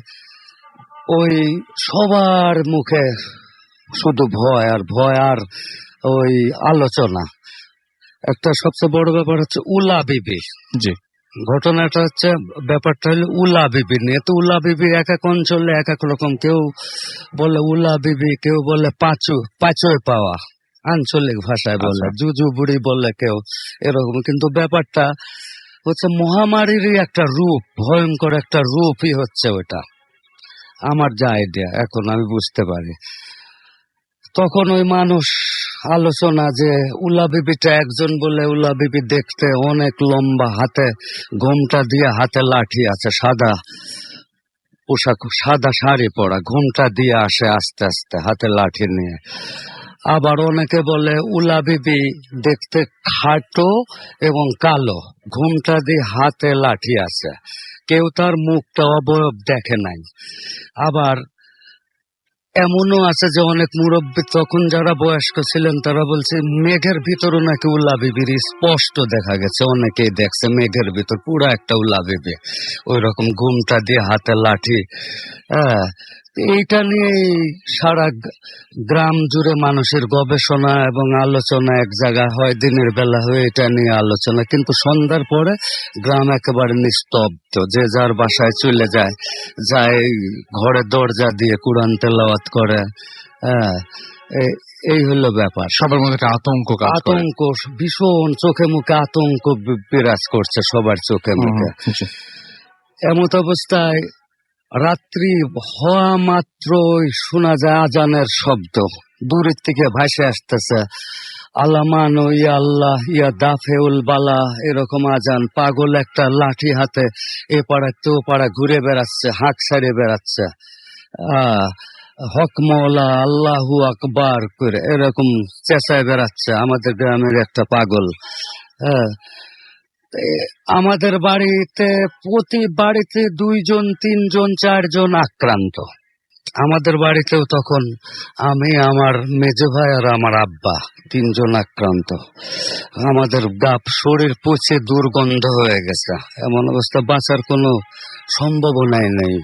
ওই সবার মুখে শুধু ভয় আর ভয়, আর ওই আলোচনা। একটা সবচেয়ে বড় ব্যাপার হচ্ছে উলা বিবি। জি। ঘটনাটা হচ্ছে, ব্যাপারটা হলো উলা বিবি নিয়ে। তো উলা বিবি এক এক অঞ্চলে এক এক রকম, কেউ বলে উলা বিবি, কেউ বলে পাঁচই পাওয়া, আঞ্চলিক ভাষায় বলে, জুজু বুড়ি বলে কেউ, এরকম। কিন্তু ব্যাপারটা হচ্ছে মহামারীরই একটা রূপ, ভয়ঙ্কর একটা রূপই হচ্ছে ওটা। আমার যা আইডিয়া এখন আমি বুঝতে পারি। তখন ওই মানুষ আলোচনা যে উলা বিবিটা, একজন বলে উলা বিবি দেখতে অনেক লম্বা, হাতে ঘোমটা দিয়ে, হাতে লাঠি আছে, সাদা পোশাক, সাদা শাড়ি পরা, ঘোমটা দিয়ে আসে আস্তে আস্তে হাতে লাঠি নিয়ে। আবার অনেকে বলে উলা বিবি দেখতে খাটো এবং কালো, ঘোমটা দিয়ে, হাতে লাঠি আছে, কেউ তার মুখটা অবয়ব দেখে নাই। আবার এমনও আছে যে অনেক মুরব্বী, তখন যারা বয়স্ক ছিলেন তারা বলছে মেঘের ভিতরও নাকি উলা বিবির স্পষ্ট দেখা গেছে, অনেকেই দেখছে মেঘের ভিতর পুরা একটা উলা বিবি, ওই রকম ঘুমটা দিয়ে, হাতে লাঠি। এইটা নিয়ে সারা গ্রাম জুড়ে মানুষের গবেষণা এবং আলোচনা এক জায়গায় হয়, দিনের বেলা হয়ে এটা নিয়ে আলোচনা। কিন্তু সন্ধ্যার পরে গ্রাম একেবারে নিস্তব্ধ, যে যার বাসায় চলে যায়, ঘরে দরজা দিয়ে কোরআন তেলাওয়াত করে। এই হলো ব্যাপার। সবার মধ্যে একটা আতঙ্ক, ভীষণ চোখে মুখে আতঙ্ক বিরাজ করছে সবার চোখে মুখে। এমত অবস্থায় রাত্রি হওয়া মাত্রই শোনা যায় আজানের শব্দ, দূরের থেকে ভাসে আসতেছে, আলামান ইয়া আল্লাহ ইয়া দাফেউল বালা, এরকম আজান। পাগল একটা লাঠি হাতে এ পাড়া তো পাড়া ঘুরে বেড়াচ্ছে, হাঁক ছাড়িয়ে বেড়াচ্ছে, হক মওলা আল্লাহু আকবার করে এরকম চেঁচায় বেড়াচ্ছে আমাদের গ্রামের একটা পাগল। আমাদের বাড়িতে প্রতি বাড়িতে 2 জন 3 জন 4 জন আক্রান্ত। আমাদের বাড়িতেও তখন আমি, আমার মেজো ভাই আর আমার আব্বা, 3 জন আক্রান্ত। আমাদের শরীর পচে দুর্গন্ধ হয়ে গেছে, এমন অবস্থা বাঁচার কোনো সম্ভাবনাই নেই।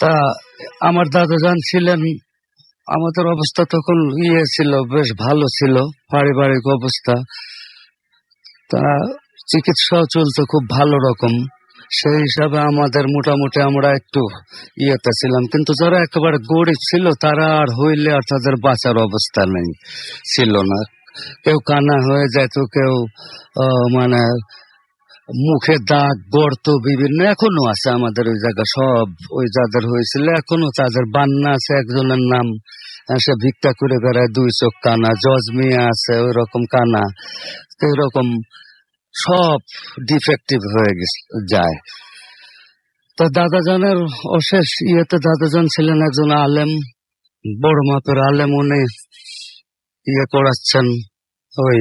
তা আমার দাদাজান ছিলেন, আমাদের অবস্থা তখন ছিল, বেশ ভালো ছিল পারিবারিক অবস্থা। তা চিকিৎসাও চলতো খুব ভালো রকম। সেই হিসাবে আমাদের মোটামুটি আমরা একটু ইয়েতে ছিলাম, কিন্তু যারা একেবারে গরিব ছিল তারা আর হইলে আর তাদের বাঁচার অবস্থা নেই ছিল না। কেউ কানা হয়ে যেত, কেউ মানে মুখে দাগ গর্ত বিভিন্ন এখনো আছে আমাদের ওই জায়গা, সব ওই যাদের হয়েছিল এখনো তাদের বান্না আছে। একজনের নাম সে ভিক্ষা করে বেড়ায়, 2 চোখ কানা। জজ মিয়া আছে ওই রকম কানা। এইরকম সব ডিফেক্টিভ হয়ে যায়। তো দাদাজানের অশেষ ইয়েতে দাদাজান ছিলেন একজন আলেম, বড় মাপের আলেম। উনি ইয়ে করাচ্ছেন, ওই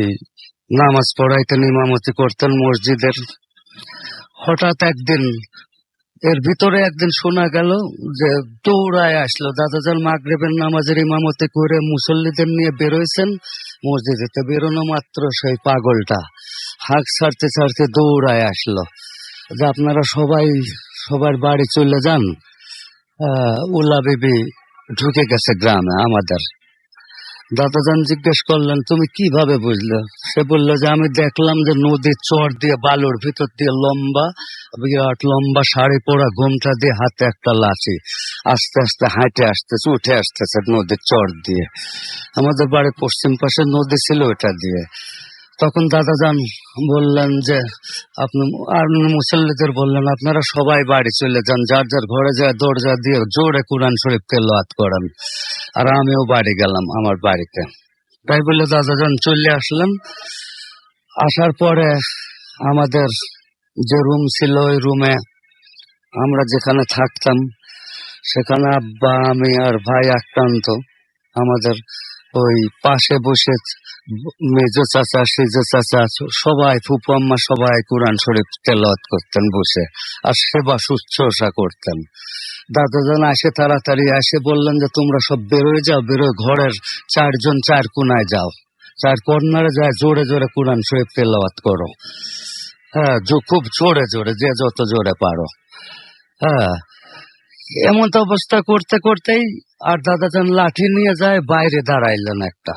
নামাজ পড়াইতেন, ইমামতি করতেন মসজিদের। হঠাৎ একদিন এর ভিতরে একদিন শোনা গেল যে দৌড়ায় আসলো দাদাজান মাগরিবের নামাজের ইমামতি করে মুসল্লিদের নিয়ে বেরোইছেন মসজিদেতে। বেরোনো মাত্র সেই পাগলটা হাঁক ছাড়তে ছাড়তে দৌড়ায় আসলো যে আপনারা সবাই সবার বাড়ি চলে যান, উলা বিবি ঢুকে গেছে গ্রামে আমাদের। দাদাজান জিজ্ঞেস করলেন তুমি কিভাবে বুঝলে? সে বললো যে আমি দেখলাম যে নদীর চর দিয়ে বালুর ভিতর দিয়ে লম্বা বিরাট লম্বা শাড়ি পরা ঘোমটা দিয়ে হাতে একটা লাঠি আস্তে আস্তে হাঁটে আসতেছে, উঠে আসতেছে নদীর চর দিয়ে। আমাদের বাড়ির পশ্চিম পাশে নদী ছিল ওটা দিয়ে। তখন দাদাজান বললেন যে আপনি আর মুসল্লিদের বললেন আপনারা সবাই বাড়ি চলে যান, যার যার ঘরে যায় দরজা দিয়ে জোরে কুরআন শরীফ তেলাওয়াত করেন। আর আমিও বাড়ি গেলাম আমার বাড়িতে। তাই বলে দাদাজান চলে আসলেন। আসার পরে আমাদের যে রুম ছিল ওই রুমে আমরা যেখানে থাকতাম সেখানে আব্বা, আমি আর ভাই আক্রান্ত আমাদের ওই পাশে বসে মেজো চাচা, সেজো চাচা, সবাই ফুপু আম্মা সবাই কোরআন শরীফ তেলাওয়াত করতেন বসে, আর সেবা শুশ্রূষা করতেন। দাদাজান আসে তাড়াতাড়ি আসে বললেন যে তোমরা সব বেরোয় যাও, বেরোয় ঘরের 4 জন 4 কোনায় যাও, 4 কর্নারে যায় জোরে জোরে কোরআন শরীফ তেলাওয়াত করো। হ্যাঁ, খুব জোরে জোরে, যে যত জোরে পারো। হ্যাঁ, এমন তো অবস্থা করতে করতেই আর দাদাজান লাঠি নিয়ে যায়, বাইরে দাঁড়াইলেন একটা।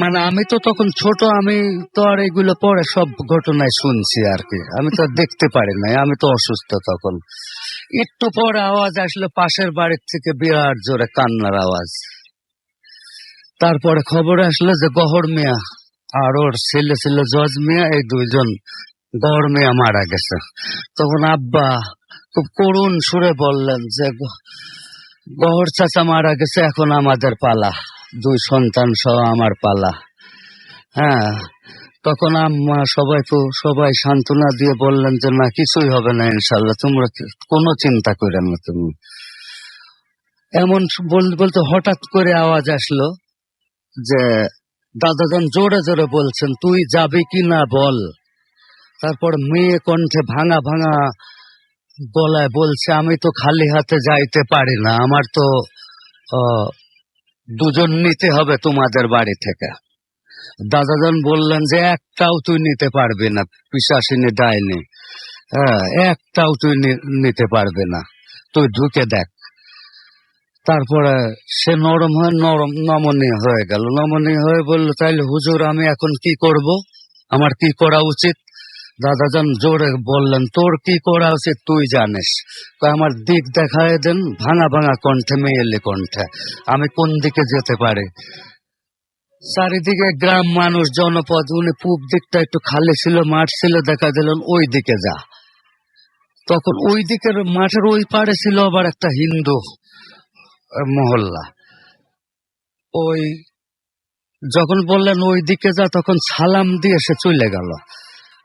মানে আমি তো তখন ছোট, আমি তো আর এগুলো পরে সব ঘটনায় শুনছি আর কি, আমি তো আর দেখতে পারি নাই, আমি তো অসুস্থ তখন। একটু পরে আওয়াজ আসলো পাশের বাড়ির থেকে, বিরাট জোরে কান্নার আওয়াজ। তারপরে খবর আসলো যে গহর মিয়া আর ওর ছেলে ছিল জজ মিয়া, এই 2 জন গহর মিয়া মারা গেছে। তখন আব্বা খুব করুণ সুরে বললেন যে গহর চাচা মারা গেছে, এখন আমাদের পালা, 2 সন্তান সহ আমার পালা। হ্যাঁ, তখন আম্মা সবাই সান্ত্বনা দিয়ে বললেন যে না, কিছুই হবে না ইনশাল্লাহ, তোমরা কোনো চিন্তা করে না তুমি। এমন বলতে হঠাৎ করে আওয়াজ আসলো যে দাদাজান জোরে জোরে বলছেন তুই যাবি কি না বল। তারপর মেয়ে কণ্ঠে ভাঙা ভাঙা গলায় বলছে আমি তো খালি হাতে যাইতে পারি না, আমার তো 2 জন নিতে হবে তোমাদের বাড়ি থেকে। দাদাজান বললেন যে একটাও তুই নিতে পারবি না, পিশাচিনী ডাইনি, হ্যাঁ, একটাও তুই নিতে পারবে না, তুই ঢুকে দেখ। তারপরে সে নমনীয় হয়ে গেল, নমনীয় হয়ে বলল তাইলে হুজুর আমি এখন কি করব, আমার কি করা উচিত? দাদাজান জোরে বললেন তোর কি করা উচিত তুই জানিস, আমার দিক দেখায় দেন ভাঙা ভাঙা কণ্ঠে, মেয়েলি কণ্ঠে, আমি কোন দিকে যেতে পারি। চারিদিকে গ্রাম মানুষ, জনপদ, উনি পূব দিকটা একটু খালি ছিল, মাঠ ছিল, দেখা দিলেন ওই দিকে যা। তখন ওই দিকের মাঠের ওই পারে ছিল আবার একটা হিন্দু মহল্লা। ওই যখন বললেন ওই দিকে যা, তখন সালাম দিয়ে সে চলে গেল।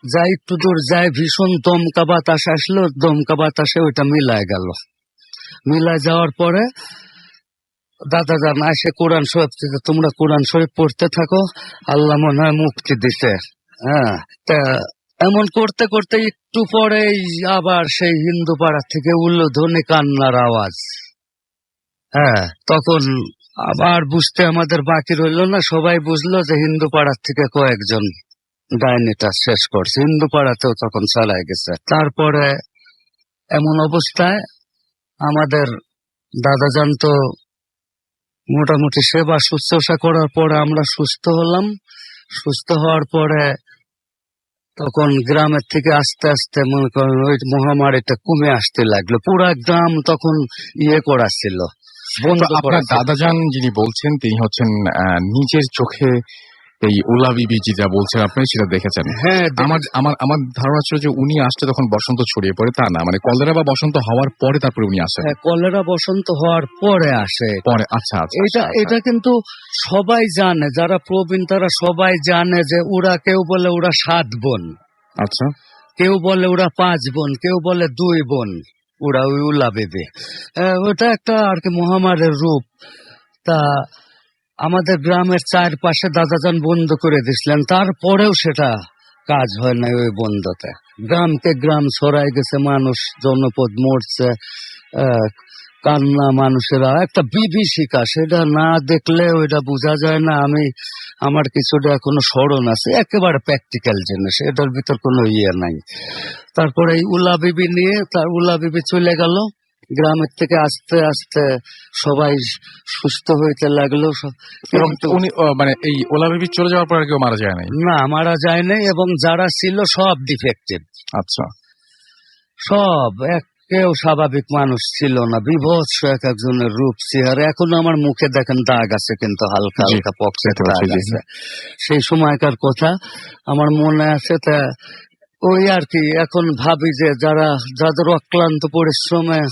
যাই একটু দূর যায়, ভীষণ দমকা বাতাস আসলো, দমকা বাতাসে ওইটা মিলায় গেল। মিলায় যাওয়ার পরে দাদাজান এসে কোরআন শরীফ, তোমরা কোরআন শরীফ পড়তে থাকো, আল্লাহ মনে হয় মুক্তি দিতে। হ্যাঁ, তা এমন করতে করতে একটু পরেই আবার সেই হিন্দু পাড়া থেকে উল্লোধ্বনি কান্নার আওয়াজ। হ্যাঁ, তখন আবার বুঝতে আমাদের বাকি রইল না, সবাই বুঝলো যে হিন্দু পাড়ার থেকে কয়েকজন ডাইনিটা শেষ করছে, হিন্দু পাড়াতেও তখন চালায় গেছে। তারপরে এমন অবস্থায় আমাদের দাদাজান তো মোটামুটি সেবা শুশ্রূষা করার পরে আমরা সুস্থ হলাম। সুস্থ হওয়ার পরে তখন গ্রামের থেকে আস্তে আস্তে মনে করেন ওই মহামারীটা কমে আসতে লাগলো, পুরা গ্রাম তখন করা ছিল, বন্ধ তো করা আপনার ছিল। দাদাজান যিনি বলছেন তিনি হচ্ছেন নিজের চোখে এই ওলা বিবি যেটা বলছেন আপনি সেটা দেখেছেন। হ্যাঁ, আমার আমার আমার ধারণা ছিল যে উনি আসতে তখন বসন্ত ছড়িয়ে পড়ে, তা না, মানে কলেরা বা বসন্ত হওয়ার পরে তারপরে উনি আসেন। হ্যাঁ, কলেরা বসন্ত হওয়ার পরে আসে। পরে আচ্ছা আচ্ছা এটা আচ্ছা, এটা কিন্তু সবাই জানে, যারা প্রবীণ তারা সবাই জানে যে ওরা, কেউ বলে ওরা 7 বোন, আচ্ছা কেউ বলে ওরা 5 বোন, কেউ বলে 2 বোন, ওরা ওই উলা বেবে। ওটা একটা আর কি মহামারীর রূপ। তা আমাদের গ্রামের চারপাশে দাদাজান বন্ধ করে দিছিলেন, তারপরেও সেটা কাজ হয় না ওই বন্ধতে। গ্রামকে গ্রাম ছড়াই গেছে, মানুষ জনপদ মরছে, আহ, কান্না মানুষেরা, একটা বিভীষিকা, সেটা না দেখলে ওইটা বোঝা যায় না। আমার কিছুটা এখনো স্মরণ আছে, একেবারে প্র্যাকটিক্যাল জিনিস, এটার ভিতর কোনো নাই। তারপরে এই উলা বিবি নিয়ে, তার উলা বিবি চলে গেল, গ্রামের থেকে আস্তে আস্তে সবাই সুস্থ হইতে লাগলো। এবং কিন্তু উনি মানে এই ওলা বিবি চলে যাওয়ার পর আর কেউ মারা যায় নাই। না, মারা যায় নাই, এবং যারা ছিল সব ডিফেক্টিভ, আচ্ছা সব কেউ স্বাভাবিক মানুষ ছিল না, বিভৎস এক একজনের রূপ চেহারা। এখন আমার মুখে দেখেন দাগ আছে, কিন্তু হালকা জি, হালকা পক্সের দেখতে পাচ্ছি, দাগ জি। আছে। সেই সময়কার কথা আমার মনে আছে। তা ওই আর কি, এখন ভাবি যে যাদের অক্লান্ত পরিশ্রমে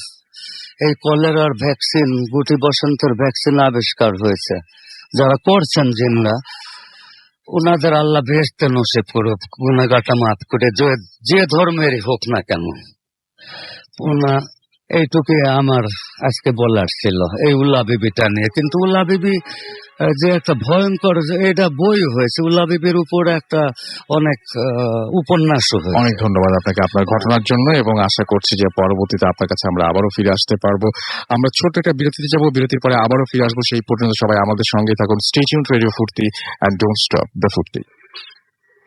এই কলেরার ভ্যাকসিন, গুটি বসন্তের ভ্যাকসিন আবিষ্কার হয়েছে, যারা করছেন জিনরা, ওনাদের আল্লাহ বেহেশতে নসিব করুক, গুনাহগারটা মাফ করে, যে ধর্মেরই হোক না কেন। এইটুকুই আমার আজকে বলার ছিল এই উল্লা বিবিটা নিয়ে। কিন্তু উল্লা বিবি যে একটা ভয়ঙ্কর, এটা বই হয়েছে, উল্লা বিবির উপরে একটা অনেক উপন্যাসও হয়েছে। অনেক ধন্যবাদ আপনাকে আপনার ঘটনার জন্য, এবং আশা করছি যে পরবর্তীতে আপনার কাছে আমরা আবারও ফিরে আসতে পারবো। আমরা ছোট্ট একটা বিরতিতে যাবো, বিরতির পরে আবারও ফিরে আসবো। সেই পর্যন্ত সবাই আমাদের সঙ্গে থাকুন। স্টে টিউনড, রেডিও ফুর্তি, এন্ড ডোন্ট স্টপ দ্য ফুর্তি।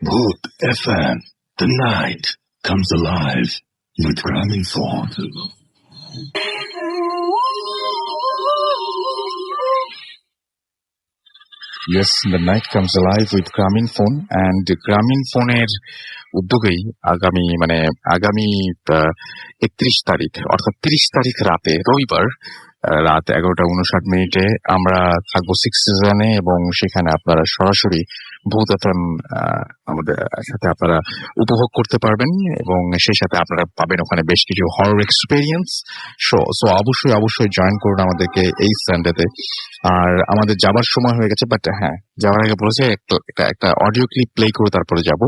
Bhoot FM. The night comes alive with Gramophone. Yes, the night comes alive with Gramophone, and Gramophone এর উদ্যোগেই আগামী 31 তারিখ অর্থাৎ 30 তারিখ রাতে, রবিবার রাত 11:59 আমরা থাকবো 6 সিজনে, এবং সেখানে আপনারা সরাসরি ভূত এফএম আমাদের সাথে আপনারা উপভোগ করতে পারবেন, এবং সেই সাথে আপনারা পাবেন ওখানে বেশ কিছু হরর এক্সপেরিয়েন্স। সো অবশ্যই জয়েন করুন আমাদেরকে এই সানডেতে। আর আমাদের যাবার সময় হয়ে গেছে, বাট হ্যাঁ, যাওয়ার আগে বলেছে একটা অডিও ক্লিপ প্লে করে তারপরে যাব।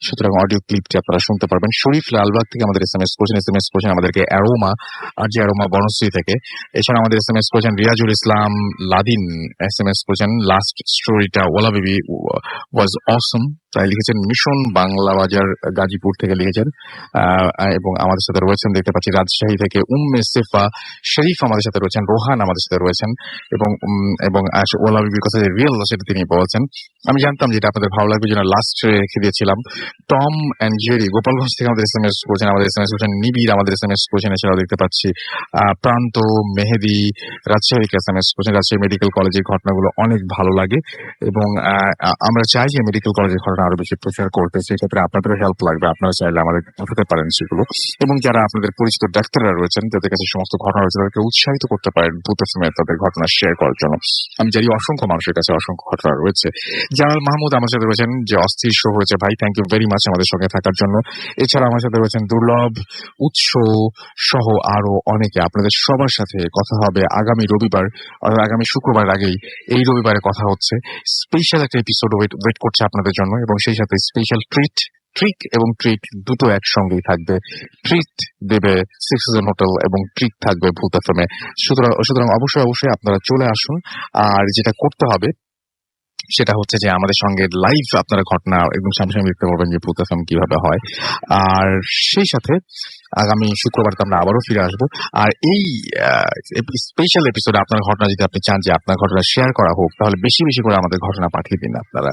সুতরাং অডিও ক্লিপটি আপনারা শুনতে পারবেন। শরীফ লালবাগ থেকে আমাদের এসএমএস করেছেন আমাদেরকে অ্যারোমা, আর যে অ্যারোমা বনশ্রী থেকে। এছাড়া আমাদের এসএমএস করেছেন রিয়াজুল ইসলাম লাদিন, এসএমএস করেছেন লাস্ট স্টোরিটা ওলা বেবি ওয়াজ অসম, তাই লিখেছেন। মিশন বাংলা বাজার গাজীপুর থেকে লিখেছেন, এবং আমাদের সাথে রয়েছেন দেখতে পাচ্ছি রাজশাহী থেকে উম্মে সেফা শরীফ আমাদের সাথে রয়েছেন, রোহান আমাদের সাথে রয়েছেন, এবং ওলা বিবির কথা যে রিয়েল সেটা তিনি বলছেন। আমি জানতাম যেটা আপনাদের ভালো লাগবে, জন্য লাস্ট রেখে দিয়েছিলাম। টম অ্যান্ড জেরি গোপালগঞ্জ থেকে আমাদের এসএমএস করেছেন, নিবিড় আমাদের এসএমএস করেছেন। এছাড়াও দেখতে পাচ্ছি প্রান্ত, মেহেদি রাজশাহী এসএমএস করেছেন। রাজশাহী মেডিকেল কলেজের ঘটনাগুলো অনেক ভালো লাগে, এবং আমরা চাই যে মেডিকেল কলেজের ঘটনা আরো বেশি প্রচার করতে। সেক্ষেত্রে আপনাদেরও হেল্প লাগবে, আপনারা চাইলে আমাদের পাঠাতে পারেন সেগুলো। এবং যারা আপনাদের পরিচিত ডাক্তাররা রয়েছেন, যাদের কাছে সমস্ত ঘটনা রয়েছে, তাদেরকে উৎসাহিত করতে পারেন ভূত এফএম তাদের ঘটনা শেয়ার করার জন্য। আমি জানি অসংখ্য মানুষের কাছে অসংখ্য ঘটনা রয়েছে। জালাল মাহমুদ আমার সাথে রয়েছেন, যে অস্থির শো হয়েছে ভাই, থ্যাংক ইউ ভেরি মাচ আমাদের সঙ্গে থাকার জন্য। এছাড়া আমার সাথে রয়েছেন দুর্লভ, উৎস সহ আরো অনেকে। আপনাদের সবার সাথে কথা হবে আগামী রবিবার, আগামী শুক্রবার আগেই এই রবিবারে কথা হচ্ছে। স্পেশাল একটা এপিসোড ওয়েট করছে আপনাদের জন্য, এবং সেই সাথে স্পেশাল ট্রিক এবং ট্রিট দুটো একসঙ্গেই থাকবে। ট্রিট দেবে সিক্স সিজন হোটেল, এবং ট্রিট থাকবে ভূত এফএমে। সুতরাং অবশ্যই আপনারা চলে আসুন। আর যেটা করতে হবে সেটা হচ্ছে যে আমাদের সঙ্গে লাইভ আপনারা ঘটনা একদম সামনাসামনি দেখতে পারবেন যে ভূত এফএম কিভাবে হয়। আর সেই সাথে আগামী শুক্রবার আমরা আবারও ফিরে আসবো। আর এই স্পেশাল এপিসোডে আপনার ঘটনা যদি আপনি চান যে আপনার ঘটনা শেয়ার করা হোক, তাহলে বেশি বেশি করে আমাদের ঘটনা পাঠিয়ে দিন। আপনারা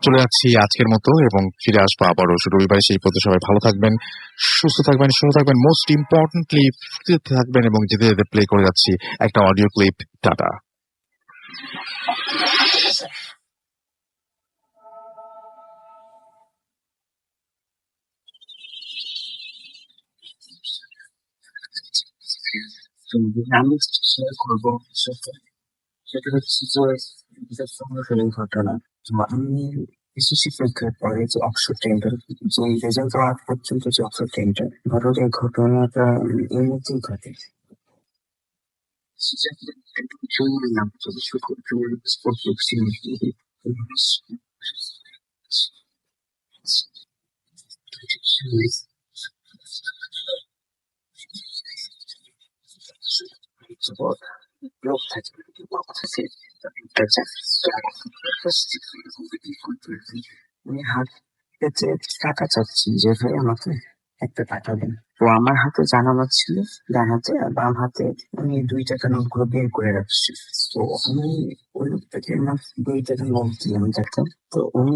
চলে যাচ্ছি আজকের মতো, এবং ফিরে আসবো আবারও রবিবারে। সেই পর্যন্ত সবাই ভালো থাকবেন, সুস্থ থাকবেন, মোস্ট ইম্পর্টেন্টলি থাকবেন, এবং যেতে যেতে প্লে করে যাচ্ছি একটা অডিও ক্লিপ। টাটা। তো আমি শেয়ার করবো সাথে, সেটা হচ্ছে যে এই ঘটনা। তো আমি এসএসসি পরীক্ষার পরে যে অক্সফোর্ড টেন্ডার, যে রেজাল্ট হওয়ার পর্যন্ত যে অক্সফোর্ড টেন্ডার ঘটনা, এই ঘটনাটা এর মধ্যেই ঘটে। নাম লোক থাকে, আমি হাত পেতে টাকা চাচ্ছি যে ভাই আমাকে একটা টাকা দেন। তো আমার হাতে জানানো ছিল ডান হাতে, আর বাম হাতে আমি 2 টাকা নোট গুলো বের করে রাখছি। তো আমি ওই লোকটাকে আমার 2 টাকা নোট দিলাম দেখতাম। তো উনি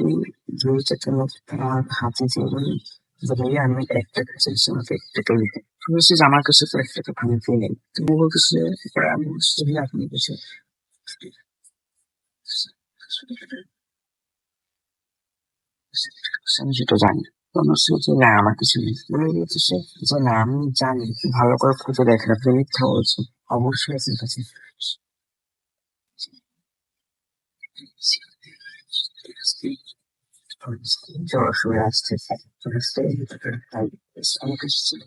2 টাকা নোট আমার হাতে দিয়ে বললেন যে ভাইয়া আমি 1 টাকা চাইছি, আমাকে 1 টাকা দিতে। তো বলছি যে আমার কাছে তো 1 টাকা ভাঙতে নেই। তুমি বলতেছে, এবার আমি বলছি যে ভাইয়া আপনি কিছু আমি সেটা জানি। তো আমার সে যে না আমার কিছু নেই বলে বলতেছে যে না আমি জানি, ভালো করে খুঁজে দেখেন, আপনি মিথ্যা বলছেন, অবশ্যই আপনার কাছে সরাসরি আসছে। তাই আমার কাছে ছিল।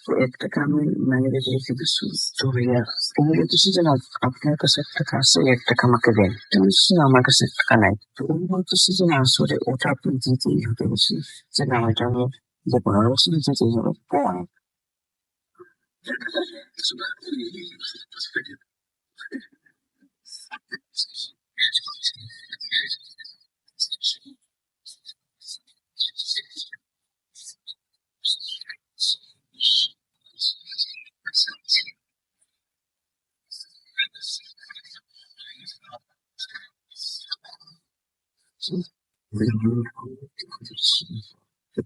তো 1 টাকা আমি ম্যানেজার রেখে দিচ্ছি। তো ভাইয়া উনি বলতেছে যে না আপনার কাছে 1 টাকা আছে, 1 টাকা আমাকে দেন। তো আমি বলছি না আমার কাছে 1 টাকা নাই। তো উনি বলতেছে যে না আসলে ওটা আপনি দিতেই হবে। বলছি যে না ওটা আমি দেবো না। বলছি দিতেই হবে। তো আমি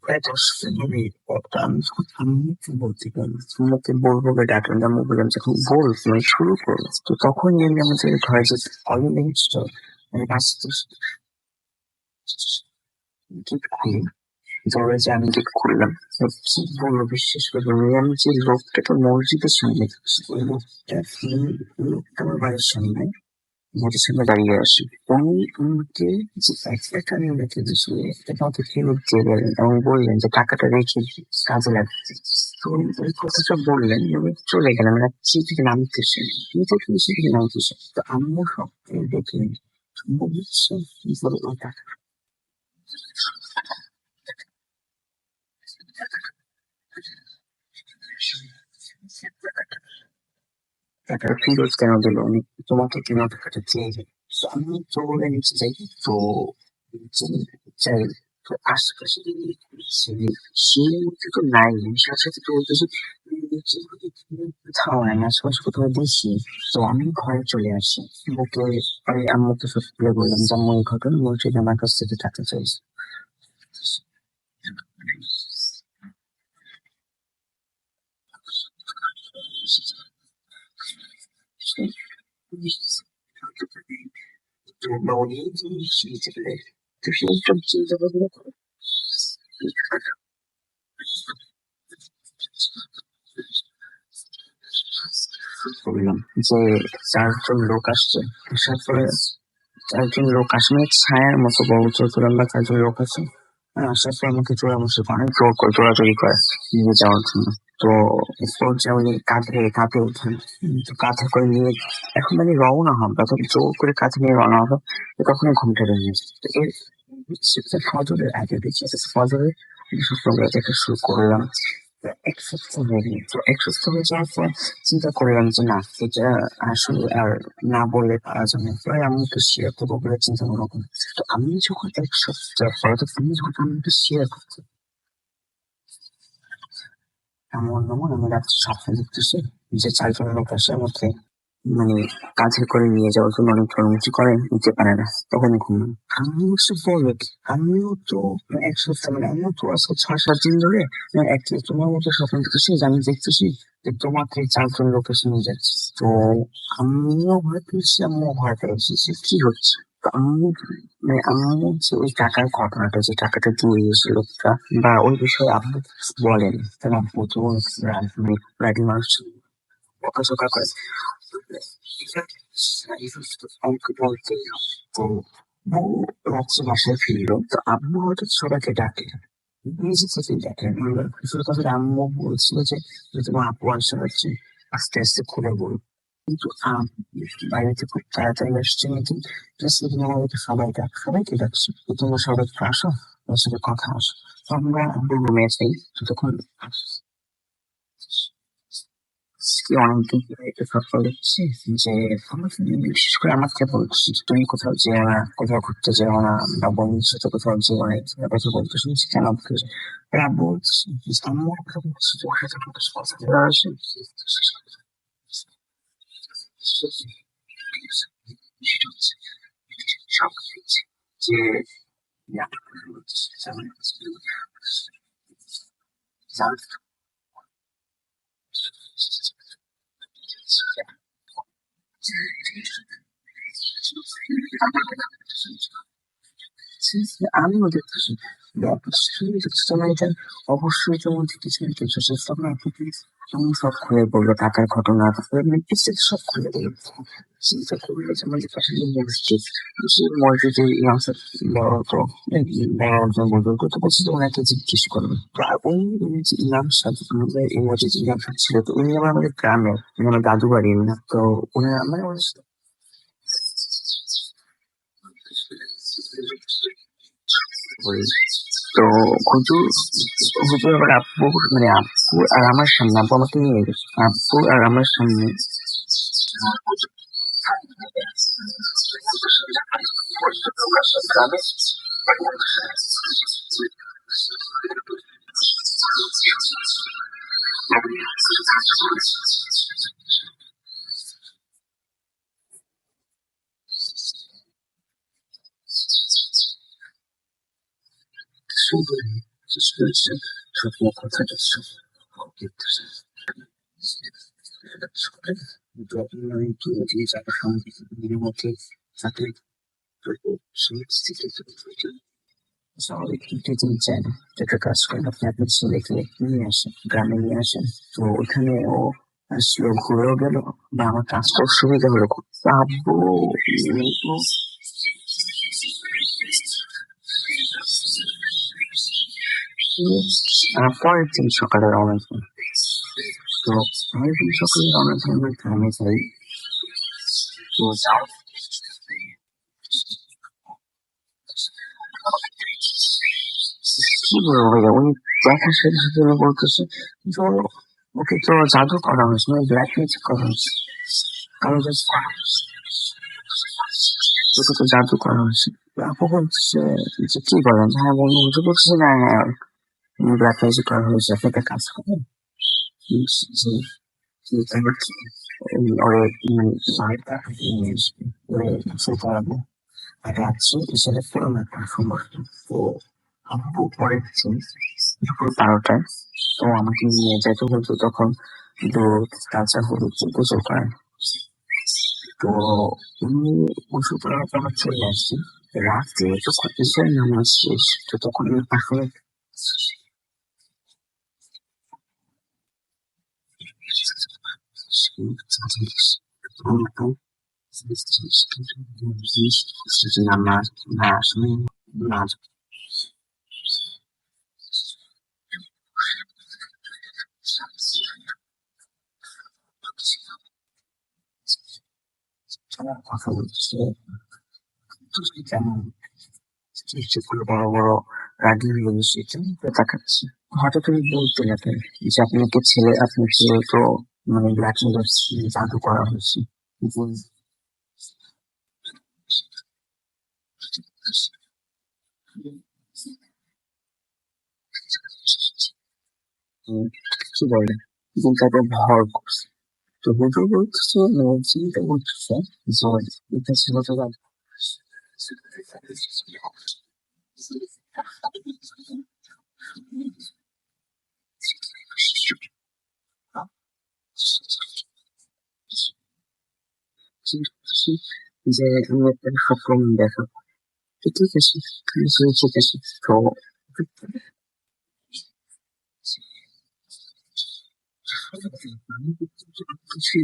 প্রায় 10 মিনিট পর আমি কি বলতে পারি, তোমাকে বলবো বা ডাকলাম, আমি বললাম যখন বল তুমি শুরু করো। তো তখন আমি আমাদের ঘরে যে অলরেডি আমি আসতে গেট খুলি, দরজা আমি গেট খুললাম। তো কি বলবো বিশ্বাস করবো না, আমি যে লোকটাকে মসজিদের সামনে দেখছি, ওই লোকটা লোকটা আমার বাড়ির সামনে মোটর সাইকেলে দাঁড়িয়ে আসি। উনি আমাকে যে 1 টাকা আমি রেখে দিয়েছি, 1 টাকা আমাকে ফেরত দিয়ে গেলেন এবং বললেন যে টাকাটা রেখে কাজে লাগবে। তো উনি এই কথাটা বললেন এবং চলে গেলেন, রাত্রি থেকে নামতেছে, নিচে থেকে নামতেছে। তো আম্মু সব দেখে বলছে কি করে ওই টাকা ফেরত কেন দিল উনি, তোমাকে কেন টাকাটা চেয়ে যায়। তো আমি দৌড়ে নিচে যাই। তো নিচে যাই, তো আশেপাশে সে মধ্যে তো নাই। আমি সাথে সাথে তো বলতেছি নিচে কোথাও নাই, আশেপাশে কোথাও দেখি। তো আমি ঘরে চলে আসি, ওকে আমি আম্মুকে সত্যি করে বললাম যে আম্মু এই ঘটনা, বলছে যে আমার কাছ থেকে টাকা চাইছে। তো উনি তো সেইসব চিন্তা ভাবনা করে বললাম যে 4 জন লোক আসছে, আসার পরে 4 জন লোক আসে, মানে ছায়ার মতো বড় চতুরাম্বা 4 জন লোক আছে। আসার পর আমাকে চোরামুষি করে, জোর করে চোরাচুরি করে নিয়ে যাওয়ার জন্য। তো পর্যায়ে উনি কাঁধে উঠেন। তো কাঁধে করে নিয়ে এখন মানে রওনা হন, তখন জোর করে কাঁধে নিয়ে রওনা হবে। তো তখন ঘুমটা ভেঙে গেছে। তো এর হচ্ছে যে ফজরের আগে দেখি ফজরে সকালবেলা থেকে শুরু করলাম। তো 1 সপ্তাহ হয়ে গেল। তো 1 সপ্তাহ হয়ে যাওয়ার পর চিন্তা করলাম যে না এটা আসলে আর না বললে পারা যাবে না, তাই আমি একটু শেয়ার করবো বলে চিন্তা ভাবনা করি। তো আমি যখন 1 সপ্তাহ পরে, তো তুমি যখন আমি একটু শেয়ার করতে এমন আমি রাত্রে স্বপ্ন দেখতেছি যে 4 জন লোক আসে আমাকে মানে কাঁধে করে নিয়ে যাওয়ার জন্য অনেক ধর্মুচি করে, নিতে পারে না, তখন ঘুমাই। আমি হচ্ছে বলো কি, আমিও তো 1 সপ্তাহ মানে আমিও তো আজকে 6-7 দিন ধরে তোমার মতো স্বপ্ন দেখতেছি যে আমি দেখতেছি যে তোমাকে 4 জন লোক এসে নিয়ে যাচ্ছে। তো আমিও ভয় পেয়েছি, আমিও ভয় পেয়েছি যে কি হচ্ছে। আমি আমি হচ্ছে ওই টাকার ঘটনাটা, যে টাকাটা দিয়ে গেছে লোকটা, বা ওই বিষয়ে আপনি কিছু বলেন, কারণ আপু তো রাগী মানুষ, বকাঝকা করে। আমাকে বলতে, তো ও রাত্রে বাসায় ফিরলো, তো আম্মু হয়তো সবাইকে ডাকে, নিজে থেকেই ডাকে। শুরু কথা আম্মু বলছিল যে তোমার আপু আসা হচ্ছে, আস্তে আস্তে খুলে বলবো, কিন্তু বাড়িতে খুব তাড়াতাড়ি আসছে নাকি, জাস্ট আমাদেরকে সবাইকে ডাকছে, তো তোমরা সবাই আসো, ওর সাথে কথা আসো। তো আমরা রুমে যাই, তো তখন আজকে অনেকদিন ধরে একটা সফল হচ্ছে যে আমাকে, বিশেষ করে আমাকে বলছি যে তুমি কোথাও যেও না, কোথাও ঘুরতে যেও না, বা বন্ধুর সাথে কোথাও যেও না, এই ধরনের কথা বলতে শুনছি। কেন বলছে? এরা বলছে যে আম্মু আমাকে বলছে যে ওর সাথে একটা কথা বলা আসে। সেটা হচ্ছে সব হচ্ছে যে আমি ওদের খুশি, এটা অবশ্যই তোমার থেকে কিছু না কিছু চেষ্টা করে আপনি please আমি সব খুলে বলবো, টাকার ঘটনা, তারপরে সব খুলে বলবো। চিন্তা করলে যে আমাদের পাশে যে মসজিদ, সেই মসজিদের ইমাম সাহেব বড়, তো বড় একজন বুজুর্গ, তো বলছি যে ওনাকে জিজ্ঞেস করবে। তো উনি যে ইমাম সাহেব, আমাদের এই মসজিদের ইমাম সাহেব ছিল, তো উনি আবার আমাদের গ্রামের, মানে আমার দাদু বাড়ির না, তো উনি মানে ওনার সাথে ওই, তো হুজুর হুজুর আবার আব্বু, মানে আব্বু আর আমার সামনে, আব্বু আমাকে নিয়ে গেছে, আব্বু আর আমার সামনে সুন্দর স্বপ্ন কথাটা যখন আমি চাকার সঙ্গে মধ্যে থাকলে, তো সেই স্থিতি স্বাভাবিক কিন্তু তিনি চায় না, একটা কাজ করেন, আপনি আপনার ছেলেকে নিয়ে আসেন, গ্রামে নিয়ে আসেন, তো ওখানে ও আসলো, ঘুরেও গেল, বা আমার কাজটাও সুবিধা হলো খুব। তা আব্বু পরের দিন সকালে রওনা দিই। তো পরের দিন সকালে রওনা দিয়ে আমরা গ্রামে যাই। তো কি বলবো ভাইয়া, উনি দেখার সাথে সাথে উনি বলতেছে যে ওকে তো জাদু করা হয়েছে, মানে ব্ল্যাক ম্যাজিক করা হয়েছে, কারো কাছে ওকে তো জাদু করা হয়েছে। আপু বলতেছে যে কি বলেন, হ্যাঁ বন্ধু বুঝতে বলছে না, হ্যাঁ ব্ল্যাক ম্যাজিক করা হয়েছে, আপনি একটা কাজ করেন, যে যে তাহলে কি ওরে মানে বাড়িটা নিয়ে আসবে, ওরে শুরু করাবো, আর রাত্রে হিসেবে পুরো একটা সম্ভব। তো আব্বু পরের দিন দুপুর 12টায় তো আমাকে নিয়ে যেতে হতো, তখন দুধ, কাঁচা হলুদ দিয়ে গোসল করেন। তো এমনি গোসল করার পর আমরা চলে আসছি। রাতে যখন ঈশার নামাজ শেষ, তো তখন আমি আসলে নামাজ না আসলে নাচ কথা বলছে, কেমন চোখগুলো বড় বড়, রাগি হয়ে গেছে, কেমন করে তাকাচ্ছে। হঠাৎ করে বলতে লাগলেন যে আপনাকে ছেলে, আপনার ছেলে তো মানে ব্ল্যাক ম্যাজিক জাদু করা হয়েছে। কি বলে, কিন্তু তারপর ভর করছে। তো হুজুর বলতেছে, চিন্তা করতেছে যে এটা ছিল তো জাদু। যে আমি আপনার সব প্রমাণ দেখাবো। তো ঠিক আছে, ঠিক আছে। তো আমি কিছু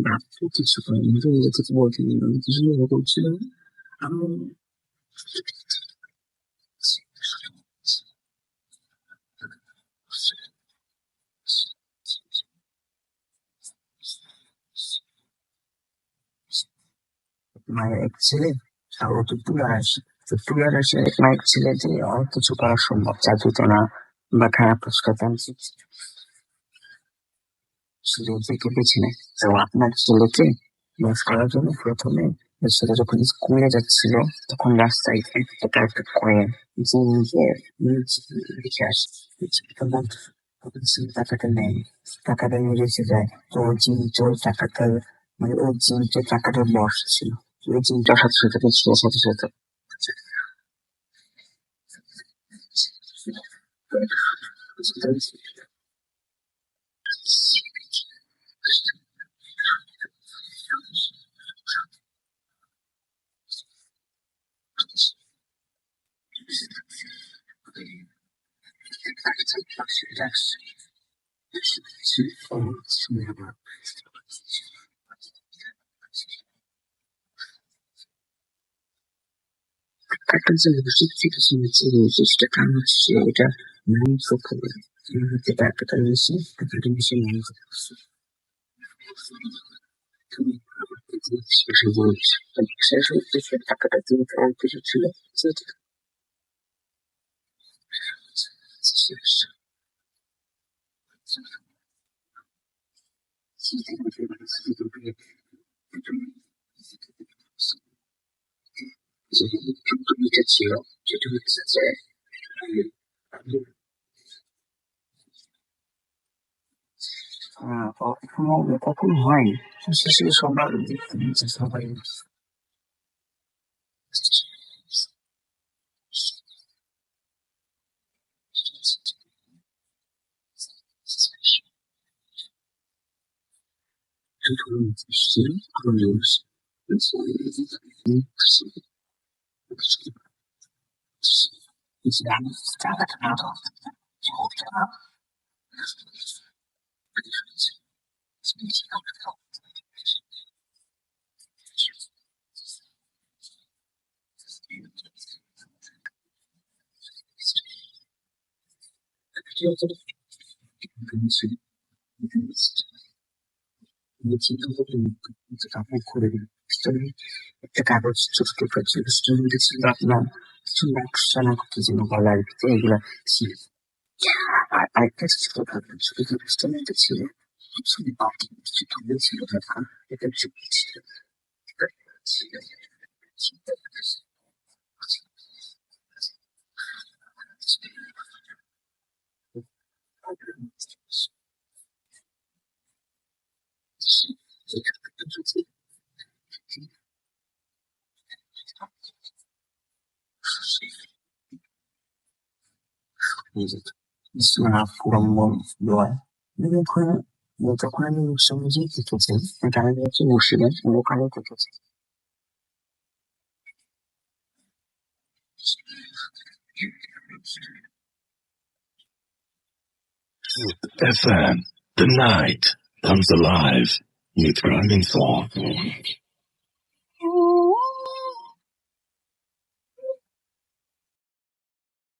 রাত্রে কিছু করিনি, তো কিছু বলছিলাম, আমি কিছু করছিলাম। আমি মায়ের এক ছেলে, আর ও তো তুলার আসে। তো তুলার আসে এক মায়ের ছেলে যে অনেক কিছু করা সম্ভব, জাদু না বা খারাপ পুরস্কার ছেলেকে বেছে নেয়। তো আপনার ছেলেকে বাস করার জন্য প্রথমে ছেলে যখন স্কুলে যাচ্ছিল তখন রাস্তায় একটা একটা কয়েন যে নিজে লিখে আসে। তখন তখন সে টাকাটা নেয়, টাকাটা নিয়ে রেখে যায়। তো ওই জিনিসটা ওই টাকাটা মানে ওই জিনিসটা টাকাটার বস ছিল। ওই জিনিসটার সাথে সাথে ছিল সাথে সাথে একটা যে মিউজিক থেকে শুনেছি, মিউজিকটা কারণ হচ্ছে এটা মাইন্ড করে হতে টাকাটা নিয়েছে, টাকাটা নিয়েছে মাইন্ড শেষ হচ্ছে সে টাকাটা দিয়ে অল্প কিছু ছিল সেটা শেষ। যে টুকটুকিটা ছিল সেটা হচ্ছে যে কখনো কখনো হয়নি, শেষে সবার সবাই টাকাটা না কাপড় করে একটা কাগজ ছোট টুকরা ছিল, সেটার মধ্যে ছিল আপনার কিছু নকশা না কিছু যেন গলার ভিতরে এগুলা ছিল। আর আরেকটা ছোট ছোট কাগজটার মধ্যে ছিল কিছু বাকি কিছু তুলে ছিল দেখা, এটা চুপি ছিল ছিল ফুরম্বন দেওয়া যখন যখন আমি মুসলিম দেখেছি, আমি দেখছি মুর্শিদাবাদ ওখানে দেখেছি। FM, the night comes alive with Running Song.